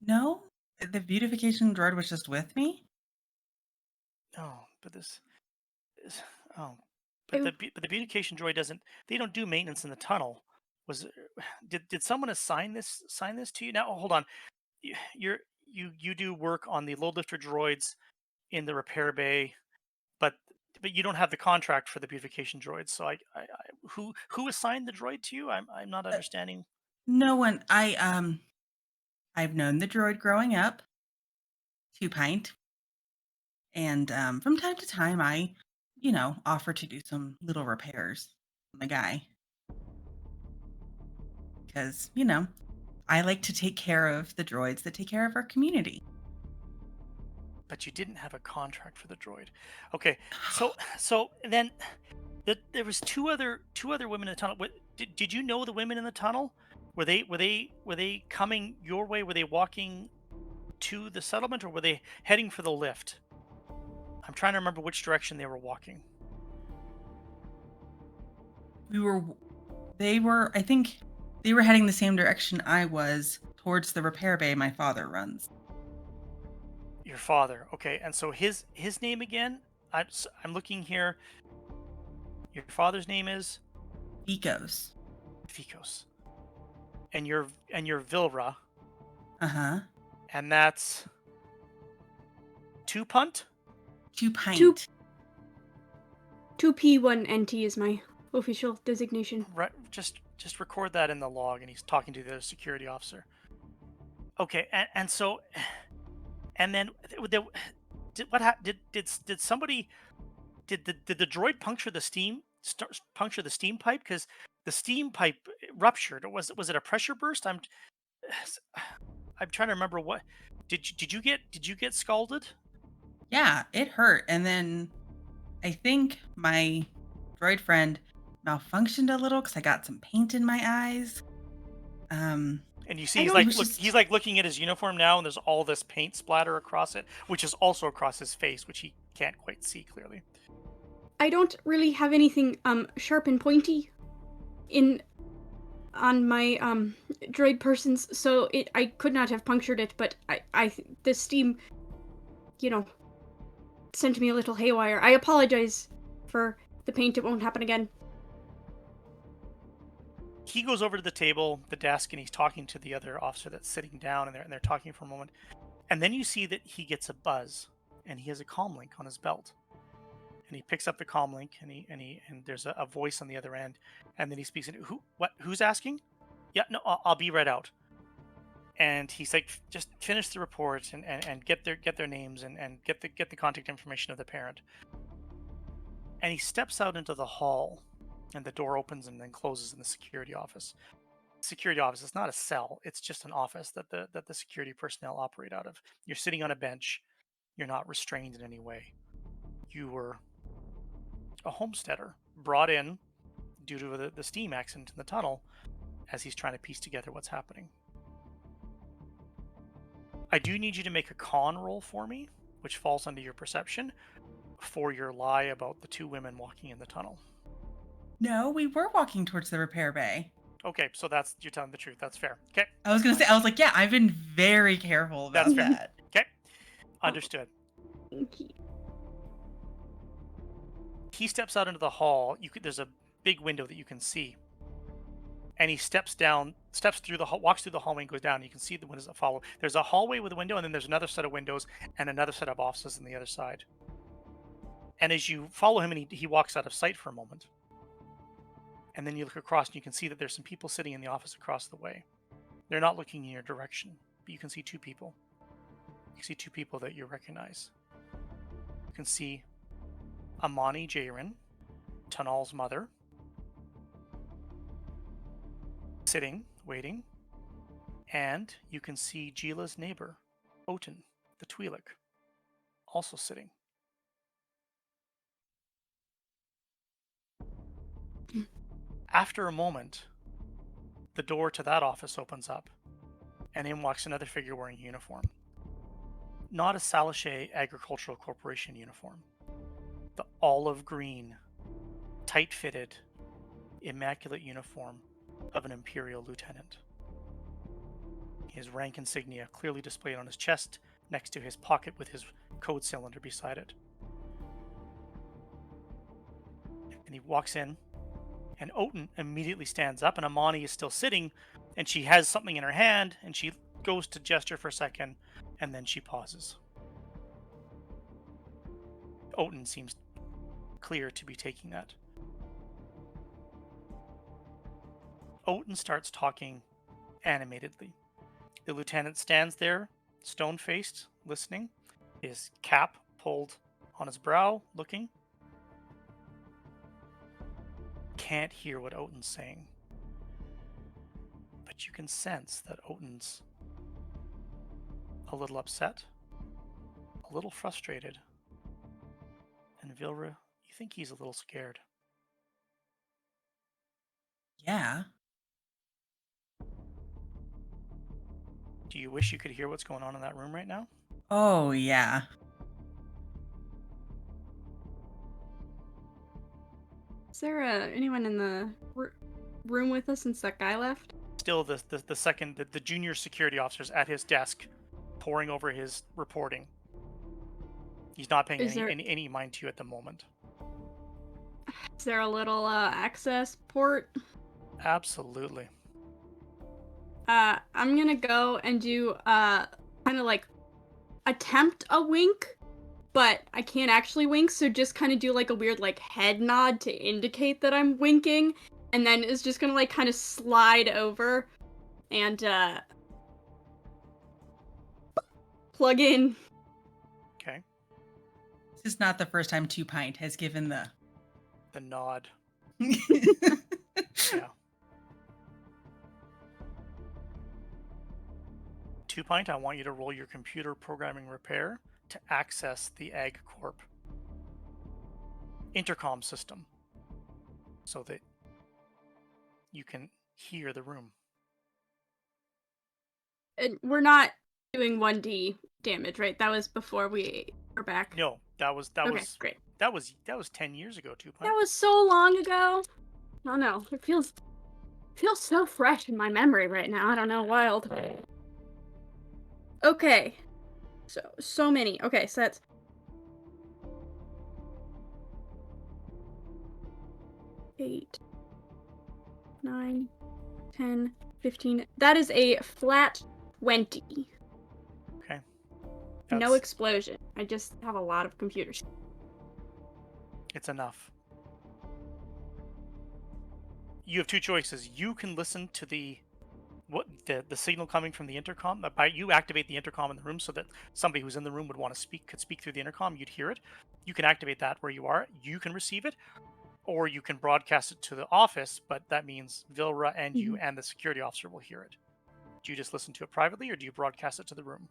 No, the beautification droid was just with me. No, but this is, oh, but the beautification droid doesn't. They don't do maintenance in the tunnel. Was did someone assign this to you? Now hold on. You do work on the load lifter droids in the repair bay, but you don't have the contract for the beautification droids. So who assigned the droid to you? I'm not understanding. No one. I've known the droid growing up, 2 pint, and from time to time, I, offer to do some little repairs on the guy because I like to take care of the droids that take care of our community. But you didn't have a contract for the droid. Okay, so then there was two other women in the tunnel. Did you know the women in the tunnel? Were they coming your way? Were they walking to the settlement, or were they heading for the lift? I'm trying to remember which direction they were walking. I think they were heading the same direction I was, towards the repair bay my father runs. Your father, okay. And so his name again? I'm looking here. Your father's name is Vicos. Ficos. And you're Vilra, Uh-huh. and that's 2 punt? 2 pint. 2P1NT is my official designation. Right. Just record that in the log, and he's talking to the security officer. Okay, and so, and then did somebody did the droid puncture the steam pipe, because the steam pipe ruptured, or was it a pressure burst? I'm trying to remember what did you get scalded? Yeah, it hurt. And then I think my droid friend malfunctioned a little because I got some paint in my eyes. And you see, I he's don't- like it was just- he's like looking at his uniform now, and there's all this paint splatter across it, which is also across his face, which he can't quite see clearly. I don't really have anything sharp and pointy on my droid persons, so I could not have punctured it, but the steam, sent me a little haywire. I apologize for the paint. It won't happen again. He goes over to the table, the desk, and he's talking to the other officer that's sitting down, and they're talking for a moment. And then you see that he gets a buzz, and he has a comm link on his belt. And he picks up the comm link, and there's a voice on the other end, and then he speaks. And who's asking? Yeah, no, I'll be right out. And he's like, just finish the report and get their names and get the contact information of the parent. And he steps out into the hall, and the door opens and then closes in the security office. Security office is not a cell; it's just an office that the security personnel operate out of. You're sitting on a bench. You're not restrained in any way. You were a homesteader brought in due to the steam accident in the tunnel, as he's trying to piece together what's happening. I do need you to make a con roll for me, which falls under your perception, for your lie about the 2 women walking in the tunnel. No, we were walking towards the repair bay. Okay, so you're telling the truth. That's fair. Okay. I was gonna say, I was like, yeah, I've been very careful about That's fair. that. Okay. Understood. Okay. He steps out into the hall. There's a big window that you can see. And he walks through the hallway and goes down. You can see the windows that follow. There's a hallway with a window, and then there's another set of windows and another set of offices on the other side. And as you follow him, and he walks out of sight for a moment. And then you look across, and you can see that there's some people sitting in the office across the way. They're not looking in your direction, but you can see two people. You can see two people that you recognize. You can see Amani Jairin, Tanal's mother, sitting, waiting, and you can see Gila's neighbor, Oten, the Twi'lek, also sitting. After a moment, the door to that office opens up, and in walks another figure wearing a uniform. Not a Salashay Agricultural Corporation uniform. The olive green, tight-fitted, immaculate uniform of an Imperial lieutenant. His rank insignia clearly displayed on his chest, next to his pocket with his code cylinder beside it. And he walks in, and Oten immediately stands up, and Amani is still sitting, and she has something in her hand, and she goes to gesture for a second, and then she pauses. Oten seems clear to be taking that. Oten starts talking animatedly. The lieutenant stands there, stone-faced, listening, his cap pulled on his brow, looking. Can't hear what Oten's saying. But you can sense that Oten's a little upset, a little frustrated, and Vilra, you think he's a little scared. Yeah. Do you wish you could hear what's going on in that room right now? Oh, yeah. Is there anyone in the room with us since that guy left? Still, the junior security officer's at his desk, poring over his reporting. He's not paying any mind to you at the moment. Is there a little access port? Absolutely. I'm gonna go and do kind of like attempt a wink, but I can't actually wink, so just kind of do like a weird like head nod to indicate that I'm winking, and then it's just gonna like kind of slide over and plug in. Okay. This is not the first time Two Pint has given the nod. Yeah. 2 Pint, I want you to roll your computer programming repair to access the Ag Corp intercom system so that you can hear the room. And we're not doing 1D damage, right? That was before we were back. No, that was Great. That was 10 years ago, 2 Pint. That was so long ago. I don't know. It feels so fresh in my memory right now. I don't know, wild. Okay. So many. Okay, so that's 8, 9, 10, 15. That is a flat 20. Okay. No explosion. I just have a lot of computers. It's enough. You have two choices. You can listen to the signal coming from the intercom. You activate the intercom in the room so that somebody who's in the room could speak through the intercom. You'd hear it. You can activate that where you are. You can receive it, or you can broadcast it to the office. But that means Vilra and you and the security officer will hear it. Do you just listen to it privately, or do you broadcast it to the room?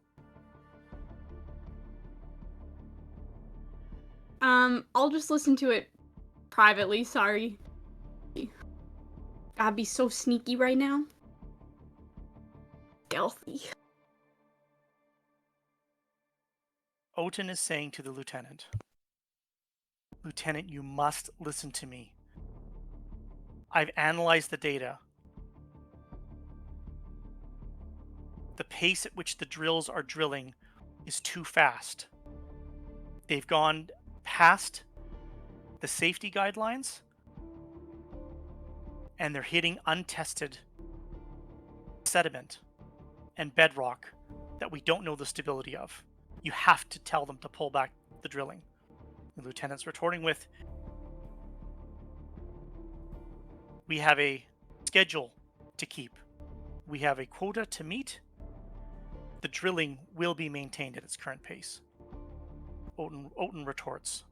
I'll just listen to it privately. Sorry. I'd be so sneaky right now. Stealthy. Oten is saying to the lieutenant, "Lieutenant, you must listen to me. I've analyzed the data. The pace at which the drills are drilling is too fast. They've gone past the safety guidelines, and they're hitting untested sediment and bedrock that we don't know the stability of. You have to tell them to pull back the drilling. The lieutenant's retorting with, we have a schedule to keep. We have a quota to meet. The drilling will be maintained at its current pace. Oten retorts,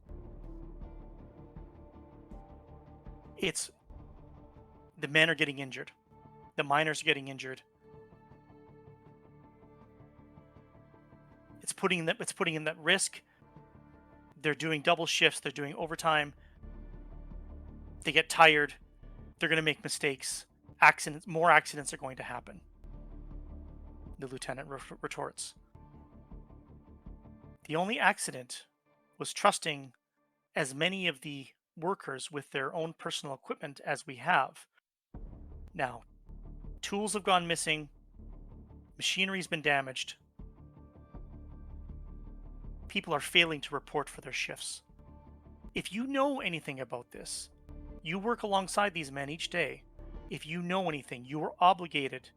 the men are getting injured. The miners are getting injured. It's putting in that risk. They're doing double shifts. They're doing overtime. They get tired. They're going to make mistakes. More accidents are going to happen. The lieutenant retorts. The only accident was trusting as many of the workers with their own personal equipment as we have. Now, tools have gone missing. Machinery's been damaged. People are failing to report for their shifts. If you know anything about this, you work alongside these men each day. If you know anything, you are obligated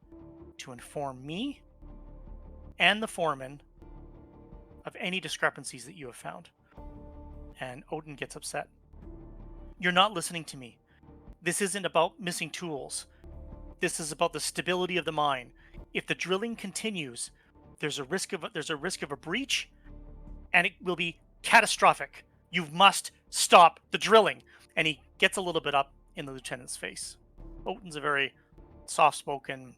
to inform me and the foreman of any discrepancies that you have found. And Oten gets upset. You're not listening to me. This isn't about missing tools. This is about the stability of the mine. If the drilling continues, there's a risk of a breach, and it will be catastrophic. You must stop the drilling. And he gets a little bit up in the lieutenant's face. Oten's a very soft-spoken,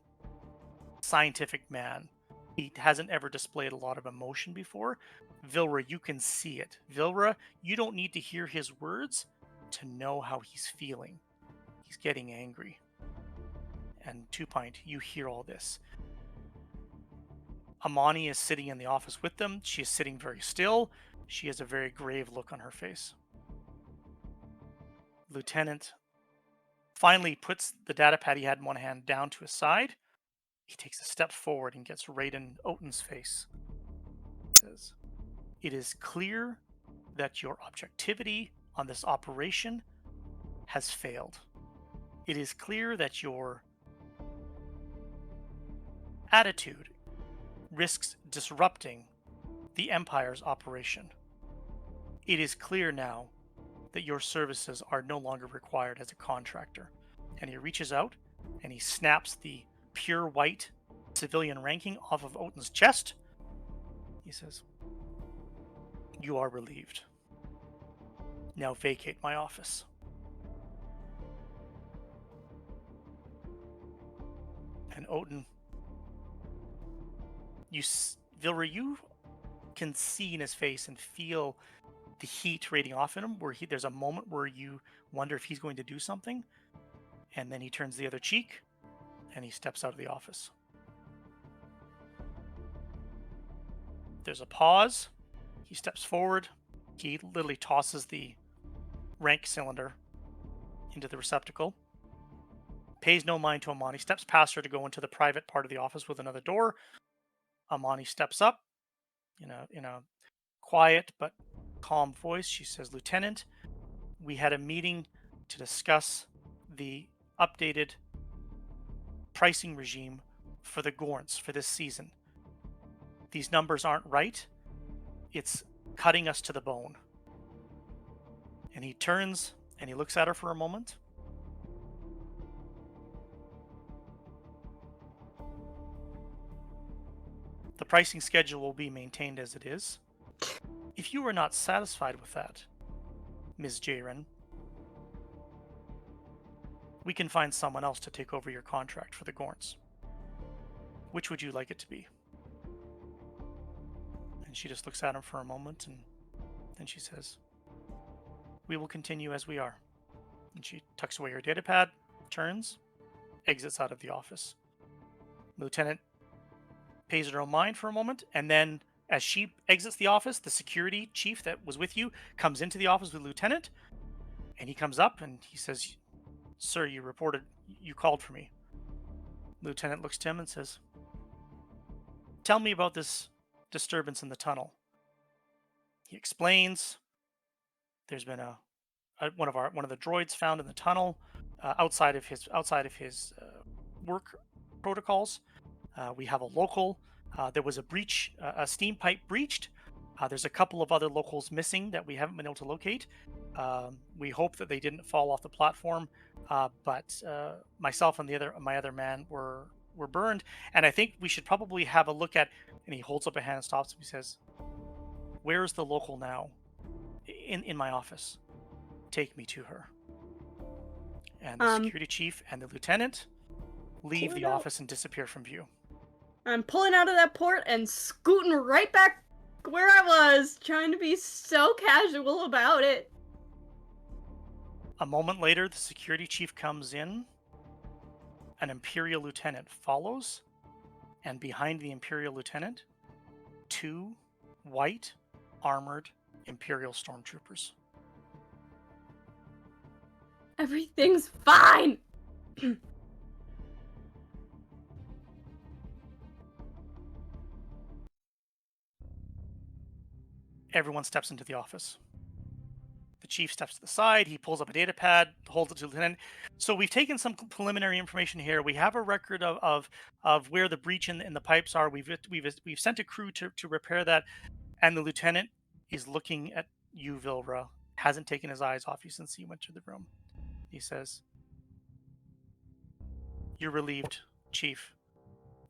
scientific man. He hasn't ever displayed a lot of emotion before. Vilra, you can see it. Vilra, you don't need to hear his words to know how he's feeling. He's getting angry. And Two Pint, you hear all this. Amani is sitting in the office with them. She is sitting very still. She has a very grave look on her face. Lieutenant finally puts the data pad he had in one hand down to his side. He takes a step forward and gets right in Oten's face. He says, "It is clear that your objectivity on this operation has failed. It is clear that your attitude risks disrupting the Empire's operation. It is clear now that your services are no longer required as a contractor." And he reaches out and he snaps the pure white civilian ranking off of Oten's chest. He says, "You are relieved. Now vacate my office." And Oten, Vilra, you can see in his face and feel the heat radiating off in him, where there's a moment where you wonder if he's going to do something, and then he turns the other cheek and he steps out of the office. There's a pause. He steps forward. He literally tosses the rank cylinder into the receptacle. Pays no mind to Amani. Steps past her to go into the private part of the office with another door. Amani steps up in a quiet but calm voice. She says, "Lieutenant, we had a meeting to discuss the updated pricing regime for the Gorns for this season. These numbers aren't right. It's cutting us to the bone." And he turns and he looks at her for a moment. "The pricing schedule will be maintained as it is. If you are not satisfied with that, Ms. Jaren, we can find someone else to take over your contract for the Gorns. Which would you like it to be?" And she just looks at him for a moment, and then she says, "We will continue as we are." And she tucks away her datapad, turns, exits out of the office. Lieutenant pays her no mind for a moment, and then as she exits the office, the security chief that was with you comes into the office with Lieutenant, and he comes up and he says, Sir, you called for me. Lieutenant looks to him and says, tell me about this disturbance in the tunnel. He explains there's been one of the droids found in the tunnel outside of his work protocols. We have a local. There was a breach, a steam pipe breached. There's a couple of other locals missing that we haven't been able to locate. We hope that they didn't fall off the platform, but myself and my other man were burned. And I think we should probably have a look at. And he holds up a hand and stops. And he says, "Where's the local now? In my office. Take me to her." And the security chief and the lieutenant leave the office and disappear from view. I'm pulling out of that port and scooting right back where I was, trying to be so casual about it. A moment later, the security chief comes in. An Imperial lieutenant follows, and behind the Imperial lieutenant, 2 white armored Imperial stormtroopers. Everything's fine! Everyone steps into the office. The chief steps to the side. He pulls up a data pad, holds it to the lieutenant. So we've taken some preliminary information here. We have a record of where the breach in the pipes are. We've sent a crew to repair that, and the lieutenant is looking at you, Vilra. Hasn't taken his eyes off you since he went to the room. He says, "You're relieved, Chief.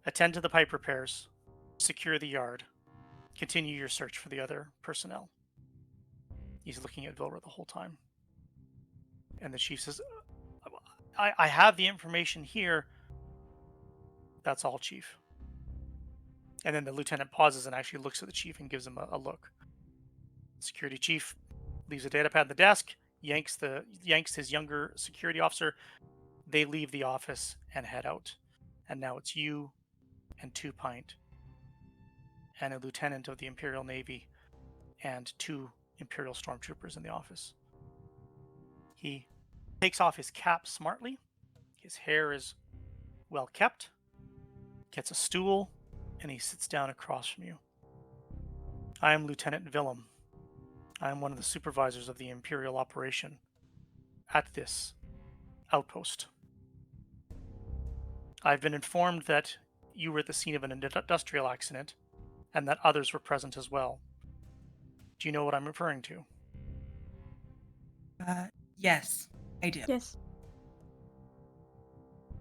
Attend to the pipe repairs. Secure the yard. Continue your search for the other personnel." He's looking at Vilra the whole time. And the chief says, I have the information here. That's all, Chief. And then the lieutenant pauses and actually looks at the chief and gives him a look. Security chief leaves a data pad on the desk, yanks his younger security officer. They leave the office and head out. And now it's you and 2 Pint and a lieutenant of the Imperial Navy and 2 Imperial stormtroopers in the office. He takes off his cap smartly. His hair is well kept. Gets a stool, and he sits down across from you. I am Lieutenant Willem. I am one of the supervisors of the Imperial operation at this outpost. I've been informed that you were at the scene of an industrial accident, and that others were present as well. Do you know what I'm referring to? Yes, I do. Yes.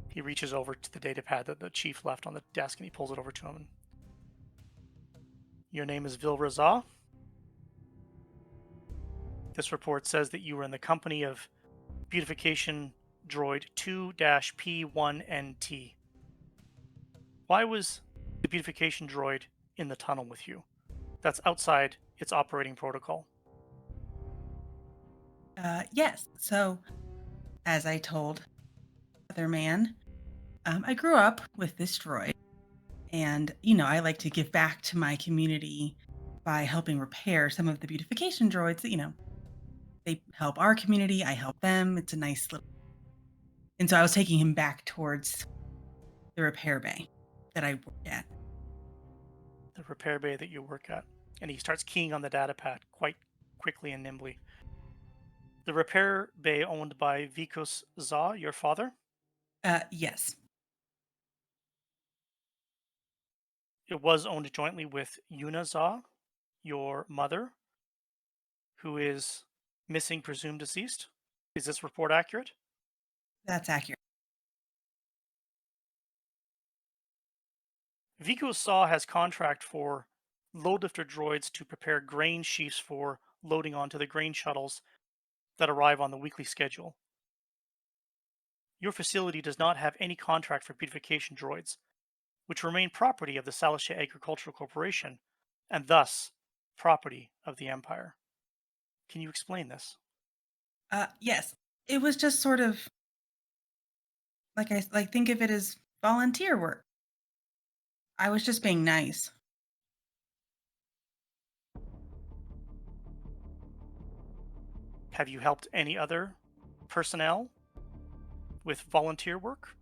He reaches over to the data pad that the chief left on the desk and he pulls it over to him. Your name is Vilra Zaw. This report says that you were in the company of beautification droid 2-P1NT. Why was the beautification droid in the tunnel with you? That's outside its operating protocol. Yes. So, as I told the other man, I grew up with this droid, and I like to give back to my community by helping repair some of the beautification droids that they help our community. I help them. It's a nice little. And so I was taking him back towards the repair bay that I work at. The repair bay that you work at. And he starts keying on the data pad quite quickly and nimbly. The repair bay owned by Vikos Zaw, your father? Yes. It was owned jointly with Yuna Zaw, your mother, who is missing, presumed deceased. Is this report accurate? That's accurate. Vikos Zaw has contract for load lifter droids to prepare grain sheaves for loading onto the grain shuttles that arrive on the weekly schedule. Your facility does not have any contract for beautification droids, which remain property of the Salisha Agricultural Corporation, and thus property of the Empire. Can you explain this? Yes. It was just sort of think of it as volunteer work. I was just being nice. Have you helped any other personnel with volunteer work,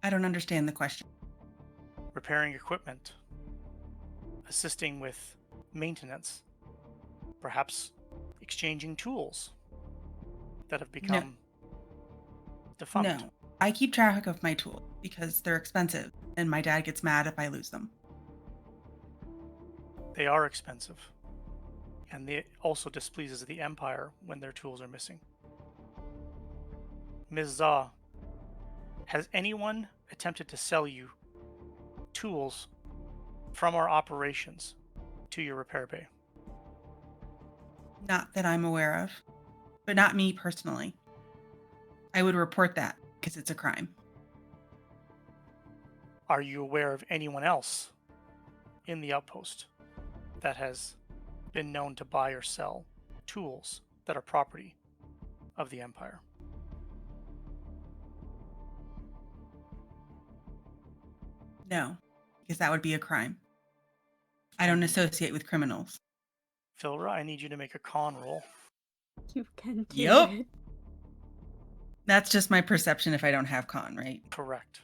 I don't understand the question. repairing equipment, assisting with maintenance, perhaps exchanging tools that have become defunct. No. I keep track of my tools because they're expensive, and my dad gets mad if I lose them. They are expensive, and it also displeases the Empire when their tools are missing. Ms. Za, has anyone attempted to sell you tools from our operations to your repair bay? Not that I'm aware of, but not me personally. I would report that because it's a crime. Are you aware of anyone else in the outpost that has been known to buy or sell tools that are property of the Empire? No, because that would be a crime. I don't associate with criminals. Philra, I need you to make a con roll. You can do Yup. it. That's just my perception if I don't have con, right? Correct.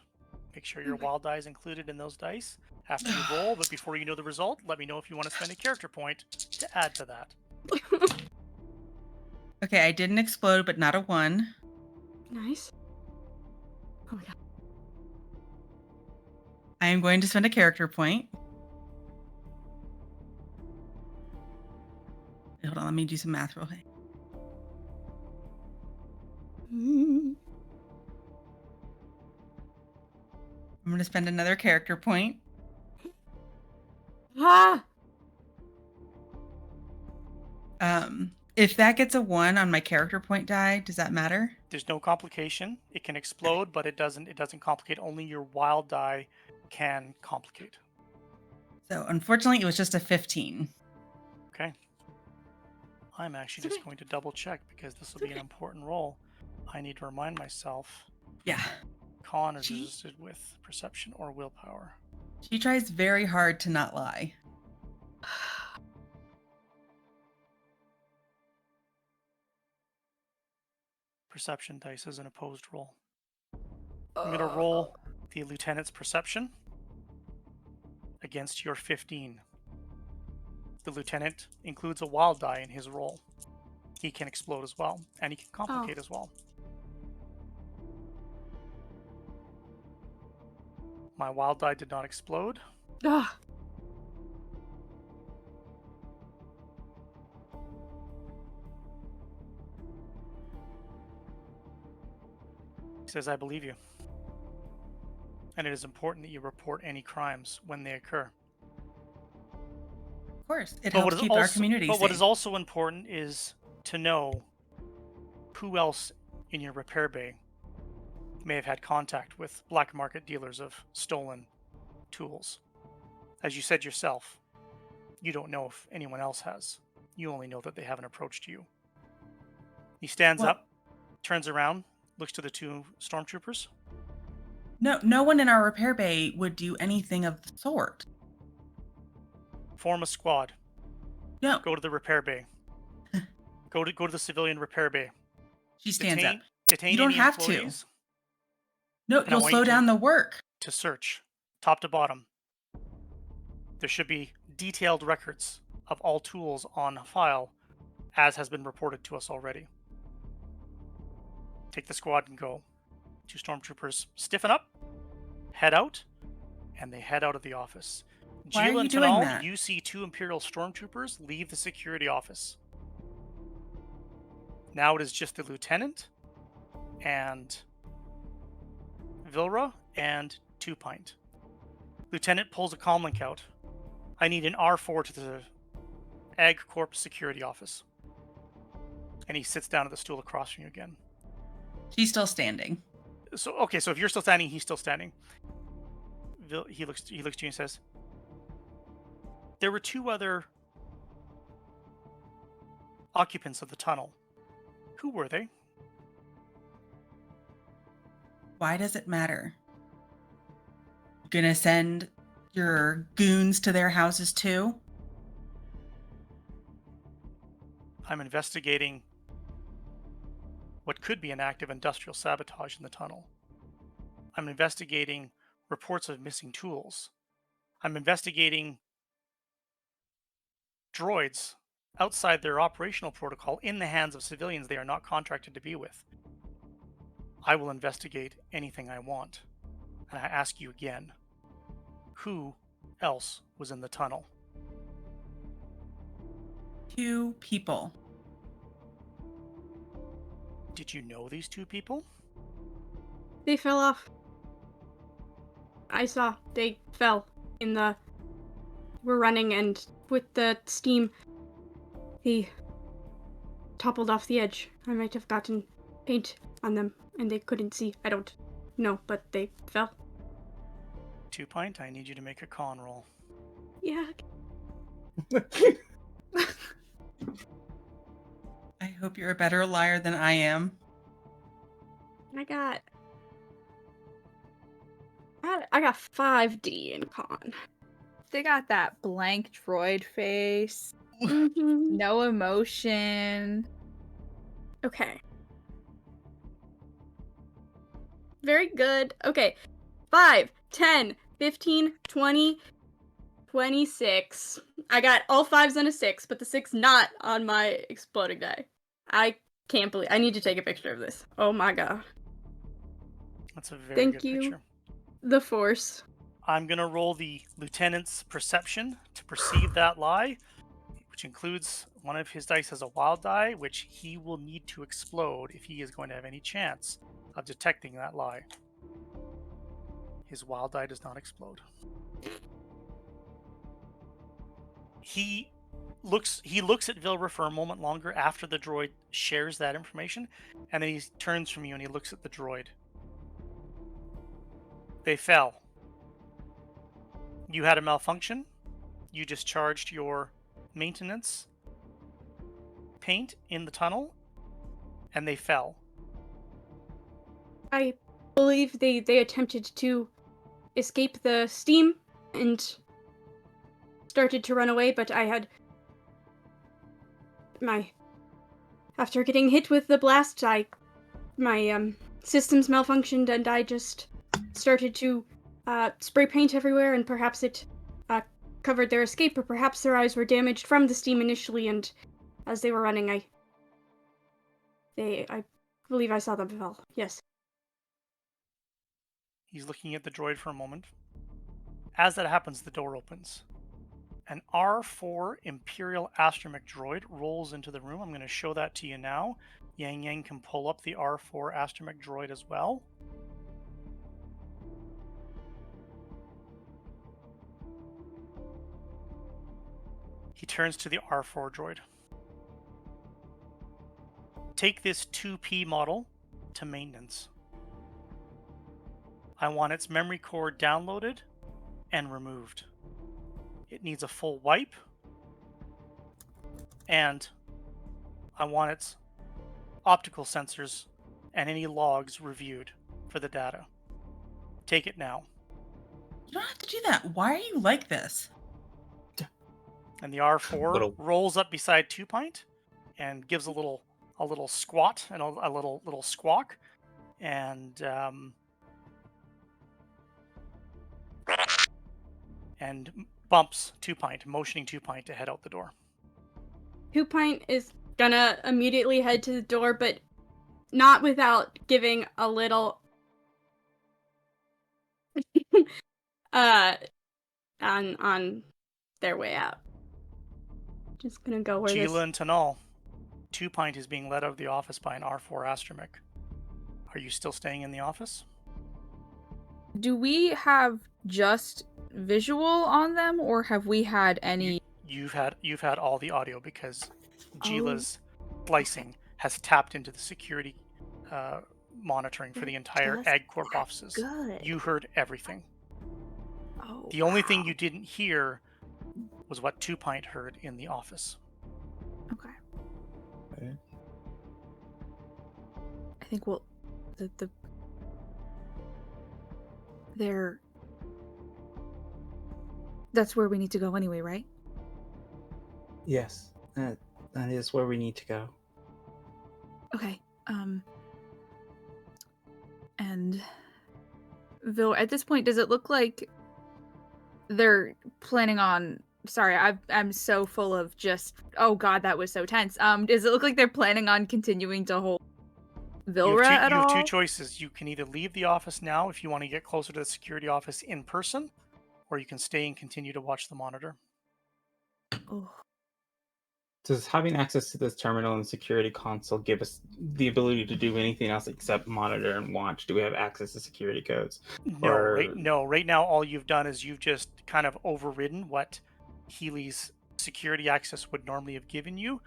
Make sure your wild die is included in those dice after you roll, but before you know the result, let me know if you want to spend a character point to add to that. Okay, I didn't explode, but not a 1. Nice. Oh my god. I am going to spend a character point. Hold on, let me do some math real quick. I'm going to spend another character point. Ah! If that gets a 1 on my character point die, does that matter? There's no complication. It can explode, but it doesn't complicate. Only your wild die can complicate. So unfortunately, it was just a 15. Okay. I'm actually It's just okay. going to double check because this will be an important roll. I need to remind myself. Yeah. Con is Gee. resisted with perception or willpower. She tries very hard to not lie. Perception dice is an opposed roll. I'm going to roll the lieutenant's perception against your 15. The lieutenant includes a wild die in his roll. He can explode as well, and he can complicate as well. My wild die did not explode. Ah. He says, I believe you. And it is important that you report any crimes when they occur. Of course, it But helps keep our community safe. what is also important is to know who else in your repair bay may have had contact with black market dealers of stolen tools. As you said yourself, you don't know if anyone else has. You only know that they haven't approached you. He stands Well- up, turns around, looks to the two stormtroopers. No one in our repair bay would do anything of the sort. Form a squad. No. Go to the repair bay. Go to the civilian repair bay. She stands up. Detain You don't any have to. employees No, And I you'll want slow you to- down the work. to search, top to bottom. There should be detailed records of all tools on file, as has been reported to us already. Take the squad and go. Two stormtroopers stiffen up, head out, and they head out of the office. Why are Jill you and doing Tanal, that? you see two Imperial stormtroopers leave the security office. Now it is just the lieutenant and Vilra and Two Pint. Lieutenant pulls a comlink out. I need an R4 to the Ag Corp security office. And he sits down at the stool across from you again. She's still standing. So if you're still standing, he's still standing. He looks to you and says, there were two other occupants of the tunnel. Who were they? Why does it matter? You gonna send your goons to their houses too? I'm investigating what could be an active industrial sabotage in the tunnel. I'm investigating reports of missing tools. I'm investigating droids outside their operational protocol in the hands of civilians they are not contracted to be with. I will investigate anything I want. And I ask you again, who else was in the tunnel? 2 people. Did you know these 2 people? They fell off. I saw they fell in the. We're running, and with the steam, they toppled off the edge. I might have gotten paint on them, and they couldn't see. I don't know, but they fell. 2 Pint, I need you to make a con roll. Yeah. I hope you're a better liar than I am. I got 5D in con. They got that blank droid face, Mm-hmm. no emotion. Okay. Very good. Okay. 5, 10, 15, 20, 26. I got all 5s and a 6, but the 6 not on my exploding die. I can't believe. I need to take a picture of this. Oh my god. That's a very Thank good you. picture. The Force. I'm going to roll the lieutenant's perception to perceive that lie, which includes one of his dice as a wild die, which he will need to explode if he is going to have any chance of detecting that lie. His wild die does not explode. He looks at Vilra for a moment longer after the droid shares that information, and then he turns from you and he looks at the droid. They fell. You had a malfunction. You discharged your maintenance paint in the tunnel, and they fell. I believe they attempted to escape the steam and started to run away, but I had after getting hit with the blast, my systems malfunctioned, and I just started to spray paint everywhere, and perhaps it covered their escape, or perhaps their eyes were damaged from the steam initially, and as they were running, I believe I saw them fall. Yes. He's looking at the droid for a moment. As that happens, the door opens. An R4 Imperial astromech droid rolls into the room. I'm going to show that to you now. Yang Yang can pull up the R4 astromech droid as well. He turns to the R4 droid. Take this 2P model to maintenance. I want its memory core downloaded and removed. It needs a full wipe, and I want its optical sensors and any logs reviewed for the data. Take it now. You don't have to do that. Why are you like this? And the R4 Little- rolls up beside 2 Pint and gives a little squat and a little squawk, and bumps 2 Pint, motioning 2 Pint to head out the door. 2 Pint is gonna immediately head to the door, but not without giving a little on their way out. Just gonna go where Gila and Tanal, 2 Pint is being led out of the office by an R4 astromech. Are you still staying in the office? Do we have just visual on them, or have we had any? You've had all the audio because Gila's splicing has tapped into the security monitoring for the entire Just AgCorp offices. good. You heard everything. Oh, The only thing you didn't hear was what 2 Pint heard in the office. Okay. Okay. I think we'll they're that's where we need to go anyway, right? Yes, that is where we need to go. Okay. And at this point, does it look like they're planning on? Sorry, I'm so full of just. Oh God, that was so tense. Does it look like they're planning on continuing to hold Vilra at You have two all? choices. You can either leave the office now if you want to get closer to the security office in person, or you can stay and continue to watch the monitor. Oh. Does having access to this terminal and security console give us the ability to do anything else except monitor and watch? Do we have access to security codes? No. Right now, all you've done is you've just kind of overridden what Healy's security access would normally have given you.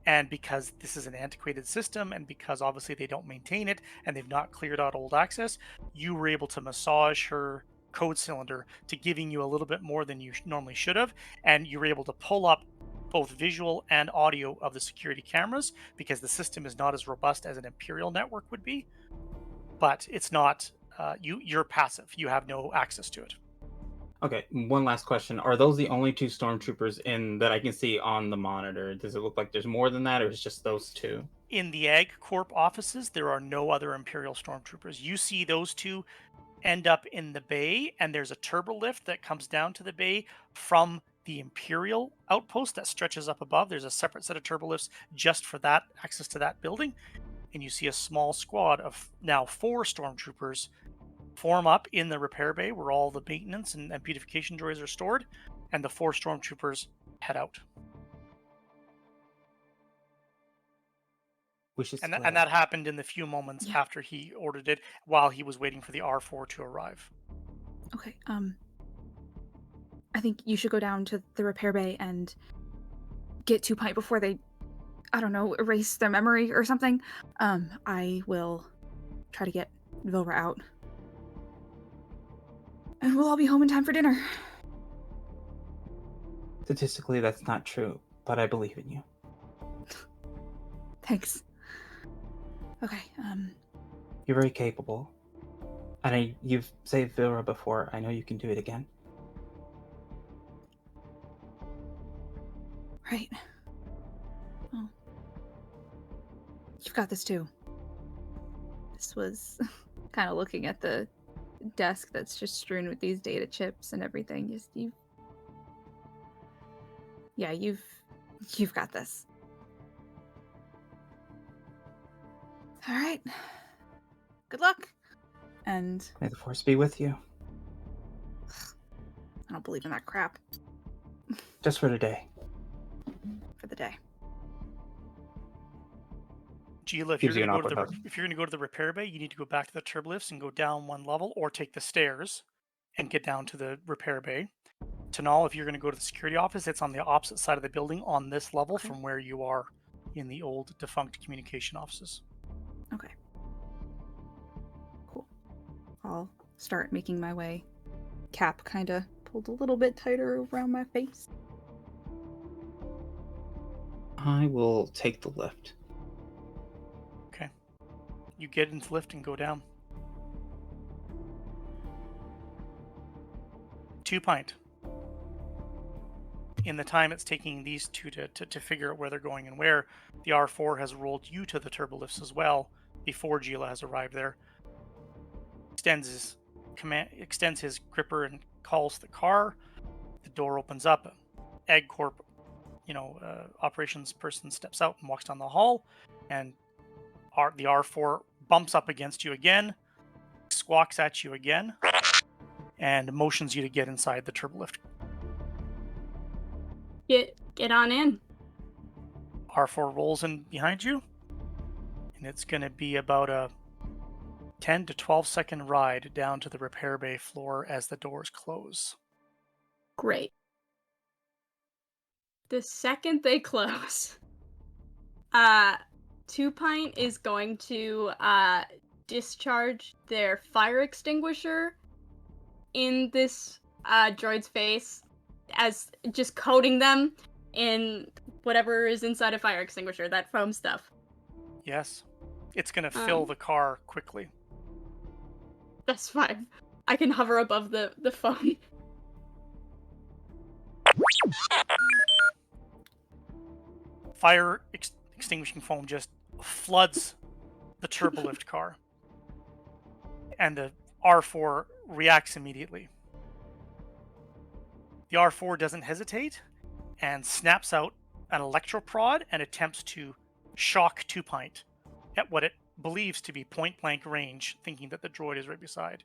And because this is an antiquated system, and because obviously they don't maintain it and they've not cleared out old access, you were able to massage her code cylinder to giving you a little bit more than you normally should have. And you were able to pull up both visual and audio of the security cameras because the system is not as robust as an Imperial network would be. But it's not. You're passive. You have no access to it. Okay, one last question. Are those the only two stormtroopers in that I can see on the monitor? Does it look like there's more than that, or is it just those two? In the Ag Corp offices, there are no other Imperial stormtroopers. You see those two end up in the bay, and there's a turbo lift that comes down to the bay from the Imperial outpost that stretches up above. There's a separate set of turbo lifts just for that access to that building. And you see a small squad of now 4 stormtroopers form up in the repair bay where all the maintenance and beautification droids are stored, and the 4 stormtroopers head out. We should And split that up. happened in the few moments Yeah. after he ordered it, while he was waiting for the R4 to arrive. Okay. I think you should go down to the repair bay and get 2 Pint before they, I don't know, erase their memory or something. I will try to get Vilra out. And we'll all be home in time for dinner. Statistically, that's not true, but I believe in you. Thanks. Okay, You're very capable. And you've saved Vilra before. I know you can do it again. right. Well, you've got this too. This was kind of looking at the desk that's just strewn with these data chips and everything. You've got this. All right. Good luck. And May the Force be with you. I don't believe in that crap Just for today. for the day. Gila, if Gives you're you an going to awkward hug. if you're going to go to the repair bay, you need to go back to the turbo lifts and go down 1 level, or take the stairs and get down to the repair bay. Tanal, if you're going to go to the security office, it's on the opposite side of the building on this level Okay. from where you are in the old defunct communication offices. Okay. Cool. I'll start making my way. Cap kind of pulled a little bit tighter around my face. I will take the lift. Okay. You get into the lift and go down. 2 Pint. In the time it's taking these two to figure out where they're going and where, the R4 has rolled you to the turbo lifts as well before Gila has arrived there. Extends his gripper and calls the car. The door opens up. Egg Corp, operations person steps out and walks down the hall, and the R4 bumps up against you again, squawks at you again, and motions you to get inside the turbo lift. Get on in. R4 rolls in behind you, and it's going to be about a 10 to 12 second ride down to the repair bay floor as the doors close. Great. The second they close, 2 Pint is going to discharge their fire extinguisher in this droid's face, as just coating them in whatever is inside a fire extinguisher, that foam stuff. Yes. It's going to fill the car quickly. That's fine. I can hover above the foam. Fire extinguishing foam just floods the turbolift car. and the R4 reacts immediately. The R4 doesn't hesitate and snaps out an electroprod and attempts to shock Two Pint at what it believes to be point blank range, thinking that the droid is right beside.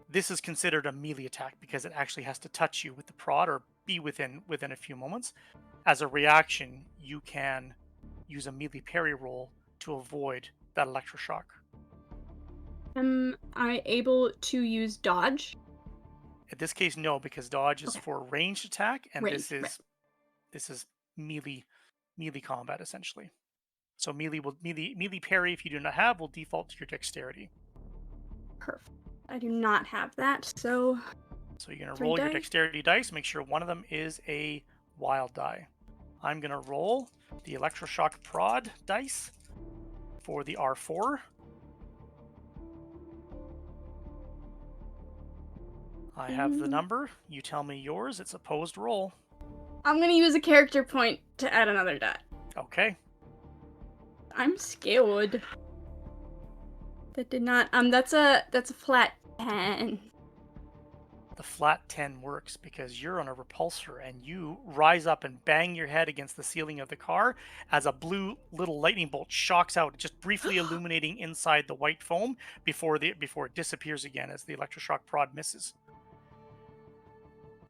This is considered a melee attack because it actually has to touch you with the prod or be within a few moments. As a reaction, you can use a melee parry roll to avoid that electroshock. Am I able to use dodge? In this case, no, because dodge is Okay. for ranged attack, and Ranged, this is melee combat essentially. So melee parry, if you do not have, will default to your dexterity. Perfect. I do not have that, so So you're gonna 3 roll your dice. dexterity dice. Make sure one of them is a wild die. I'm gonna roll the electroshock prod dice for the R4. I have the number. You tell me yours. It's opposed roll. I'm gonna use a character point to add another die. Okay. I'm scared. That did not. That's a flat 10. The flat 10 works because you're on a repulsor and you rise up and bang your head against the ceiling of the car as a blue little lightning bolt shocks out, just briefly illuminating inside the white foam before it disappears again as the electroshock prod misses.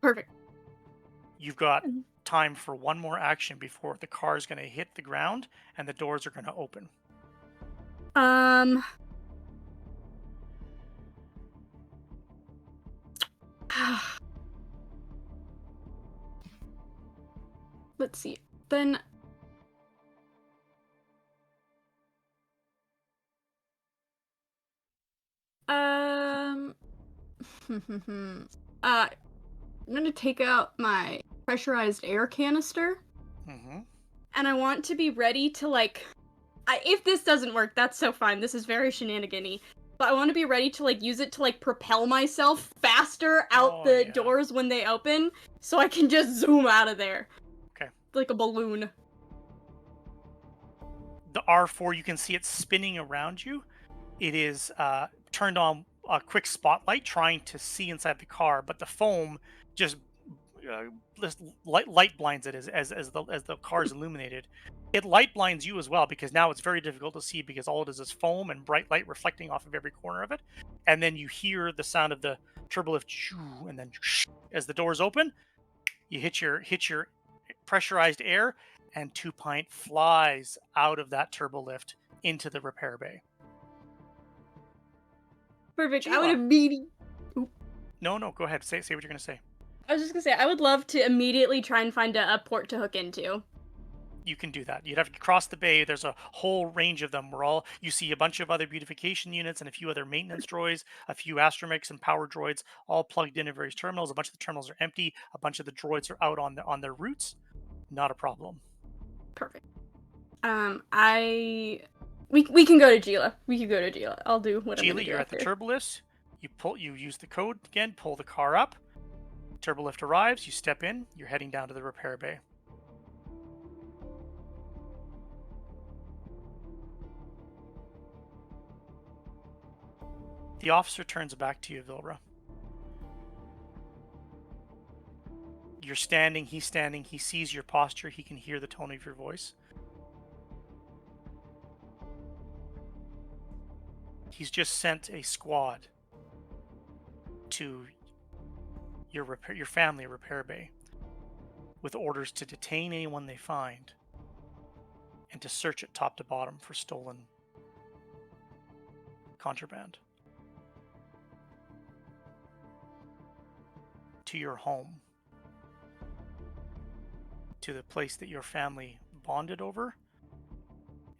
Perfect. You've got time for one more action before the car is going to hit the ground and the doors are going to open. Let's see. Then I'm gonna take out my pressurized air canister, Mm-hmm. and I want to be ready to if this doesn't work, that's so fine. This is very shenanigan-y. But I want to be ready to use it to propel myself faster out the doors when they open, so I can just zoom out of there. Okay. Like a balloon. The R4, you can see it spinning around you. It is turned on a quick spotlight trying to see inside the car, but the foam just light blinds it as the car is illuminated. It light blinds you as well because now it's very difficult to see because all it is foam and bright light reflecting off of every corner of it. And then you hear the sound of the turbolift, and then as the doors open, you hit your pressurized air, and Two Pint flies out of that turbolift into the repair bay. Perfect. I Sheila. would immediately. No, go ahead. Say what you're gonna say. I was just gonna say, I would love to immediately try and find a port to hook into. You can do that. You'd have to cross the bay. There's a whole range of them. You see a bunch of other beautification units and a few other maintenance droids, a few astromechs and power droids, all plugged in various terminals. A bunch of the terminals are empty. A bunch of the droids are out on their routes. Not a problem. Perfect. We can go to Gila. We can go to Gila. I'll do what I'm Gila, gonna do you're at the after. turbolift. You use the code again, pull the car up. Turbolift arrives, you step in, you're heading down to the repair bay. The officer turns back to you, Vilra. You're standing, he's standing, he sees your posture, he can hear the tone of your voice. He's just sent a squad to your family repair bay with orders to detain anyone they find and to search it top to bottom for stolen contraband. To your home, to the place that your family bonded over,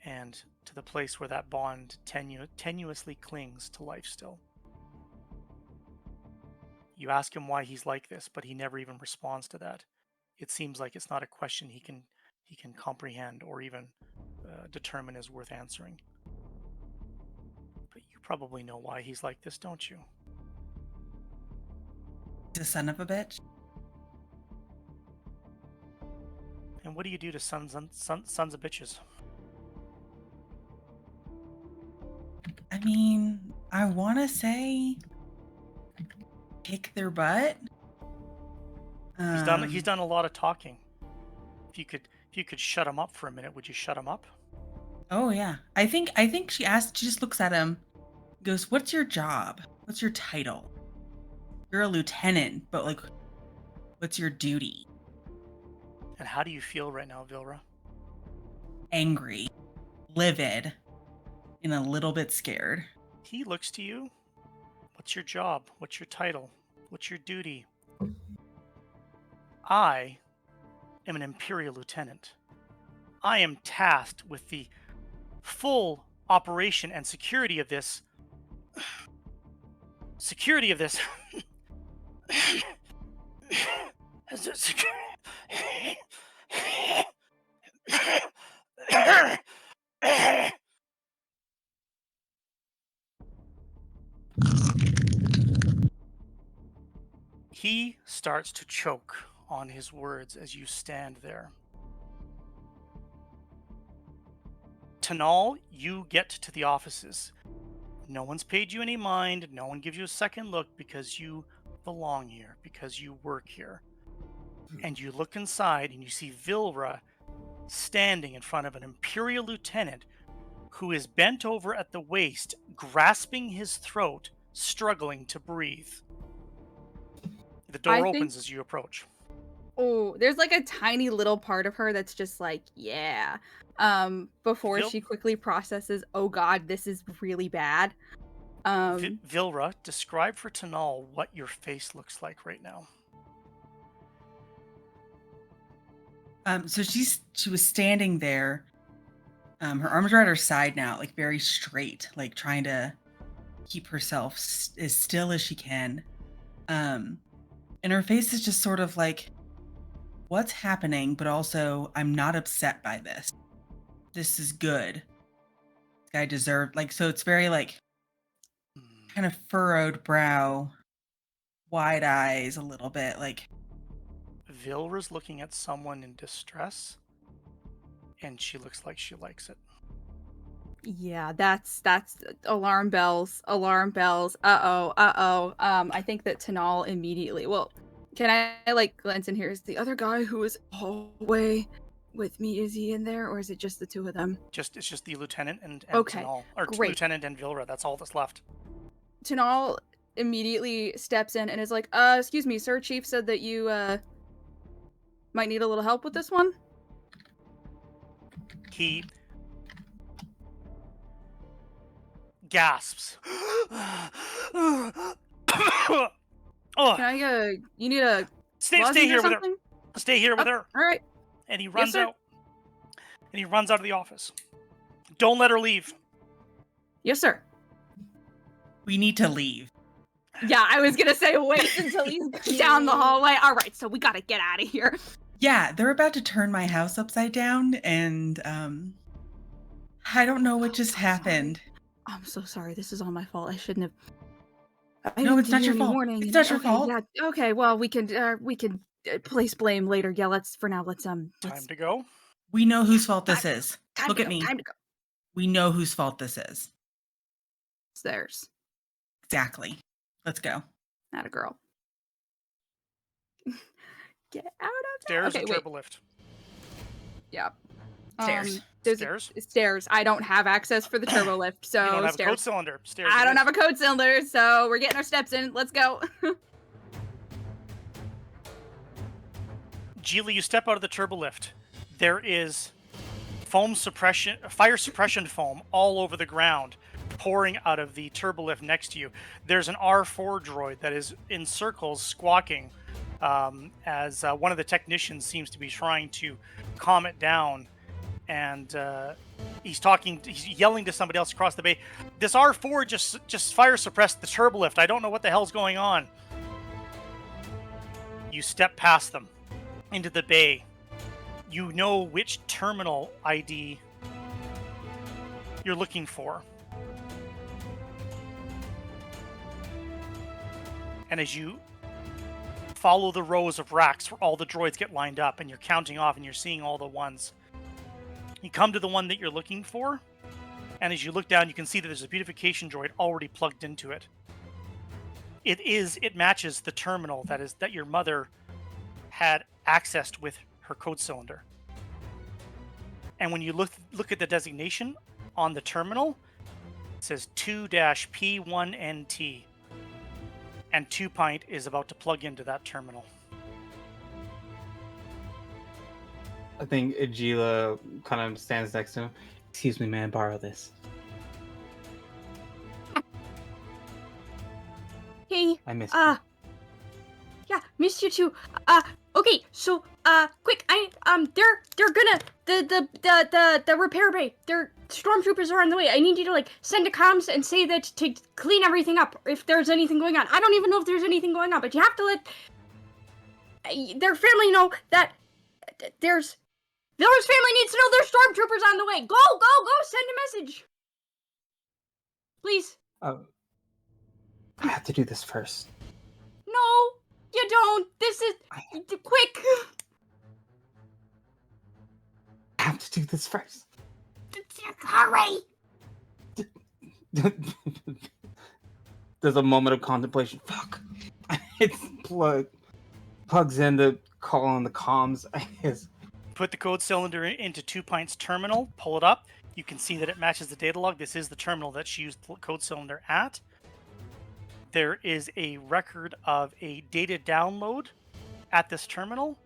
and to the place where that bond tenuously clings to life still. You ask him why he's like this, but he never even responds to that. It seems like it's not a question he can comprehend or even determine is worth answering. But you probably know why he's like this, don't you? The son of a bitch. And what do you do to sons of bitches? I mean, I want to say kick their butt. He's done a lot of talking. If you could shut him up for a minute, would you shut him up? Oh yeah. I think she just looks at him, goes, "What's your job? What's your title? You're a lieutenant, but like what's your duty?" And how do you feel right now, Vilra? Angry, livid, and a little bit scared. He looks to you. What's your job? What's your title? What's your duty? I am an Imperial Lieutenant. I am tasked with the full operation and security of this. Security of this. He starts to choke on his words as you stand there. Tanal, you get to the offices. No one's paid you any mind. No one gives you a second look because you belong here, because you work here. And you look inside and you see Vilra standing in front of an Imperial Lieutenant who is bent over at the waist, grasping his throat, struggling to breathe. The door opens as you approach. Oh, there's like a tiny little part of her that's just like, yeah. Before she quickly processes, oh god, this is really bad. Vilra, describe for Tanal what your face looks like right now. So she was standing there. Her arms are at her side now, like very straight, like trying to keep herself as still as she can. And her face is just sort of like, what's happening? But also, I'm not upset by this. This is good. This guy deserved, like, so it's very like kind of furrowed brow, wide eyes a little bit, like. Vilra's looking at someone in distress, and she looks like she likes it. Yeah, that's alarm bells, alarm bells. Uh-oh. I think that Tanal immediately, well, can I like glance in here? Is the other guy who was hallway with me, is he in there, or is it just the two of them? It's just the lieutenant and Okay, Tanal, or great. Lieutenant and Vilra. That's all that's left. Tanal immediately steps in and is like, excuse me, sir, Chief said that you might need a little help with this one. He gasps. Can I you need a stay here with her. Stay here with her. All right. And he runs sir. out. And he runs out of the office. Don't let her leave. Yes, sir. We need to leave. Yeah, I was gonna say wait until he's down the hallway. All right, so we gotta get out of here. Yeah, they're about to turn my house upside down, and I don't know what just happened. I'm so sorry. This is all my fault. I shouldn't have. No, it's not your fault. It's not your fault. Yeah. Okay. Well, we can place blame later. Yeah. Let's Time to go. We know whose fault this is. Look at me. Time to go. We know whose fault this is. It's theirs. Exactly. Let's go. Not a girl. Get out of Stairs okay, or turbo lift? Yeah. Stairs. Stairs? Stairs. I don't have access for the turbo lift, so You don't have stairs. a code cylinder. Stairs. I don't have a code cylinder, so we're getting our steps in. Let's go. Geely, you step out of the turbo lift. There is fire suppression foam all over the ground, pouring out of the turbo lift next to you. There's an R4 droid that is in circles, squawking, as one of the technicians seems to be trying to calm it down. And he's yelling to somebody else across the bay. This R4 just fire suppressed the turbo lift. I don't know what the hell's going on. You step past them into the bay. You know which terminal ID you're looking for. And as you follow the rows of racks where all the droids get lined up and you're counting off and you're seeing all the ones, you come to the one that you're looking for, And as you look down, you can see that there's a beautification droid already plugged into it. It matches the terminal that your mother had accessed with her code cylinder. And when you look at the designation on the terminal, it says 2-P1NT. And 2 Pint is about to plug into that terminal. I think Agila kind of stands next to him. Excuse me, may I borrow this? Hey, I missed you. yeah, missed you too. Okay, so, quick, they're gonna, the repair bay, their stormtroopers are on the way. I need you to, like, send a comms and say that to clean everything up if there's anything going on. I don't even know if there's anything going on, but you have to let their family know that Villar's family needs to know there's stormtroopers on the way. Go, send a message. Please. Oh, I have to do this first. No, you don't. This is quick. I have to do this first. Hurry. There's a moment of contemplation. Fuck. It's plugs in the call on the comms. Put the code cylinder into 2 Pint's terminal, pull it up. You can see that it matches the data log. This is the terminal that she used the code cylinder at. There is a record of a data download at this terminal,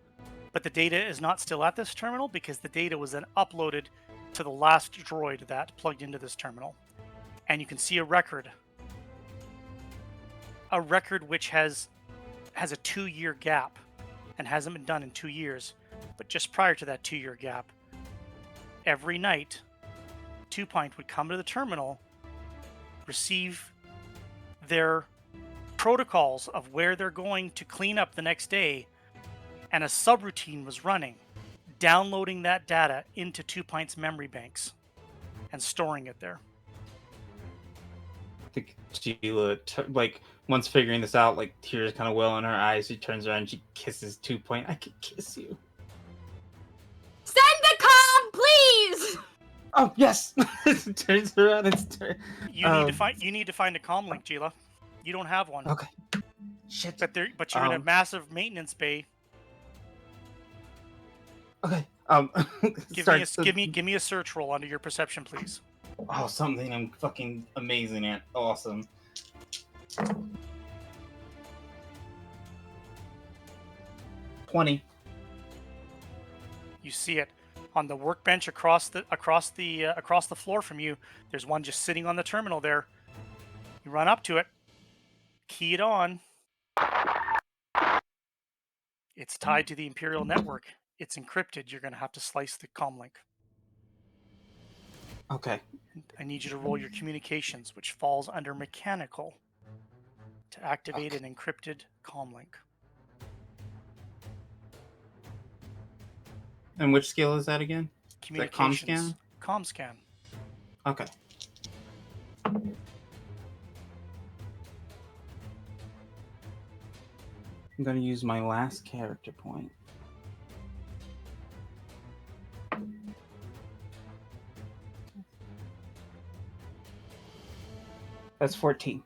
but the data is not still at this terminal because the data was then uploaded to the last droid that plugged into this terminal. And you can see a record which has a 2-year gap and hasn't been done in 2 years. But just prior to that 2-year gap, every night, 2 Pint would come to the terminal, receive their protocols of where they're going to clean up the next day, and a subroutine was running, downloading that data into 2 Pint's memory banks and storing it there. I think Sheila, once figuring this out, like, tears kind of well in her eyes, she turns around and she kisses 2 Pint. I could kiss you. Send the comm, please. Oh, yes! Turns around and You need to find a comm link, Gila. You don't have one. Okay. Shit. But you're in a massive maintenance bay. Okay. Give me a search roll under your perception, please. Oh, something I'm fucking amazing at. Awesome. $20. You see it on the workbench across the floor from you. There's one just sitting on the terminal there. You run up to it, key it on. It's tied to the Imperial network. It's encrypted. You're going to have to slice the comm link. Okay. I need you to roll your communications, which falls under mechanical, to activate an encrypted comm link. And which skill is that again? Communications. Comm scan. Okay. I'm going to use my last character point. That's 14.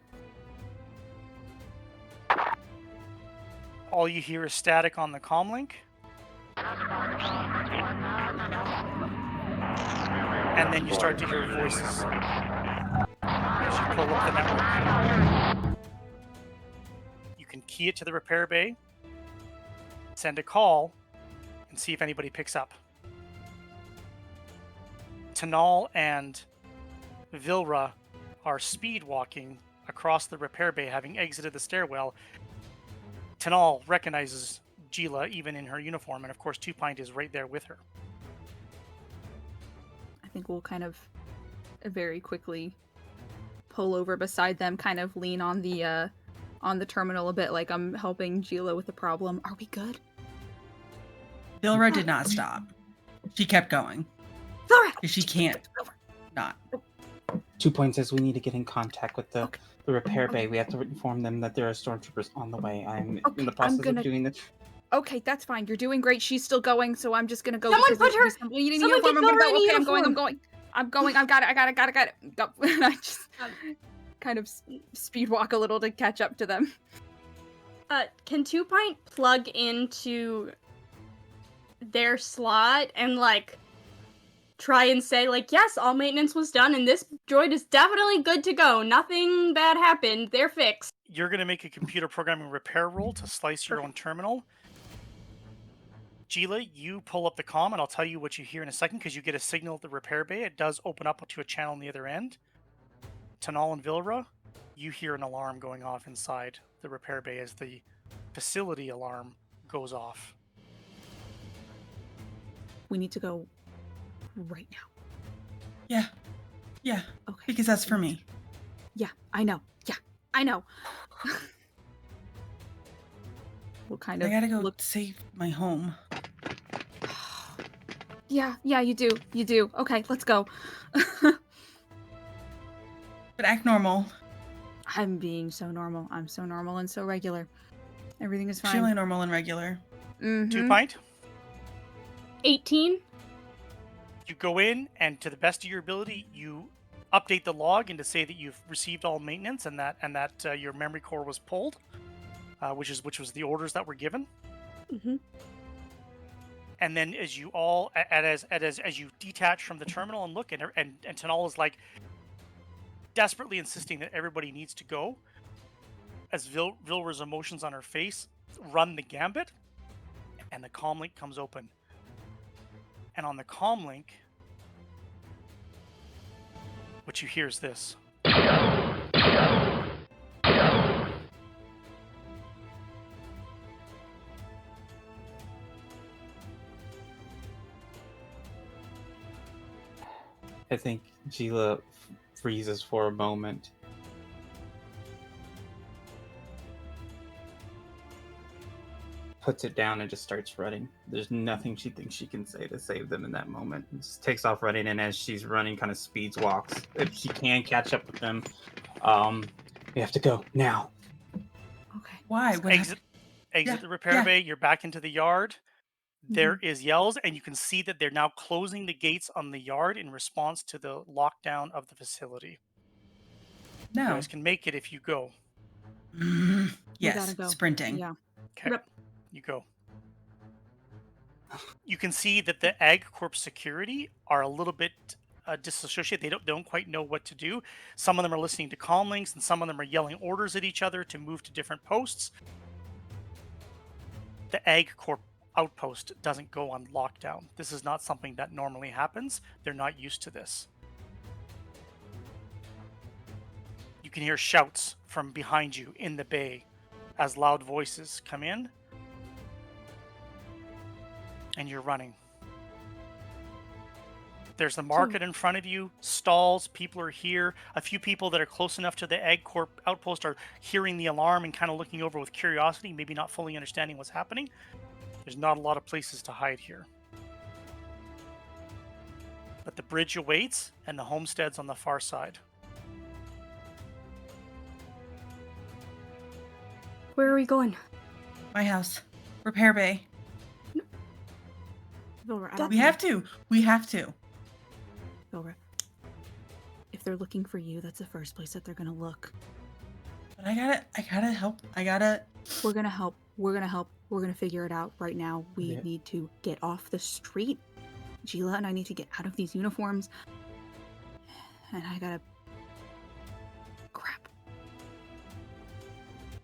All you hear is static on the comm link. And then you start to hear voices as you pull up the network. You can key it to the repair bay, send a call, and see if anybody picks up. Tanal and Vilra are speed walking across the repair bay, having exited the stairwell. Tanal recognizes Gila even in her uniform, and of course 2 Pint is right there with her. I think we'll kind of very quickly pull over beside them, kind of lean on the terminal a bit, like I'm helping Gila with the problem. Are we good? Vilra did not stop. She kept going. Vilra! She can't not. 2 Pint says we need to get in contact with the repair bay. We have to inform them that there are stormtroopers on the way. I'm in the process of doing this. Okay, that's fine. You're doing great. She's still going, so I'm just gonna go. Someone put her. I'm Someone get Vilra in a uniform. I'm going. I got it. Go. And I just kind of speed walk a little to catch up to them. Can Two Pint plug into their slot and like try and say like, yes, all maintenance was done and this droid is definitely good to go. Nothing bad happened. They're fixed. You're going to make a computer programming repair roll to slice your own terminal. Gila, you pull up the comm, and I'll tell you what you hear in a second because you get a signal at the repair bay. It does open up to a channel on the other end. Tanal and Vilra, you hear an alarm going off inside the repair bay as the facility alarm goes off. We need to go right now. Yeah, Okay. because that's for me. Yeah, I know. We'll kind of I gotta go look. save my home. Yeah, you do. Okay, let's go. But act normal. I'm being so normal. I'm so normal and so regular. Everything is fine. Extremely normal and regular. 2 Pint, 18. you go in, and to the best of your ability, you update the log and to say that you've received all maintenance and that your memory core was pulled, which was the orders that were given. Mm-hmm. And then as you all as you detach from the terminal and look, and Tanal is like desperately insisting that everybody needs to go, as Vilra's emotions on her face run the gambit, and the comm link comes open. And on the comm link, what you hear is this. I think Gila freezes for a moment. Puts it down and just starts running. There's nothing she thinks she can say to save them in that moment. Just takes off running, and as she's running, kind of speeds walks. If she can catch up with them, we have to go now. Okay. Why? What Exit the repair bay. You're back into the yard. There is yells, and you can see that they're now closing the gates on the yard in response to the lockdown of the facility. You No. guys can make it if you go. Yes, gotta go. sprinting. Yeah. Okay, Yep. you go. You can see that the Ag Corp security are a little bit disassociated. They don't quite know what to do. Some of them are listening to comm links, and some of them are yelling orders at each other to move to different posts. The Ag Corp outpost doesn't go on lockdown. This is not something that normally happens. They're not used to this. You can hear shouts from behind you in the bay as loud voices come in, and you're running. There's the market in front of you, stalls, people are here. A few people that are close enough to the Ag Corp outpost are hearing the alarm and kind of looking over with curiosity, maybe not fully understanding what's happening. There's not a lot of places to hide here. But the bridge awaits, and the homestead's on the far side. Where are we going? My house. Repair bay. Vilra, That- We have to. Vilra. If they're looking for you, that's the first place that they're gonna look. But I gotta help. We're gonna help. We're gonna figure it out right now. We Yeah. need to get off the street. Gila and I need to get out of these uniforms. And I gotta... Crap.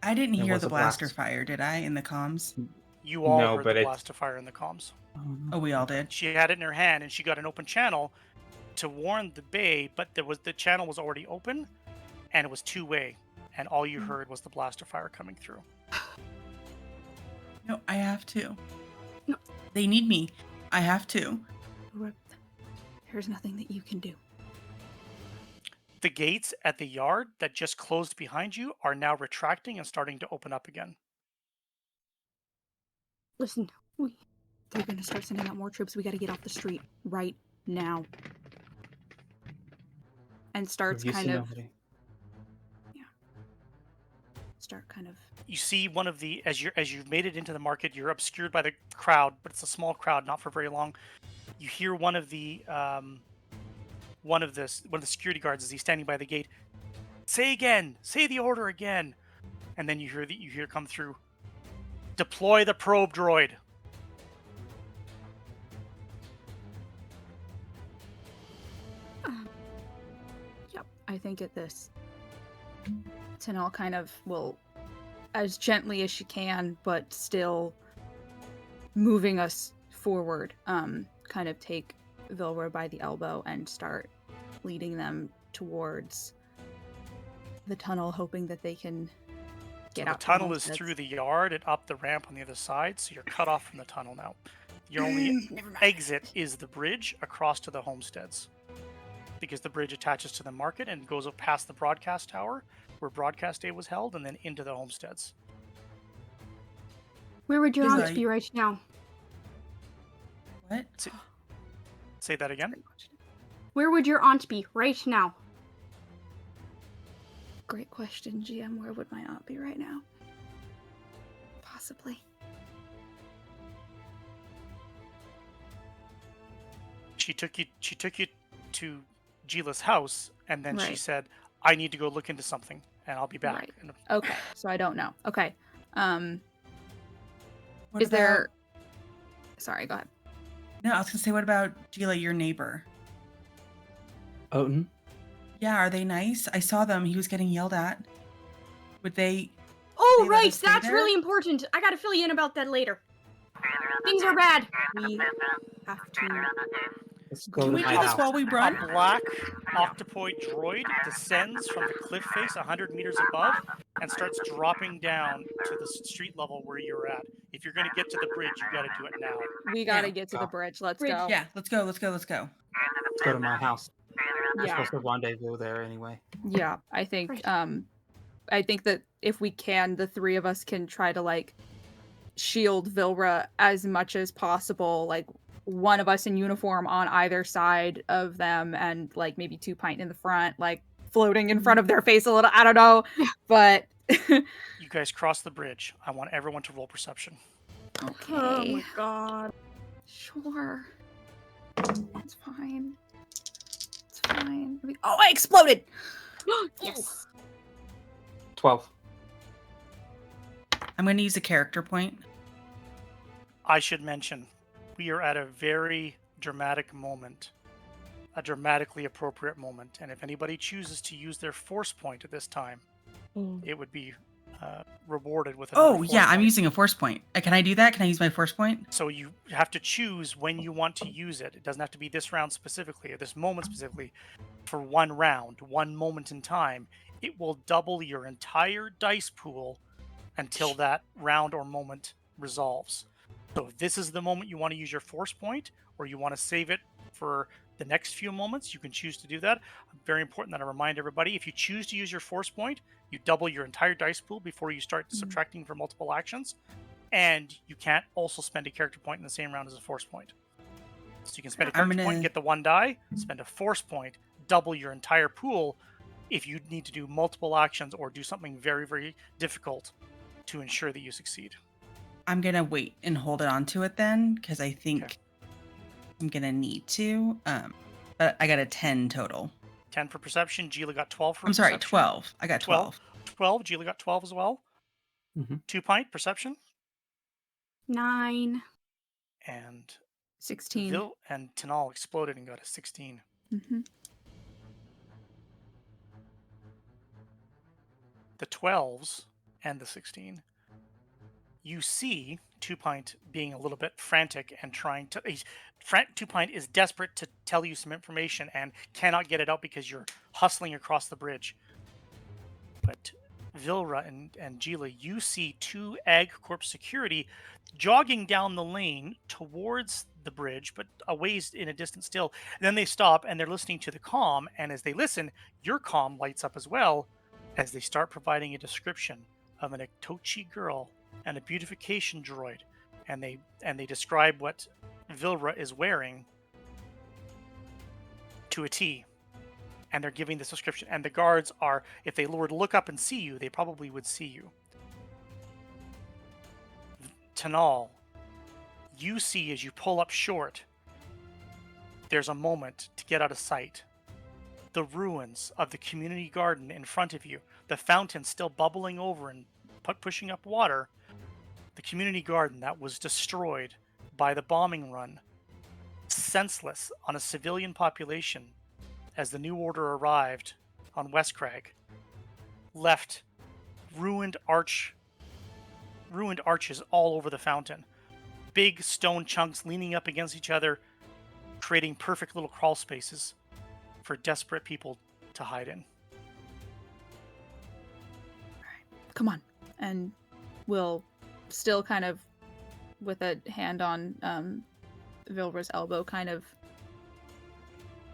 I didn't There hear was the a blast. blaster fire, did I, in the comms? You all No, heard but the it- blast of fire in the comms. Oh, we all did. She had it in her hand, and she got an open channel to warn the bay, but the channel was already open, and it was two-way, and all you heard was the blast of fire coming through. No, I have to. No. They need me. I have to. Vilra, there's nothing that you can do. The gates at the yard that just closed behind you are now retracting and starting to open up again. Listen, They're gonna start sending out more troops. We gotta get off the street right now. And starts You kind see of... nobody. Start kind of... You see one of the as you've made it into the market, you're obscured by the crowd, but it's a small crowd, not for very long. You hear one of the one of the security guards, as he's standing by the gate, say the order again, and then you hear come through, deploy the probe droid. Yep. I think at this, Tanal kind of will, as gently as she can, but still moving us forward, kind of take Vilra by the elbow and start leading them towards the tunnel, hoping that they can get So out. the tunnel is through the yard and up the ramp on the other side, so you're cut off from the tunnel now. Your only exit is the bridge across to the homesteads, because the bridge attaches to the market and goes up past the broadcast tower where broadcast day was held, and then into the homesteads. Where would your Is aunt that- be right now? What? Say that again. Where would your aunt be right now? Great question, GM. Where would my aunt be right now? Possibly. She took you to Gila's house, and then she Right. said, I need to go look into something, and I'll be back. Right. And Okay, so I don't know. Okay. What Is there... about- Sorry, go ahead. No, I was gonna say, what about Gila, your neighbor? Odin? Yeah, are they nice? I saw them. He was getting yelled at. Would they? Oh, They let right, us stay that's there? really important. I gotta fill you in about that later. Things are bad. We have to... Let's go Can to we my do this house. while we run? A black octopoid droid descends from the cliff face 100 meters above and starts dropping down to the street level where you're at. If you're going to get to the bridge, you got to do it now. We gotta Yeah. get to the bridge. Let's Bridge, go. Yeah, let's go. Let's go. Let's go. Let's go to my house. We're Yeah. supposed to rendezvous there anyway. Yeah, I think Right. I think that if we can, the three of us can try to like shield Vilra as much as possible, like one of us in uniform on either side of them and like maybe 2 Pint in the front, like floating in front of their face a little. I don't know. But You guys cross the bridge. I want everyone to roll perception. okay. Oh my god. Sure. It's fine. It's fine. Oh, I exploded! Yes. 12. I'm going to use a character point. I should mention, we are at a very dramatic moment, a dramatically appropriate moment, and if anybody chooses to use their force point at this time, it would be rewarded with another Oh, force yeah, I'm point. using a force point. Can I do that? Can I use my force point? So you have to choose when you want to use it. It doesn't have to be this round specifically, or this moment specifically. For one round, one moment in time, it will double your entire dice pool until that round or moment resolves. So if this is the moment you want to use your force point, or you want to save it for the next few moments, you can choose to do that. Very important that I remind everybody, if you choose to use your force point, you double your entire dice pool before you start subtracting for multiple actions. And you can't also spend a character point in the same round as a force point. So you can spend a I'm character point, gonna- get the 1 die, spend a force point, double your entire pool if you need to do multiple actions or do something very, very difficult to ensure that you succeed. I'm going to wait and hold it onto it then, because I think Okay. I'm going to need to. But I got a 10 total. 10 for perception. Gila got 12 for I'm sorry, perception. 12. I got 12. 12. Gila got 12 as well. Mhm. 2 Pint, perception. 9. And 16. Vil and Tanal exploded and got a 16. Mm-hmm. The 12s and the 16. You see 2 Pint being a little bit frantic and trying to... 2 Pint is desperate to tell you some information and cannot get it out because you're hustling across the bridge. But Vilra and Gila, you see 2 Ag Corp security jogging down the lane towards the bridge, but a ways in a distance still. And then they stop and they're listening to the comm, and as they listen, your comm lights up as well as they start providing a description of an Etochi girl and a beautification droid, and they describe what Vilra is wearing to a T. And they're giving this description. And the guards are, if they were to look up and see you, they probably would see you. Tanal, you see as you pull up short, there's a moment to get out of sight. the ruins of the community garden in front of you, the fountain still bubbling over and pushing up water, the community garden that was destroyed by the bombing run, senseless on a civilian population as the New Order arrived on West Crag, left ruined arches all over the fountain. Big stone chunks leaning up against each other, creating perfect little crawl spaces for desperate people to hide in. Come on. And we'll still kind of, with a hand on Vilra's elbow, kind of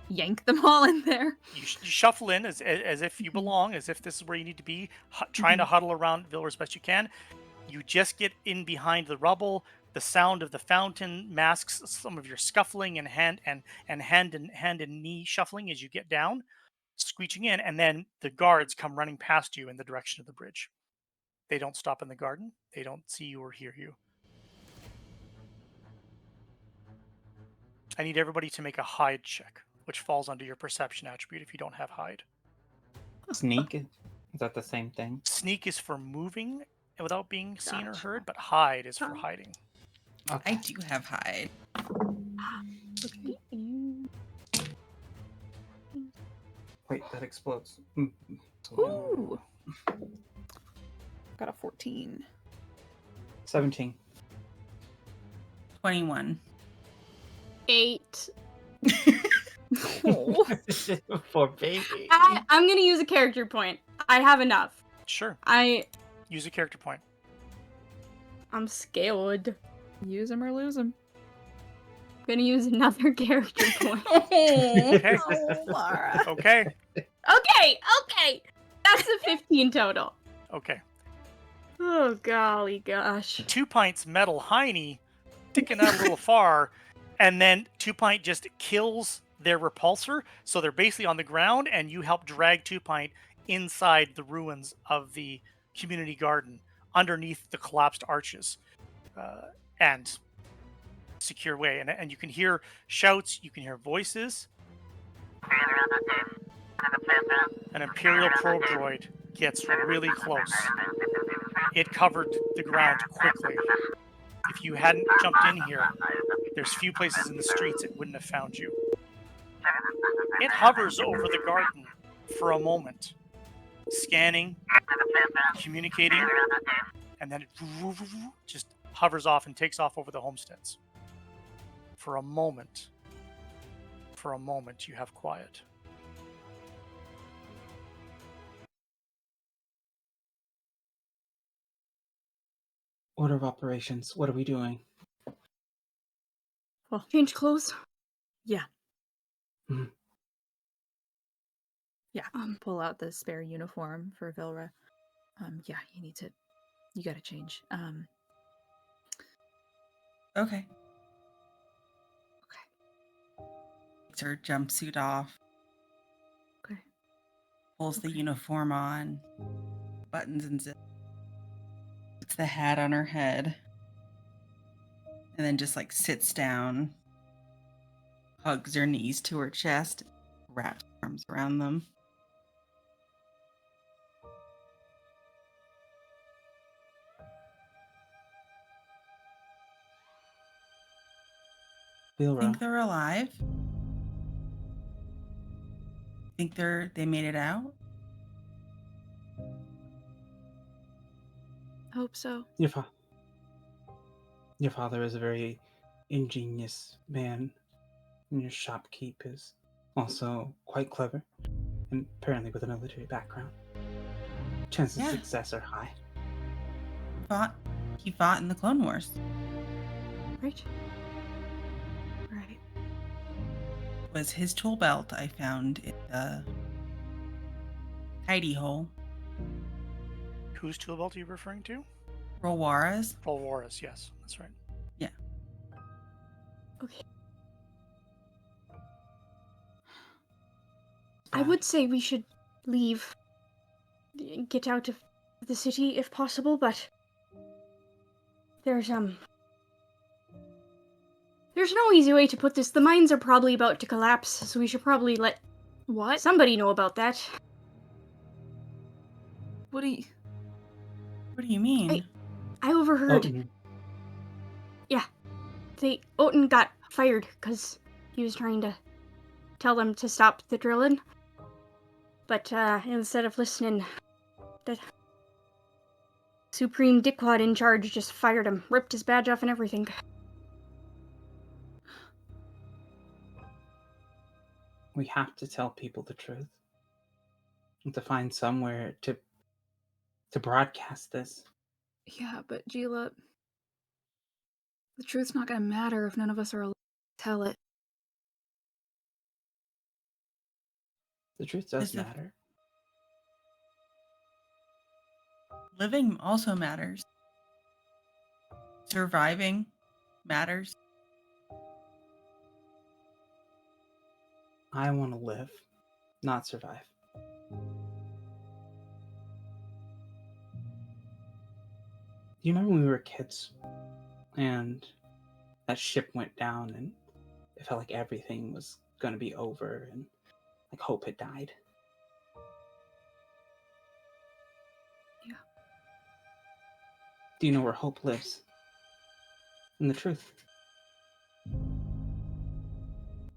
yank them all in there. You shuffle in as if you belong, as if this is where you need to be, trying to huddle around Vilra as best you can. You just get in behind the rubble. The sound of the fountain masks some of your scuffling and hand and knee shuffling as you get down, screeching in, and then the guards come running past you in the direction of the bridge. They don't stop in the garden. They don't see you or hear you. I need everybody to make a hide check, which falls under your perception attribute if you don't have hide. Sneak? Is that the same thing? Sneak is for moving without being seen or Gotcha. heard, but hide is for hiding. I do have hide. Wait, that explodes. Ooh. Got a 14. 17. 21. 8. Oh. For baby. I'm gonna use a character point. I have enough. Sure. I'm Use a character point. scared. Use them or lose them. I'm gonna use another character point. Okay. Oh, Laura. Okay. Okay. That's a 15 total. Okay. Oh golly gosh. 2 Pint's metal hiney sticking out a little far, and then 2 Pint just kills their repulsor, so they're basically on the ground, and you help drag 2 Pint inside the ruins of the community garden, underneath the collapsed arches, and secure way. And you can hear shouts, you can hear voices. An Imperial probe droid gets really close. It covered the ground quickly. If you hadn't jumped in here, there's few places in the streets it wouldn't have found you. It hovers over the garden for a moment, scanning, communicating, and then it just hovers off and takes off over the homesteads. For a moment, you have quiet. Order of operations. What are we doing? Well, change clothes. Yeah. Mhm. Yeah. Pull out the spare uniform for Vilra. Yeah, you gotta change. Okay. Takes her jumpsuit off. Okay. Pulls the uniform on. Buttons and zip. Puts the hat on her head. And then just sits down. Hugs her knees to her chest. Wraps her arms around them. Vilra. Think they're alive? Think they made it out? Hope so. Your father is a very ingenious man, and your shopkeep is also quite clever, and apparently with a military background. Chances of Yeah. success are high. He fought in the Clone Wars. Right. Was his tool belt I found in the hidey hole. Whose tool belt are you referring to? Rolwara's. Rolwara's, yes, that's right. Yeah. Okay. I would say we should leave. Get out of the city if possible, but there's no easy way to put this. The mines are probably about to collapse, so we should probably let What? Somebody know about that. What do you... What do you mean? I overheard. Oh, Oten got fired because he was trying to tell them to stop the drilling. But instead of listening, the Supreme Dickwad in charge just fired him, ripped his badge off and everything. we have to tell people the truth. We have to find somewhere to broadcast this. Yeah, but Gila, the truth's not gonna matter if none of us are allowed to tell it. The truth does Is it- matter. Living also matters. Surviving matters. I want to live, not survive. You remember when we were kids and that ship went down and it felt like everything was going to be over and like hope had died? Yeah. Do you know where hope lives? In the truth.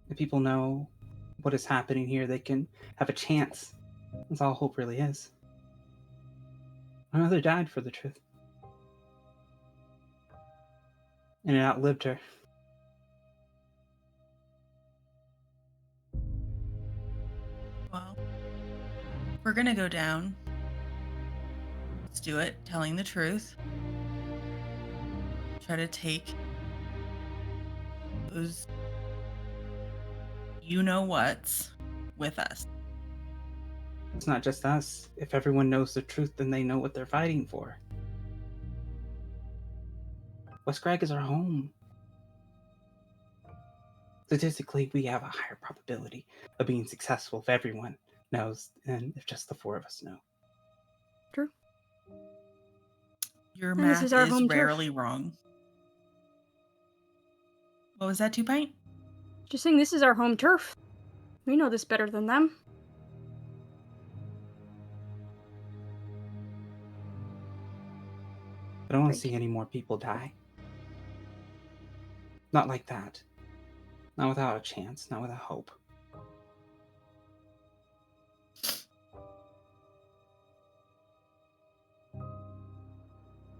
If people know what is happening here, they can have a chance. That's all hope really is. My mother died for the truth. And it outlived her. Well, we're gonna go down. Let's do it, telling the truth. Try to take those you-know-whats with us. It's not just us. If everyone knows the truth, then they know what they're fighting for. West Greg is our home. Statistically, we have a higher probability of being successful if everyone knows than if just the four of us know. Your And this math is our is home turf. rarely wrong. What was that, 2 Pint? Just saying, this is our home turf. We know this better than them. I don't want Right. to see any more people die. Not like that. Not without a chance, not without hope.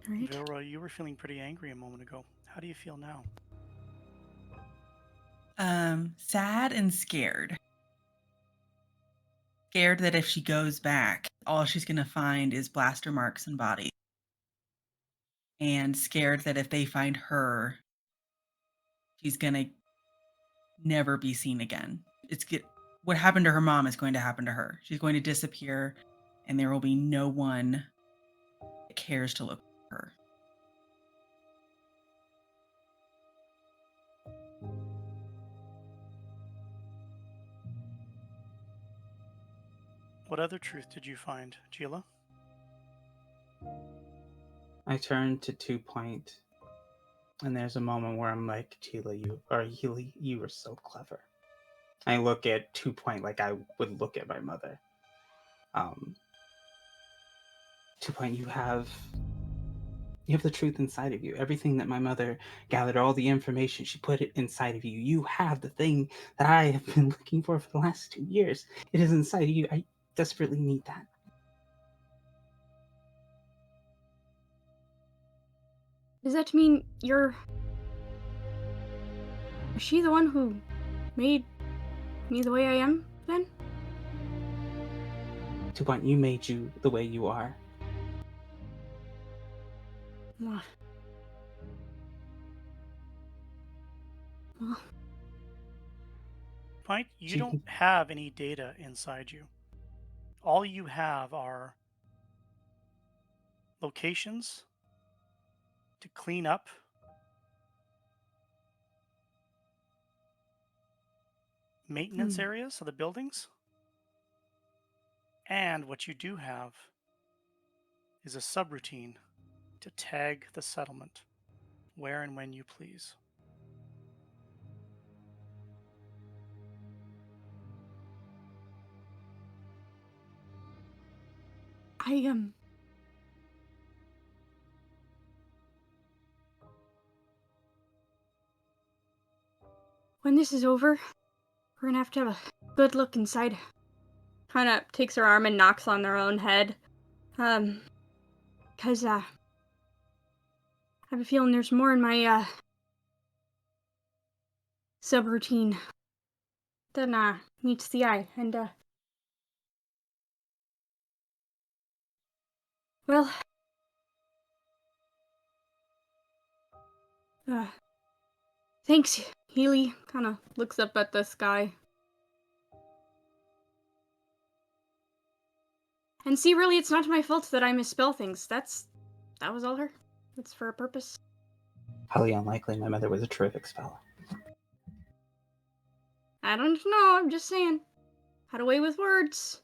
Right? Vilroy, you were feeling pretty angry a moment ago. How do you feel now? Sad and scared. Scared that if she goes back, all she's gonna find is blaster marks and bodies. And scared that if they find her, she's gonna never be seen again. What happened to her mom is going to happen to her. She's going to disappear, and there will be no one that cares to look for her. What other truth did you find, Gila? I turn to 2 Point, and there's a moment where I'm like, Gila, Healy, you were so clever. I look at 2 Point like I would look at my mother. 2 Point, you have the truth inside of you. Everything that my mother gathered, all the information, she put it inside of you. You have the thing that I have been looking for the last 2 years. It is inside of you. I desperately need that. Does that mean you're... Is she the one who made me the way I am, then? 2 Point, you made you the way you are. Well, Pint, you She- don't have any data inside you. All you have are locations to clean up, maintenance areas of the buildings, and what you do have is a subroutine to tag the settlement where and when you please. When this is over, we're gonna have to have a good look inside. Kinda takes her arm and knocks on their own head. Cause, I have a feeling there's more in my, subroutine than, meets the eye, and, well, thanks, Healy. Kinda looks up at the sky. And see, really, it's not my fault that I misspell things. That was all her. It's for a purpose. Highly unlikely. My mother was a terrific speller. I don't know, I'm just saying. Had a way with words.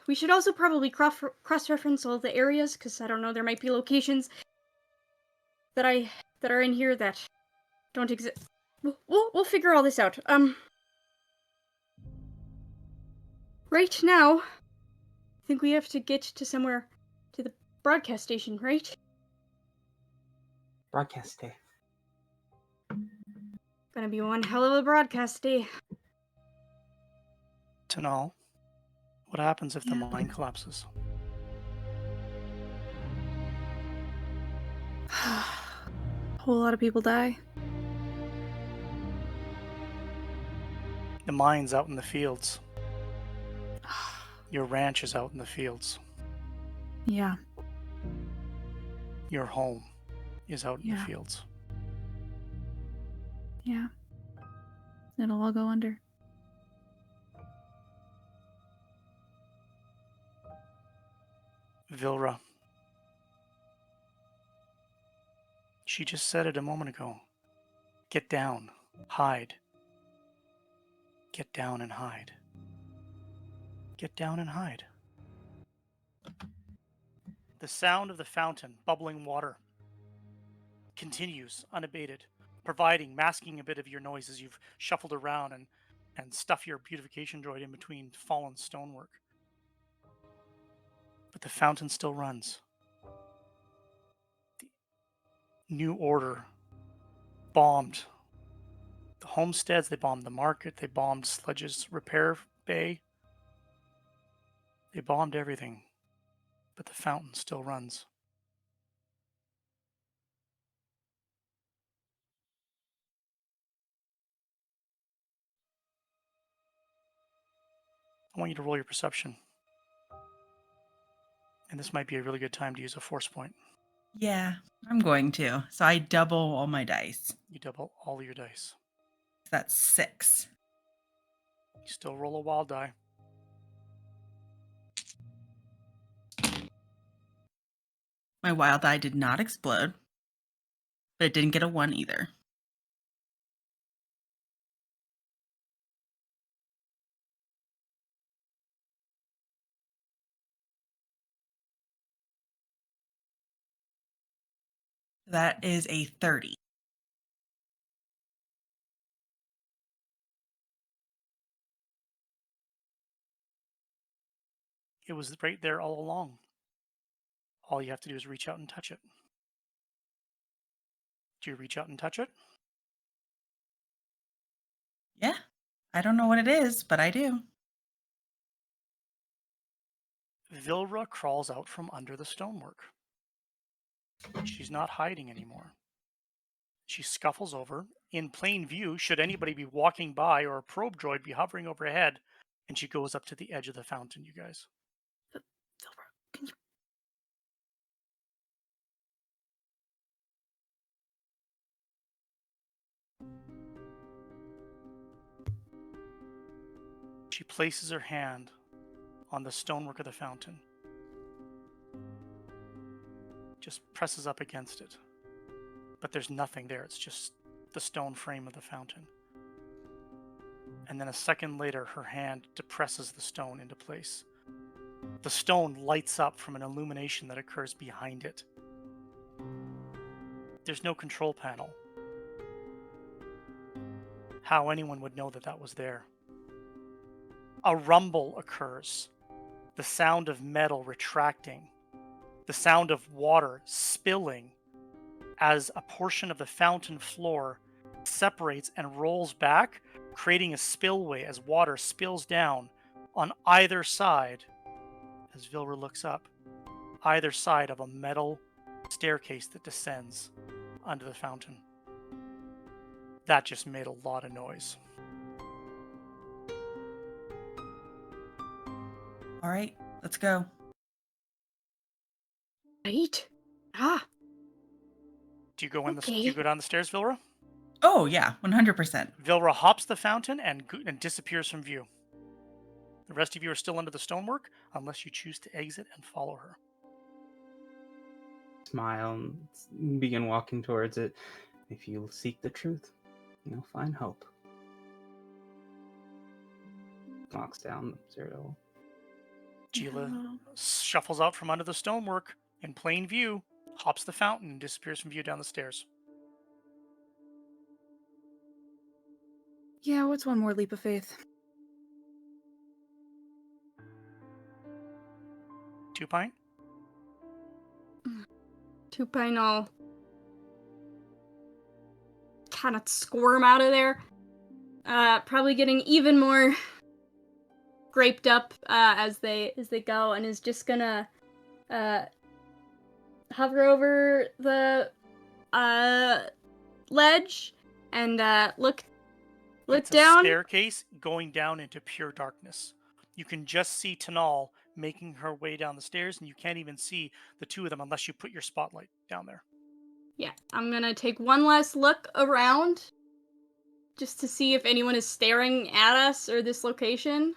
We should also probably cross-reference all the areas, because I don't know, there might be locations that are in here that don't exist. We'll figure all this out. Right now, I think we have to get to somewhere, to the broadcast station, right? Broadcast day. Gonna be one hell of a broadcast day. Tanal, what happens if the Yeah. mine collapses? A whole lot of people die. The mine's out in the fields. Your ranch is out in the fields. Yeah. Your home is out in the Yeah. fields. Yeah. It'll all go under. Vilra. She just said it a moment ago. Get down. Hide. Get down and hide. Get down and hide. The sound of the fountain, bubbling water, continues unabated, masking a bit of your noise as you've shuffled around and stuffed your beautification droid in between fallen stonework. But the fountain still runs. The New Order bombed the homesteads, they bombed the market, they bombed Sledge's repair bay. They bombed everything, but the fountain still runs. I want you to roll your perception. And this might be a really good time to use a force point. Yeah, I'm going to. So I double all my dice. You double all your dice. That's 6. You still roll a wild die. My wild die did not explode, but it didn't get a 1 either. That is a 30. It was right there all along. All you have to do is reach out and touch it. Do you reach out and touch it? Yeah, I don't know what it is, but I do. Vilra crawls out from under the stonework. She's not hiding anymore. She scuffles over, in plain view, should anybody be walking by or a probe droid be hovering overhead, and she goes up to the edge of the fountain, you guys. Silver, can you... She places her hand on the stonework of the fountain. Just presses up against it. But there's nothing there. It's just the stone frame of the fountain. And then a second later, her hand depresses the stone into place. The stone lights up from an illumination that occurs behind it. There's no control panel. How anyone would know that that was there? A rumble occurs the sound of metal retracting, the sound of water spilling as a portion of the fountain floor separates and rolls back, creating a spillway as water spills down on either side, as Vilra looks up, either side of a metal staircase that descends under the fountain. That just made a lot of noise. All right, let's go. Right? Ah, Do you go in the? Do Okay. you go down the stairs, Vilra? Oh, yeah, 100%. Vilra hops the fountain and disappears from view. The rest of you are still under the stonework, unless you choose to exit and follow her. Smile and begin walking towards it. If you seek the truth, you'll find hope. Walks down the stairwell. Gila shuffles out from under the stonework in plain view, hops the fountain, and disappears from view down the stairs. Yeah, what's one more leap of faith? 2 Pint? Tupine all kind of squirm out of there. Probably getting even more graped up as they go, and is just gonna hover over the ledge and look It's down. a staircase going down into pure darkness. You can just see Tanal making her way down the stairs, and you can't even see the two of them unless you put your spotlight down there. Yeah, I'm gonna take one last look around just to see if anyone is staring at us or this location.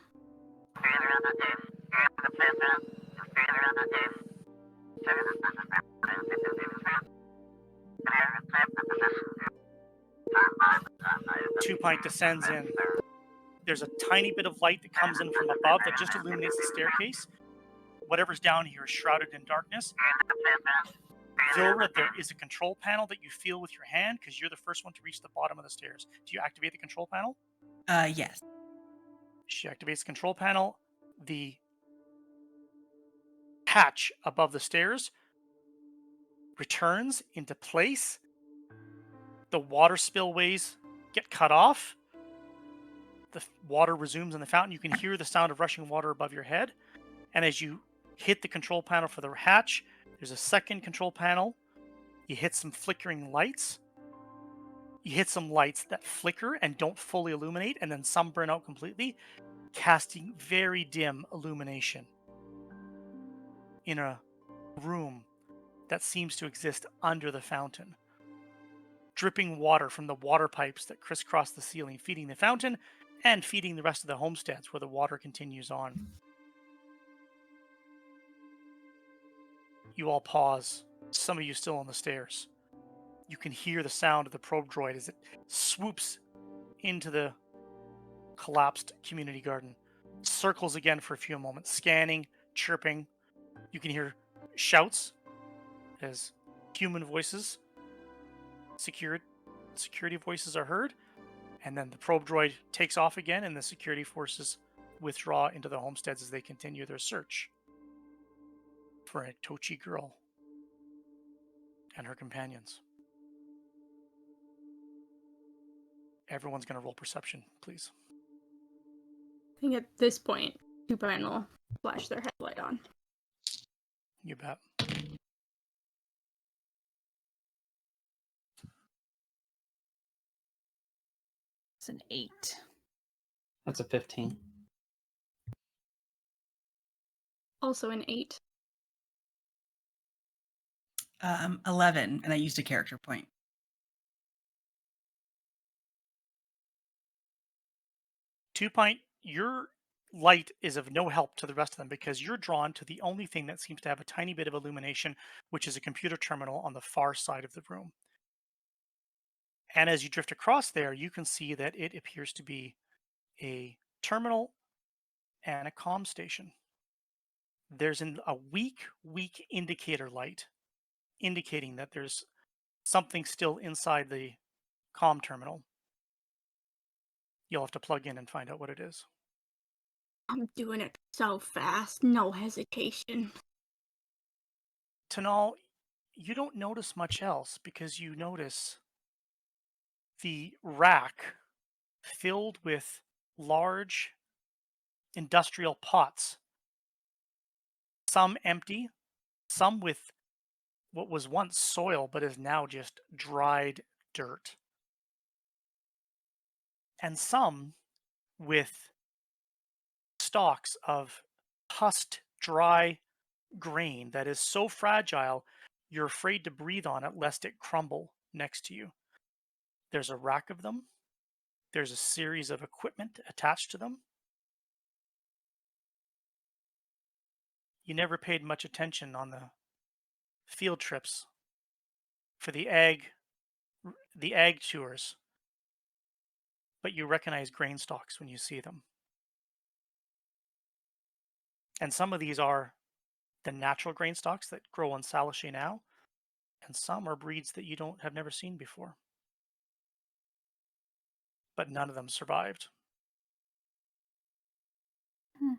Two Pint descends in. There's a tiny bit of light that comes in from above that just illuminates the staircase. Whatever's down here is shrouded in darkness. Vilra, there is a control panel that you feel with your hand because you're the first one to reach the bottom of the stairs. Do you activate the control panel? Yes. She activates the control panel. The hatch above the stairs returns into place. The water spillways get cut off. The water resumes in the fountain. You can hear the sound of rushing water above your head. And as you hit the control panel for the hatch, there's a second control panel. You hit some flickering lights. You hit some lights that flicker and don't fully illuminate, and then some burn out completely, casting very dim illumination in a room that seems to exist under the fountain. Dripping water from the water pipes that crisscross the ceiling, feeding the fountain and feeding the rest of the homesteads where the water continues on. You all pause, some of you still on the stairs. You can hear the sound of the probe droid as it swoops into the collapsed community garden. Circles again for a few moments, scanning, chirping. You can hear shouts as human voices, security voices are heard, and then the probe droid takes off again and the security forces withdraw into the homesteads as they continue their search for a Tochi girl and her companions. Everyone's going to roll perception, please. I think at this point, Tupine will flash their headlight on. You bet. It's an 8. That's a 15. Also an 8. 11, and I used a character point. Two Pint, your light is of no help to the rest of them because you're drawn to the only thing that seems to have a tiny bit of illumination, which is a computer terminal on the far side of the room. And as you drift across there, you can see that it appears to be a terminal and a comm station. There's a weak indicator light indicating that there's something still inside the comm terminal. You'll have to plug in and find out what it is. I'm doing it. So fast, no hesitation. Tanal, you don't notice much else because you notice the rack filled with large industrial pots, some empty, some with what was once soil but is now just dried dirt, and some with stalks of husked, dry grain that is so fragile you're afraid to breathe on it lest it crumble next to you. There's a rack of them. There's a series of equipment attached to them. You never paid much attention on the field trips for the ag tours, but you recognize grain stalks when you see them. And some of these are the natural grain stalks that grow on Salishay now, and some are breeds that you don't have never seen before. But none of them survived. Hmm.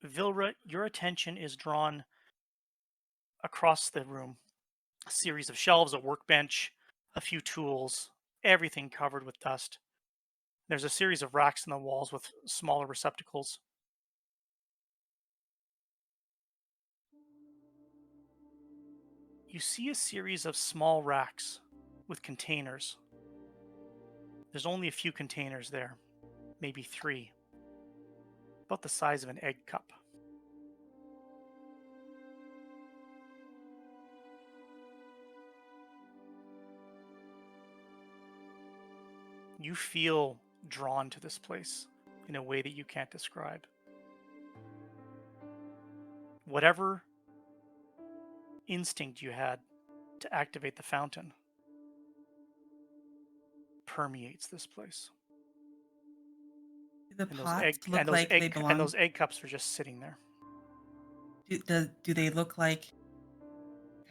Vilra, your attention is drawn across the room. A series of shelves, a workbench, a few tools, everything covered with dust. There's a series of racks in the walls with smaller receptacles. You see a series of small racks with containers. There's only a few containers there, maybe 3, about the size of an egg cup. You feel drawn to this place in a way that you can't describe. Whatever instinct you had to activate the fountain permeates this place. Do the And those pots egg look like they and belong? those egg cups are just sitting there. Do they look like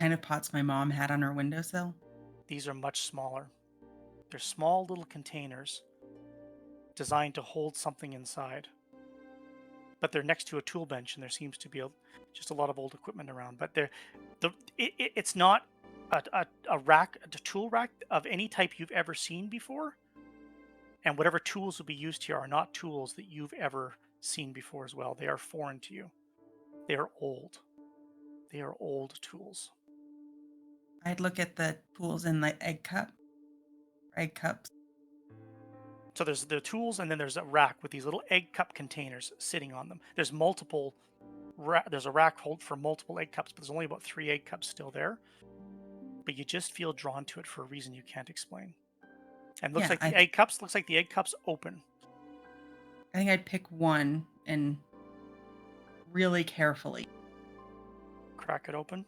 kind of pots my mom had on her windowsill? These are much smaller. They're small little containers designed to hold something inside. But they're next to a tool bench, and there seems to be just a lot of old equipment around. But it's not a rack, a tool rack of any type you've ever seen before. And whatever tools will be used here are not tools that you've ever seen before as well. They are foreign to you. They are old. They are old tools. I'd look at the tools in the egg cups. So there's the tools, and then there's a rack with these little egg cup containers sitting on them. There's multiple. There's a rack hold for multiple egg cups, but there's only about 3 egg cups still there. But you just feel drawn to it for a reason you can't explain. And looks Yeah, like the I egg cups open. think I'd pick one and really carefully. Crack it open.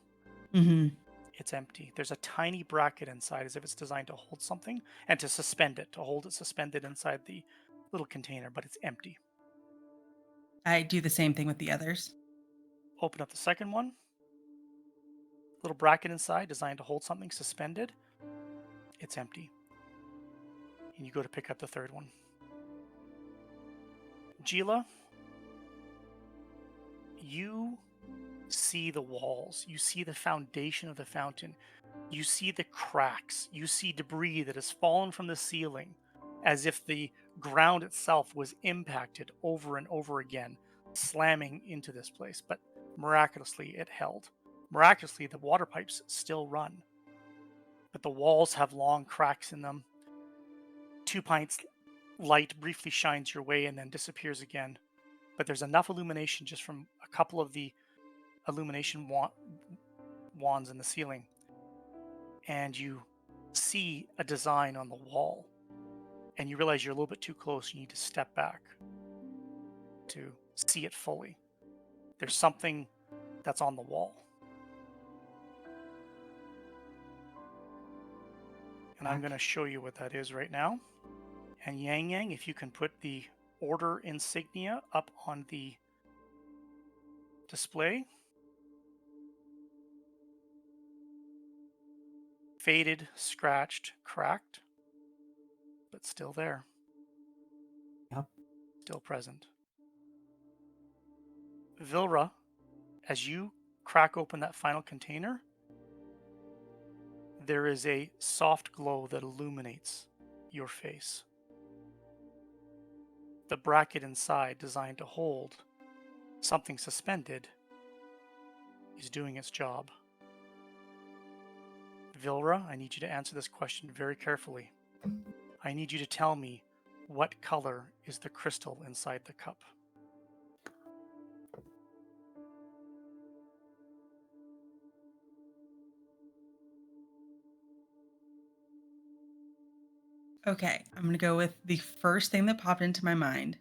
Mm-hmm. It's empty. There's a tiny bracket inside, as if it's designed to hold something and to suspend it, to hold it suspended inside the little container, but it's empty. I do the same thing with the others. Open up the second one. Little bracket inside, designed to hold something suspended. It's empty. And you go to pick up the third one. Gila, you see the walls. You see the foundation of the fountain. You see the cracks. You see debris that has fallen from the ceiling as if the ground itself was impacted over and over again, slamming into this place. But miraculously, it held. Miraculously, the water pipes still run. But the walls have long cracks in them. 2 pints light briefly shines your way and then disappears again. But there's enough illumination just from a couple of the illumination wands in the ceiling. And you see a design on the wall. And you realize you're a little bit too close. You need to step back to see it fully. There's something that's on the wall. And I'm going to show you what that is right now. And Yang Yang, if you can put the order insignia up on the display. Faded, scratched, cracked. but still there. Yep. Still present. Vilra, as you crack open that final container, there is a soft glow that illuminates your face. The bracket inside, designed to hold something suspended, is doing its job. Vilra, I need you to answer this question very carefully. I need you to tell me what color is the crystal inside the cup. Okay, I'm gonna go with the first thing that popped into my mind.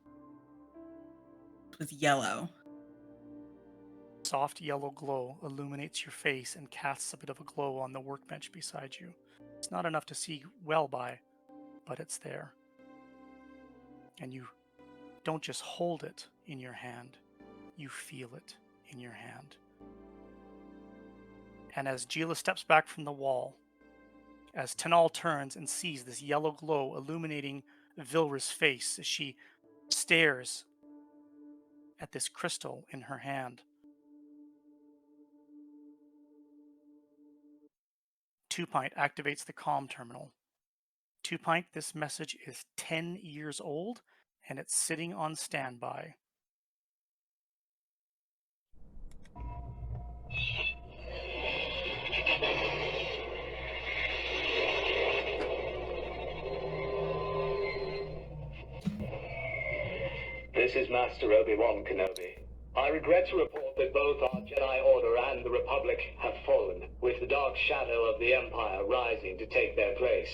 It was yellow. Soft yellow glow illuminates your face and casts a bit of a glow on the workbench beside you. It's not enough to see well by, but it's there. And you don't just hold it in your hand, you feel it in your hand. And as Gila steps back from the wall, as Tanal turns and sees this yellow glow illuminating Vilra's face as she stares at this crystal in her hand, Two Pint activates the comm terminal. Two Pint, this message is 10 years old and it's sitting on standby. This is Master Obi-Wan Kenobi. I regret to report that both our Jedi Order and the Republic have fallen, with the dark shadow of the Empire rising to take their place.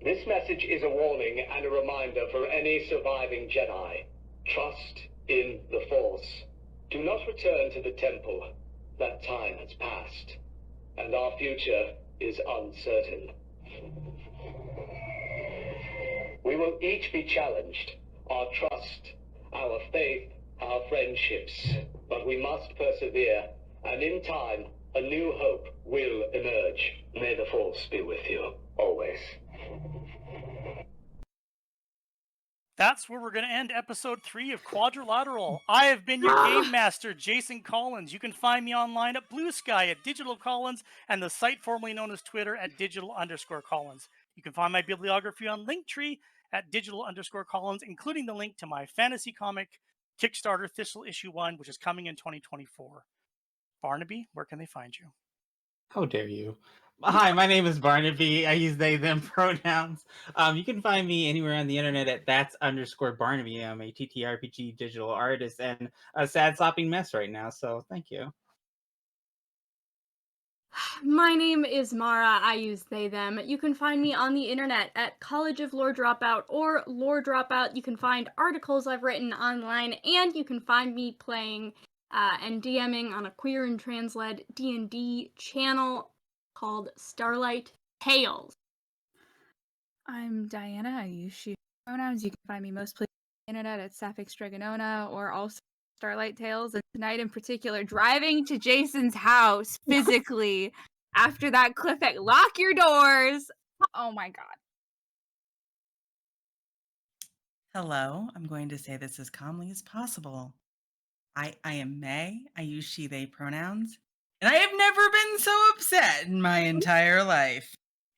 This message is a warning and a reminder for any surviving Jedi. Trust in the Force. Do not return to the Temple. That time has passed, and our future is uncertain. We will each be challenged, our trust, our faith, our friendships, but we must persevere, and in time, a new hope will emerge. May the Force be with you, always. That's where we're going to end episode 3 of Quadrilateral. I have been your game master, Jason Collins. You can find me online at Blue Sky at Digital Collins and the site formerly known as Twitter at Digital_Collins. You can find my bibliography on Linktree at Digital_Collins, including the link to my fantasy comic Kickstarter Thistle Issue 1, which is coming in 2024. Barnaby, where can they find you? How dare you? Hi, my name is Barnaby. I use they, them pronouns. You can find me anywhere on the internet at that's_Barnaby. I'm a TTRPG digital artist and a sad sopping mess right now, so thank you. My name is Mara. I use they, them. You can find me on the internet at College of Lore Dropout or Lore Dropout. You can find articles I've written online, and you can find me playing and DMing on a queer and trans-led D&D channel called Starlight Tales. I'm Diana. I use she pronouns. You can find me most places on the internet at Sapphic Stregonona or also Starlight Tales. And tonight in particular, driving to Jason's house physically after that cliffhanger. Lock your doors. Oh my god. Hello, I'm going to say this as calmly as possible. I am May. I use she, they pronouns. And I have never been so upset in my entire life.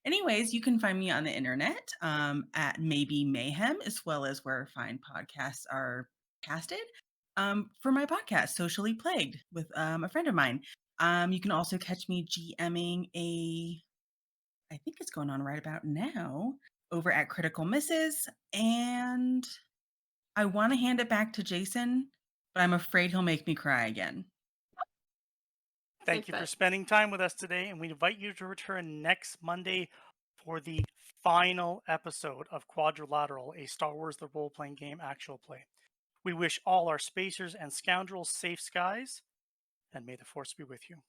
Anyways, you can find me on the internet at Maybe Mayhem, as well as where fine podcasts are casted. For my podcast, Socially Plagued, with a friend of mine. You can also catch me GMing I think it's going on right about now, over at Critical Misses. And I want to hand it back to Jason, but I'm afraid he'll make me cry again. Thank you for spending time with us today, and we invite you to return next Monday for the final episode of Quadrilateral, a Star Wars the Role-Playing Game actual play. We wish all our spacers and scoundrels safe skies, and may the Force be with you.